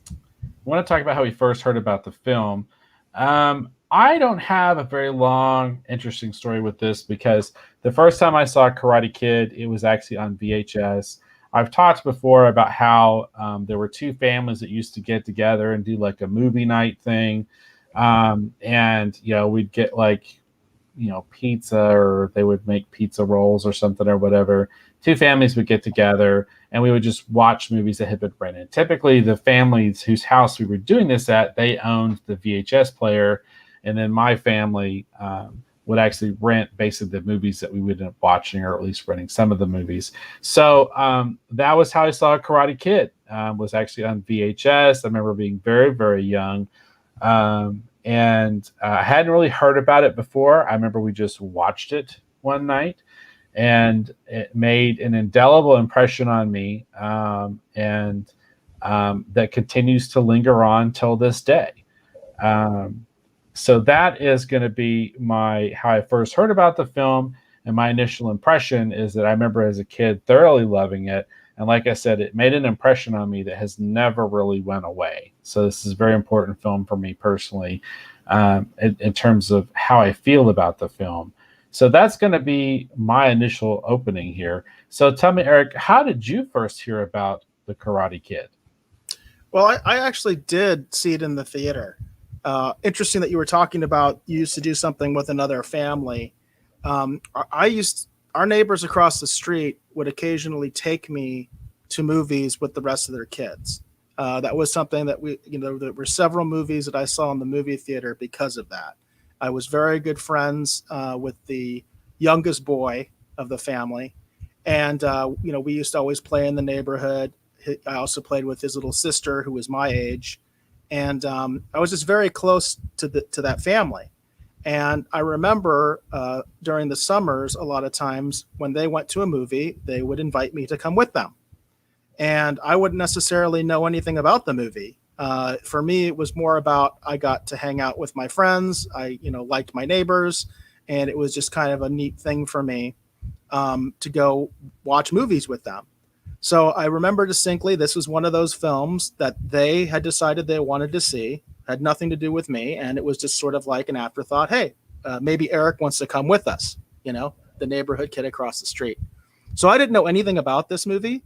I want to talk about how we first heard about the film. I don't have a very long, interesting story with this because the first time I saw Karate Kid, it was actually on VHS. I've talked before about how there were two families that used to get together and do like a movie night thing. And, we'd get pizza, or they would make pizza rolls or something or whatever. Two families would get together and we would just watch movies that had been rented. Typically, the families whose house we were doing this at, they owned the VHS player. And then my family would actually rent basically the movies that we would end up watching, or at least renting some of the movies. So that was how I saw Karate Kid, was actually on VHS. I remember being very, very young. And I hadn't really heard about it before. I remember we just watched it one night, and it made an indelible impression on me, and that continues to linger on till this day. So that is going to be how I first heard about the film, and my initial impression is that I remember as a kid thoroughly loving it. And like I said, it made an impression on me that has never really went away. So this is a very important film for me personally, in terms of how I feel about the film. So that's going to be my initial opening here. So tell me, Eric, how did you first hear about the Karate Kid? Well, I actually did see it in the theater. Interesting that you were talking about you used to do something with another family. I used our neighbors across the street would occasionally take me to movies with the rest of their kids. That was something that there were several movies that I saw in the movie theater because of that. I was very good friends with the youngest boy of the family, and we used to always play in the neighborhood. I also played with his little sister, who was my age, and I was just very close to that family. And I remember during the summers, a lot of times when they went to a movie, they would invite me to come with them, and I wouldn't necessarily know anything about the movie. For me, it was more about I got to hang out with my friends. I liked my neighbors, and it was just kind of a neat thing for me to go watch movies with them. So I remember distinctly this was one of those films that they had decided they wanted to see, had nothing to do with me, and it was just sort of like an afterthought. Hey, maybe Eric wants to come with us, the neighborhood kid across the street. So I didn't know anything about this movie.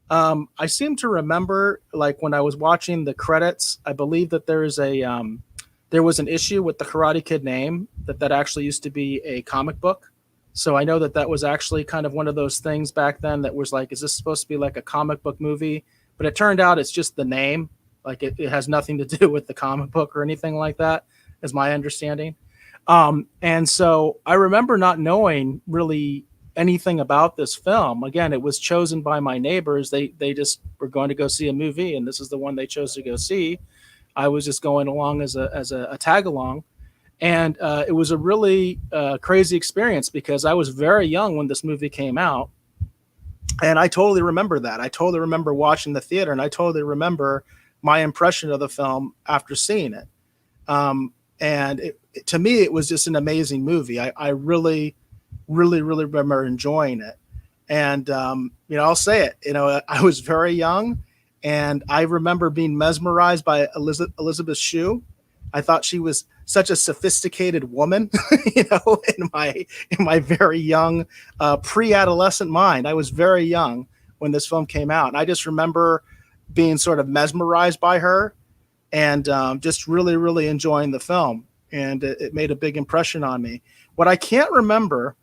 I seem to remember, like when I was watching the credits, I believe that there was an issue with the Karate Kid name that actually used to be a comic book. So I know that was actually kind of one of those things back then that was like, is this supposed to be like a comic book movie? But it turned out it's just the name. Like it has nothing to do with the comic book or anything like that, is my understanding. And so I remember not knowing really anything about this film. Again, it was chosen by my neighbors. They just were going to go see a movie, and this is the one they chose to go see. I was just going along as a tag along, and it was a really crazy experience because I was very young when this movie came out, and I totally remember that. I totally remember watching the theater, and I totally remember my impression of the film after seeing it. And to me, it was just an amazing movie. I really, really, really remember enjoying it. And I'll say it. I was very young, and I remember being mesmerized by Elizabeth Shue. I thought she was such a sophisticated woman, in my very young pre-adolescent mind. I was very young when this film came out, and I just remember being sort of mesmerized by her, and just really, really enjoying the film. And it made a big impression on me. What I can't remember,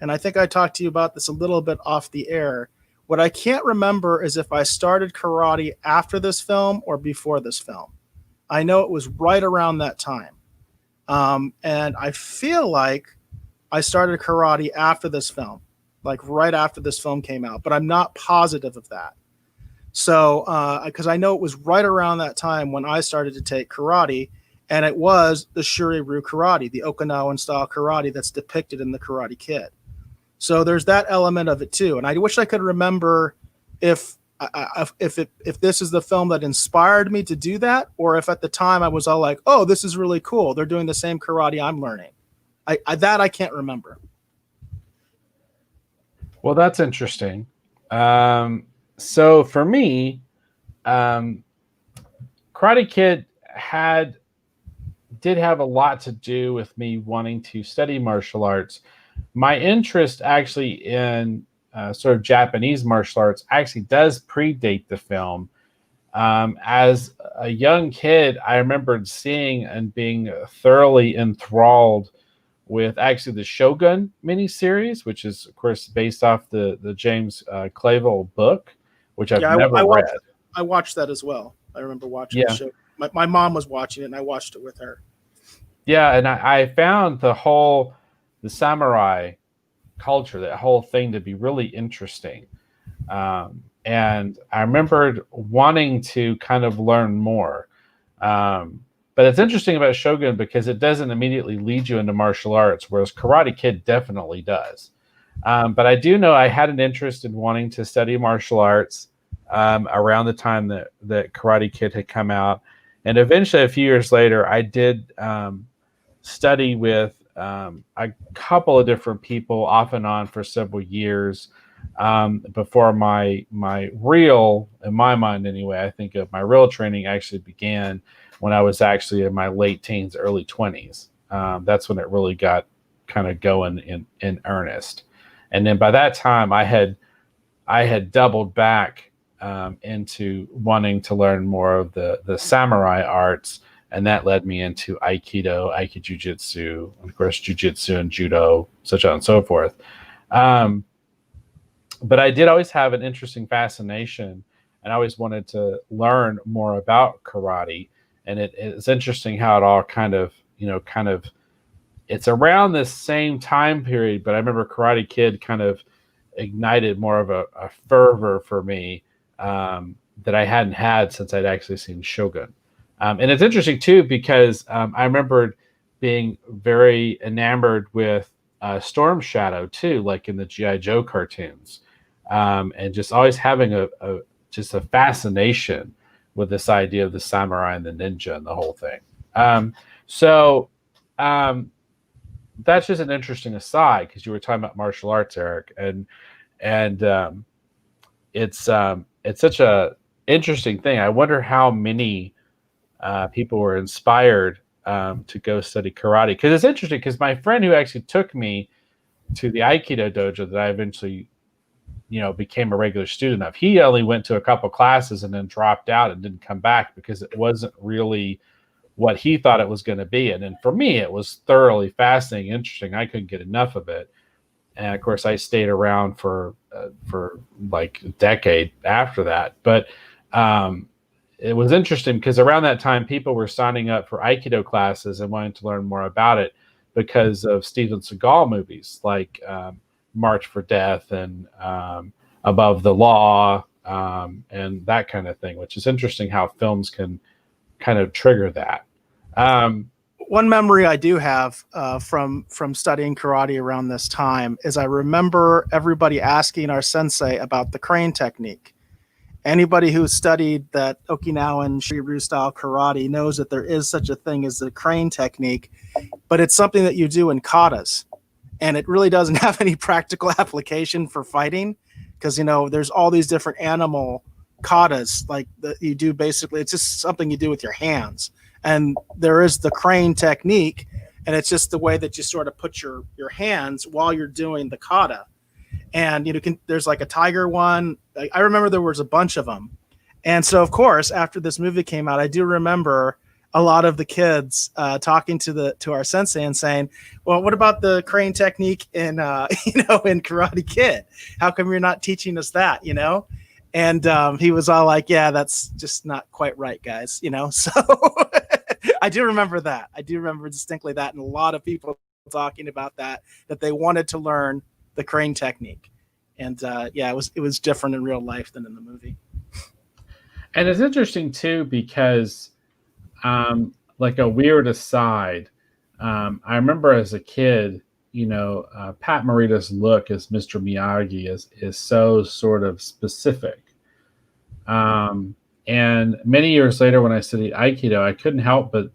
and I think I talked to you about this a little bit off the air, what I can't remember is if I started karate after this film or before this film. I know it was right around that time. And I feel like I started karate after this film, like right after this film came out, but I'm not positive of that. So, because I know it was right around that time when I started to take karate, and it was the Shuri-Ryu karate, the Okinawan style karate that's depicted in the Karate Kid. So there's that element of it too. And I wish I could remember if this is the film that inspired me to do that, or if at the time I was all like, oh, this is really cool, they're doing the same karate I'm learning. I can't remember. Well, that's interesting. So for me, Karate Kid did have a lot to do with me wanting to study martial arts. My interest actually in sort of Japanese martial arts actually does predate the film. As a young kid, I remembered seeing and being thoroughly enthralled with actually the Shogun miniseries, which is, of course, based off the James Clavell book, which I've never read. I watched that as well. I remember watching the show. My mom was watching it, and I watched it with her. Yeah, and I found the samurai culture, that whole thing, to be really interesting. And I remembered wanting to kind of learn more. But it's interesting about Shogun because it doesn't immediately lead you into martial arts, whereas Karate Kid definitely does. But I do know I had an interest in wanting to study martial arts around the time that Karate Kid had come out. And eventually, a few years later, I did study with a couple of different people off and on for several years before my real, in my mind anyway, I think of my real training actually began when I was actually in my late teens, early 20s. That's when it really got kind of going in earnest. And then by that time, I had doubled back into wanting to learn more of the samurai arts, and that led me into Aikido, Aikijujutsu, and of course Jujitsu and Judo, such on and so forth. Um, but I did always have an interesting fascination, and I always wanted to learn more about karate. And it's interesting how it all kind of it's around this same time period. But I remember Karate Kid kind of ignited more of a fervor for me, that I hadn't had since I'd actually seen Shogun. And it's interesting too because I remembered being very enamored with Storm Shadow too, like in the GI Joe cartoons, and just always having just a fascination with this idea of the samurai and the ninja and the whole thing. So um, that's just an interesting aside because you were talking about martial arts, Eric, and it's such a interesting thing. I wonder how many people were inspired to go study karate, because it's interesting because my friend who actually took me to the Aikido dojo that I eventually became a regular student of, he only went to a couple classes and then dropped out and didn't come back because it wasn't really what he thought it was going to be. And then for me, it was thoroughly fascinating, interesting. I couldn't get enough of it. And of course, I stayed around for like a decade after that. But it was interesting because around that time, people were signing up for Aikido classes and wanting to learn more about it because of Steven Seagal movies like March for Death and Above the Law, and that kind of thing, which is interesting how films can kind of trigger that. One memory I do have from studying karate around this time is I remember everybody asking our sensei about the crane technique. Anybody who studied that Okinawan Shiryu style karate knows that there is such a thing as the crane technique, but it's something that you do in katas, and it really doesn't have any practical application for fighting because there's all these different animal katas like that you do. Basically, it's just something you do with your hands. And there is the crane technique, and it's just the way that you sort of put your hands while you're doing the kata. And there's like a tiger one. I remember there was a bunch of them. And so, of course, after this movie came out, I do remember a lot of the kids talking to our sensei and saying, "Well, what about the crane technique in in Karate Kid? How come you're not teaching us that?" And he was all like, "Yeah, that's just not quite right, guys." So I do remember that. I do remember distinctly that, and a lot of people talking about that they wanted to learn the crane technique. And it was different in real life than in the movie. And it's interesting too because, like a weird aside, I remember as a kid, Pat Morita's look as Mr. Miyagi is so sort of specific. And many years later, when I studied Aikido, I couldn't help but,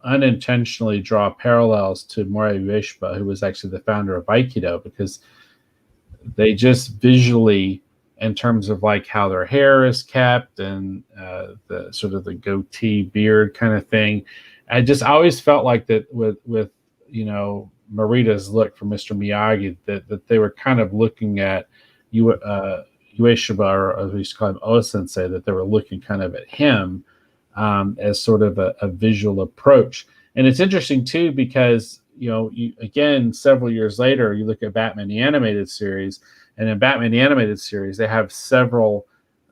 unintentionally draw parallels to Morihei Ueshiba, who was actually the founder of Aikido, because they just visually, in terms of like how their hair is kept and the sort of the goatee beard kind of thing, I always felt like that with Morita's look for Mr. Miyagi, that they were kind of looking at Ueshiba, or as we used to call him, O-sensei, that they were looking kind of at him as sort of a visual approach. And it's interesting too because again, several years later, you look at Batman the Animated Series, and in Batman the Animated Series, they have several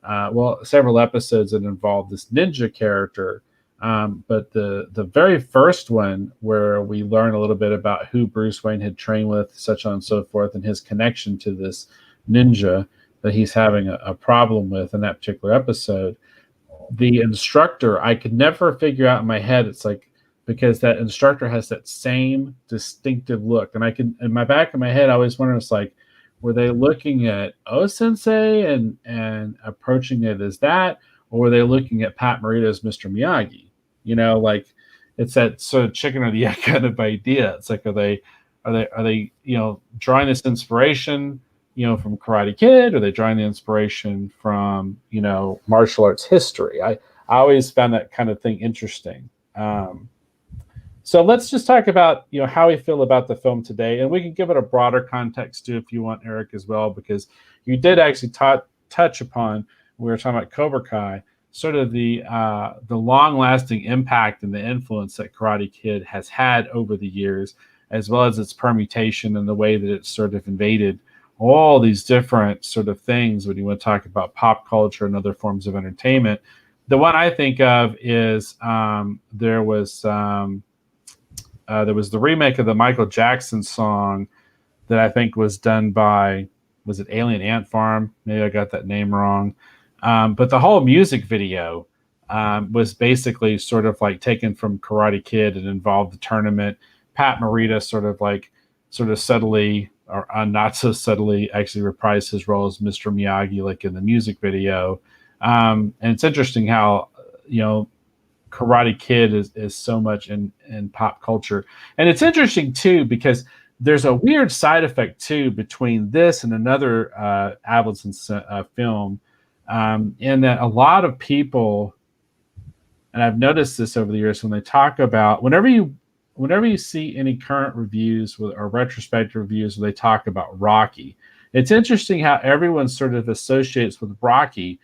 episodes that involve this ninja character. But the very first one, where we learn a little bit about who Bruce Wayne had trained with, such on and so forth, and his connection to this ninja that he's having a problem with in that particular episode, the instructor, I could never figure out in my head, it's like, because that instructor has that same distinctive look. And I can, in my back of my head, I always wonder, it's like, were they looking at O-sensei and approaching it as that, or were they looking at Pat Morita as Mr. Miyagi? Like it's that sort of chicken or the egg kind of idea. It's like, are they drawing this inspiration, from Karate Kid? Are they drawing the inspiration from, martial arts history? I always found that kind of thing interesting. So let's just talk about, how we feel about the film today. And we can give it a broader context too, if you want, Eric, as well, because you did actually talk touch upon when we were talking about Cobra Kai, sort of the long-lasting impact and the influence that Karate Kid has had over the years, as well as its permutation and the way that it's sort of invaded all these different sort of things when you want to talk about pop culture and other forms of entertainment. The one I think of is there was the remake of the Michael Jackson song that I think was done by, was it Alien Ant Farm? Maybe I got that name wrong. But the whole music video was basically sort of like taken from Karate Kid and involved the tournament. Pat Morita sort of subtly or not so subtly actually reprised his role as Mr. Miyagi, like in the music video. And it's interesting how, Karate Kid is so much in pop culture. And it's interesting too, because there's a weird side effect too between this and another Avildsen film, in that a lot of people, and I've noticed this over the years, when they talk about, whenever you see any current reviews or retrospective reviews where they talk about Rocky, it's interesting how everyone sort of associates with Rocky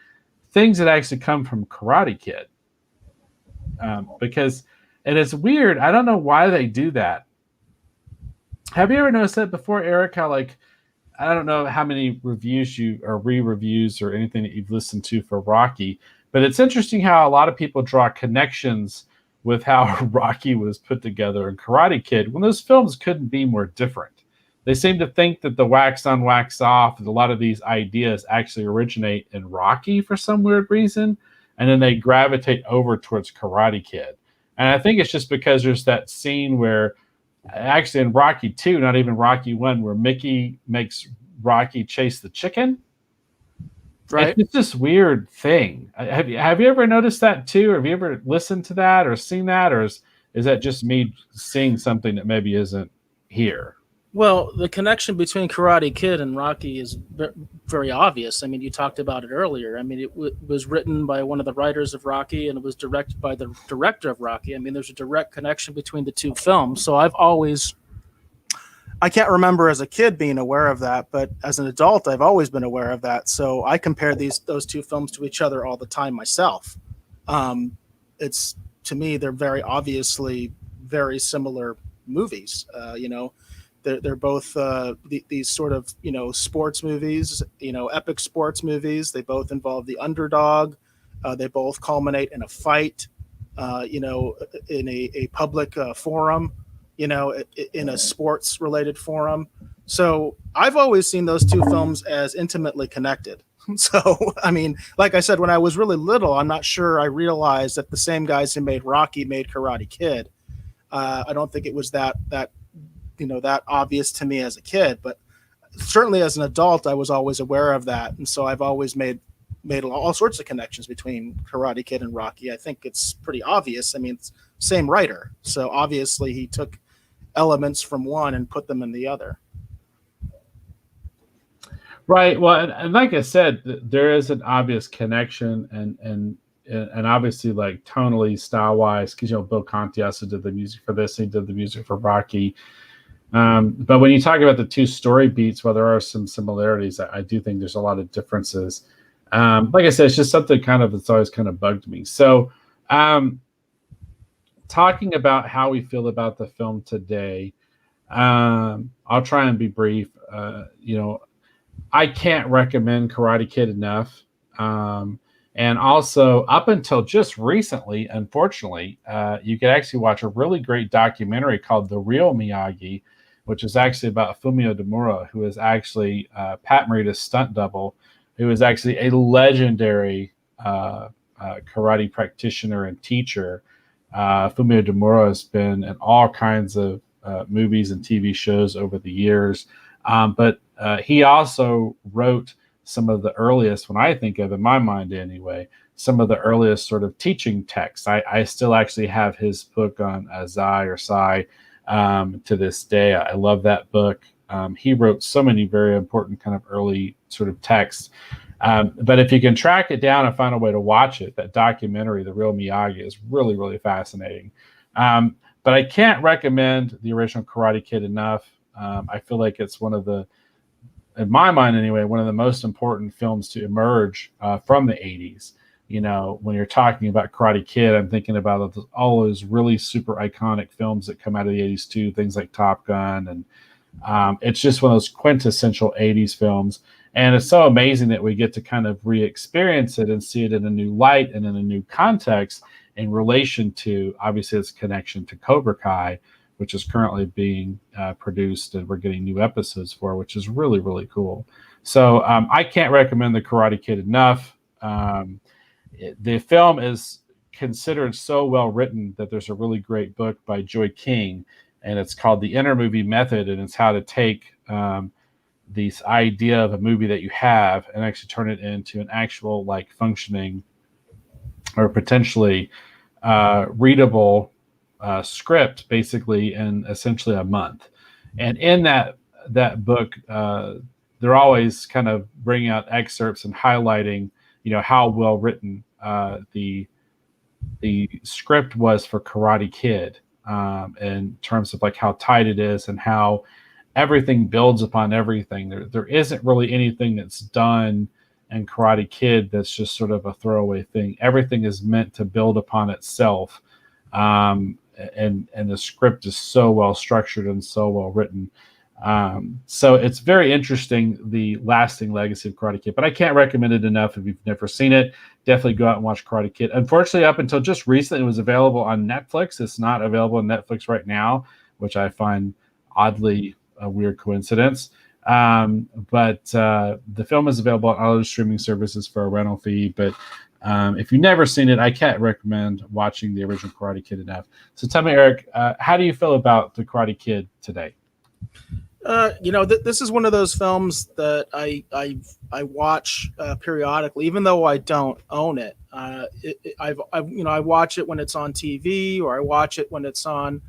things that actually come from Karate Kid. Because, and it's weird, I don't know why they do that. Have you ever noticed that before, Eric? How, like, I don't know how many reviews or re-reviews or anything that you've listened to for Rocky, but it's interesting how a lot of people draw connections with how Rocky was put together in Karate Kid when those films couldn't be more different. They seem to think that the wax on, wax off, and a lot of these ideas actually originate in Rocky for some weird reason, and then they gravitate over towards Karate Kid. And I think it's just because there's that scene where, actually in Rocky 2, not even Rocky 1, where Mickey makes Rocky chase the chicken. Right. It's this weird thing. Have you ever noticed that too? Or have you ever listened to that or seen that? Or is that just me seeing something that maybe isn't here? Well, the connection between Karate Kid and Rocky is very obvious. I mean, you talked about it earlier. I mean, it was written by one of the writers of Rocky, and it was directed by the director of Rocky. I mean, there's a direct connection between the two films. So I can't remember as a kid being aware of that, but as an adult, I've always been aware of that. So I compare those two films to each other all the time myself. It's, to me, they're very obviously very similar movies. They're both these sort of, sports movies, epic sports movies. They both involve the underdog. They both culminate in a fight, in a public forum, in a sports related forum. So I've always seen those two films as intimately connected. So, I mean, like I said, when I was really little, I'm not sure I realized that the same guys who made Rocky made Karate Kid. I don't think it was that obvious to me as a kid, but certainly as an adult, I was always aware of that. And so I've always made all sorts of connections between Karate Kid and Rocky. I think it's pretty obvious. I mean, it's same writer. So obviously he took elements from one and put them in the other. Right. Well, and like I said, there is an obvious connection and obviously, like, tonally, style wise, because Bill Conti also did the music for this, he did the music for Rocky. But when you talk about the two story beats, while there are some similarities, I do think there's a lot of differences. Like I said, it's just something that's always kind of bugged me. So, talking about how we feel about the film today, I'll try and be brief. I can't recommend Karate Kid enough. And also, up until just recently, unfortunately, you could actually watch a really great documentary called The Real Miyagi, which is actually about Fumio Demura, who is actually Pat Morita's stunt double, who is actually a legendary karate practitioner and teacher. Fumio Demura has been in all kinds of movies and TV shows over the years. But he also wrote some of the earliest, when I think of, in my mind anyway, some of the earliest sort of teaching texts. I still actually have his book on Zai or Sai to this day. I love that book. He wrote so many very important kind of early sort of texts. But if you can track it down and find a way to watch it, that documentary, The Real Miyagi, is really, really fascinating. But I can't recommend the original Karate Kid enough. I feel like it's in my mind anyway, one of the most important films to emerge from the 80s. When you're talking about Karate Kid, I'm thinking about all those really super iconic films that come out of the 80s too, things like Top Gun. And it's just one of those quintessential 80s films. And it's so amazing that we get to kind of re-experience it and see it in a new light and in a new context in relation to, obviously, its connection to Cobra Kai, which is currently being produced and we're getting new episodes for, which is really, really cool. So I can't recommend The Karate Kid enough. The film is considered so well written that there's a really great book by Joy King, and it's called The Intermovie Method, and it's how to take this idea of a movie that you have and actually turn it into an actual functioning or potentially readable script, basically in essentially a month. And in that book, they're always kind of bringing out excerpts and highlighting, how well written the script was for Karate Kid, in terms of how tight it is and how everything builds upon everything. There isn't really anything that's done in Karate Kid that's just sort of a throwaway thing. Everything is meant to build upon itself. And the script is so well structured and so well written. So it's very interesting, the lasting legacy of Karate Kid, but I can't recommend it enough. If you've never seen it, definitely go out and watch Karate Kid. Unfortunately, up until just recently, it was available on Netflix. It's not available on Netflix right now, which I find oddly a weird coincidence. But the film is available on other streaming services for a rental fee. But if you've never seen it, I can't recommend watching the original Karate Kid enough. So tell me, Eric, how do you feel about the Karate Kid today? This is one of those films that I watch periodically, even though I don't own it. I watch it when it's on TV, or I watch it when it's on,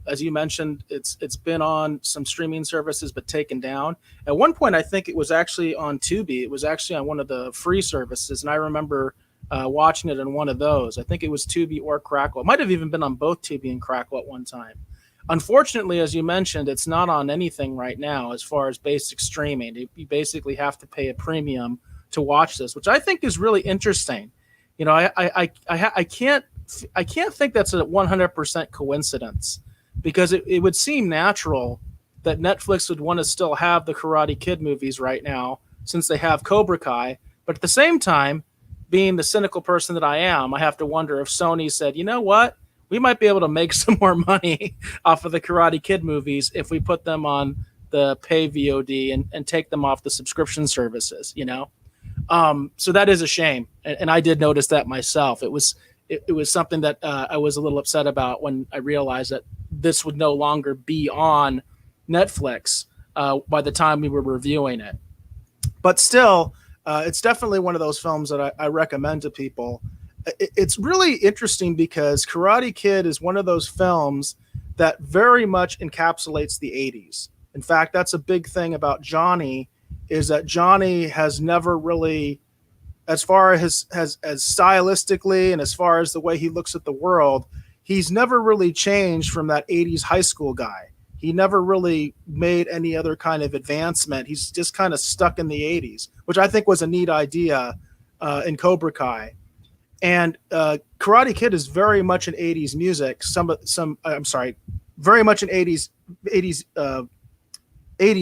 as you mentioned, it's been on some streaming services but taken down. At one point, I think it was actually on Tubi. It was actually on one of the free services, and I remember watching it on one of those. I think it was Tubi or Crackle. It might have even been on both Tubi and Crackle at one time. Unfortunately, as you mentioned, it's not on anything right now as far as basic streaming. You basically have to pay a premium to watch this, which I think is really interesting. I can't think that's a 100% coincidence, because it would seem natural that Netflix would want to still have the Karate Kid movies right now since they have Cobra Kai. But at the same time, being the cynical person that I am, I have to wonder if Sony said, you know what? We might be able to make some more money off of the Karate Kid movies if we put them on the pay VOD and take them off the subscription services, So that is a shame. And I did notice that myself. It was something that I was a little upset about when I realized that this would no longer be on Netflix by the time we were reviewing it. But still, it's definitely one of those films that I recommend to people. It's really interesting because Karate Kid is one of those films that very much encapsulates the 80s. In fact, that's a big thing about Johnny, is that Johnny has never really, as far as stylistically and as far as the way he looks at the world, he's never really changed from that 80s high school guy. He never really made any other kind of advancement. He's just kind of stuck in the 80s, which I think was a neat idea in Cobra Kai. And Karate Kid is very much an 80s music. Very much an 80s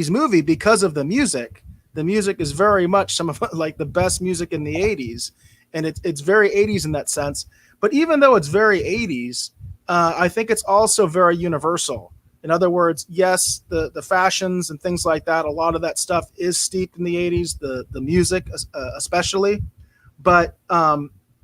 movie because of the music. The music is very much some of the best music in the 80s, and it's very 80s in that sense. But even though it's very 80s, I think it's also very universal. In other words, yes, the fashions and things like that, a lot of that stuff is steeped in the 80s, the music especially, but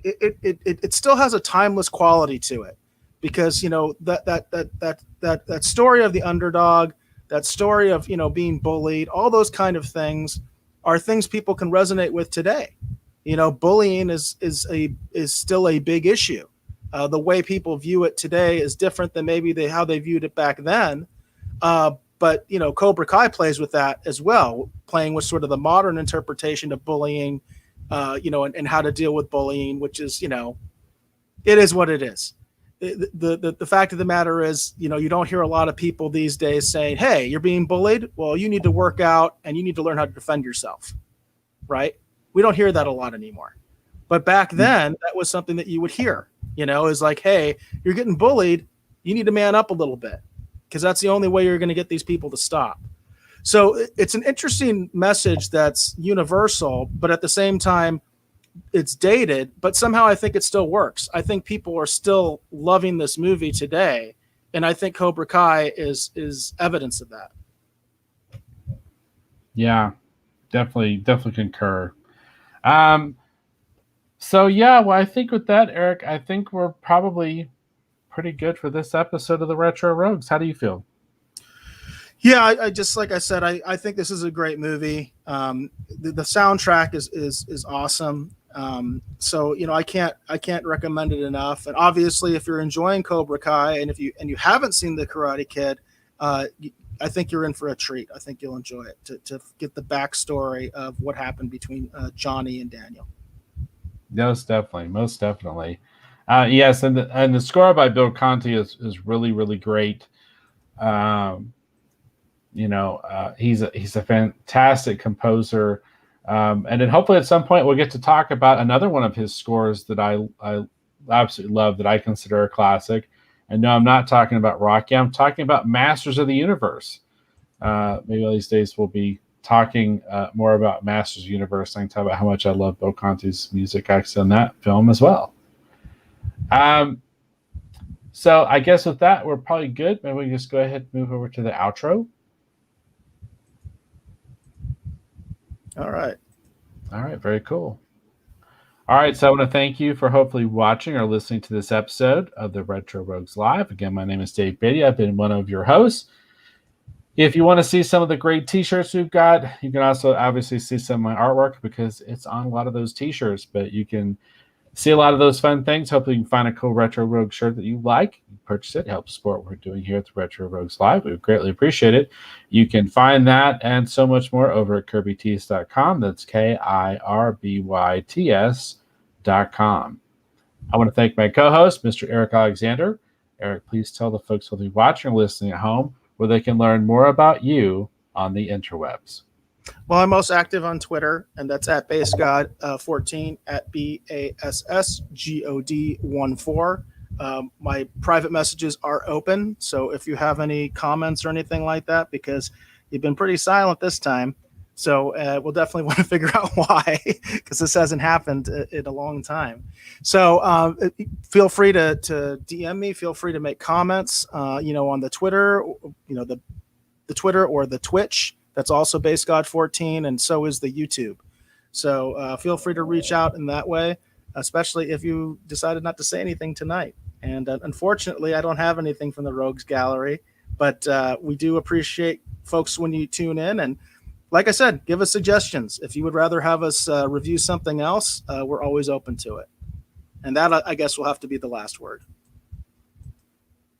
it still has a timeless quality to it, because that story of the underdog, that story of being bullied, all those kind of things are things people can resonate with today. Bullying is still a big issue. The way people view it today is different than maybe how they viewed it back then. But Cobra Kai plays with that as well, playing with sort of the modern interpretation of bullying. And how to deal with bullying, which is, it is what it is. the fact of the matter is, you don't hear a lot of people these days saying, hey, you're being bullied. Well, you need to work out and you need to learn how to defend yourself. Right. We don't hear that a lot anymore. But back then, that was something that you would hear, is like, hey, you're getting bullied. You need to man up a little bit, because that's the only way you're going to get these people to stop. So it's an interesting message that's universal, but at the same time, it's dated, but somehow I think it still works. I think people are still loving this movie today, and I think Cobra Kai is evidence of that. Yeah, definitely concur. So yeah, well, I think with that, Eric, I think we're probably pretty good for this episode of the Retro Rogues. How do you feel? Yeah, I just, like I said, I think this is a great movie. The soundtrack is awesome. So I can't recommend it enough. And obviously, if you're enjoying Cobra Kai and if you haven't seen The Karate Kid, I think you're in for a treat. I think you'll enjoy it to get the backstory of what happened between Johnny and Daniel. Most definitely. Yes, and the score by Bill Conti is really, really great. He's a fantastic composer, and then hopefully at some point we'll get to talk about another one of his scores that I absolutely love, that I consider a classic. And no, I'm not talking about Rocky. I'm talking about Masters of the Universe. Maybe one of these days we'll be talking more about Masters of the Universe. I can talk about how much I love Bill Conti's music actually on that film as well. So I guess with that, we're probably good. Maybe we can just go ahead and move over to the outro. All right. Very cool. All right, so I want to thank you for hopefully watching or listening to this episode of the Retro Rogues Live. Again, my name is Dave Beatty. I've been one of your hosts. If you want to see some of the great t-shirts we've got, you can also obviously see some of my artwork, because it's on a lot of those t-shirts, but you can see a lot of those fun things. Hopefully you can find a cool Retro Rogue shirt that you like. You purchase it, help support what we're doing here at the Retro Rogues Live. We would greatly appreciate it. You can find that and so much more over at kirbytees.com. That's KIRBYTS.com. I want to thank my co-host, Mr. Eric Alexander. Eric, please tell the folks who'll be watching or listening at home where they can learn more about you on the interwebs. Well, I'm most active on Twitter, and that's at BassGod14, at BASSGOD14. My private messages are open, so if you have any comments or anything like that, because you've been pretty silent this time, so we'll definitely want to figure out why, because this hasn't happened in a long time. So feel free to DM me. Feel free to make comments, on the Twitter, the Twitter or the Twitch. That's also BassGod14, and so is the YouTube. So feel free to reach out in that way, especially if you decided not to say anything tonight. And unfortunately, I don't have anything from the Rogues Gallery, but we do appreciate folks when you tune in. And like I said, give us suggestions. If you would rather have us review something else, we're always open to it. And that, I guess, will have to be the last word.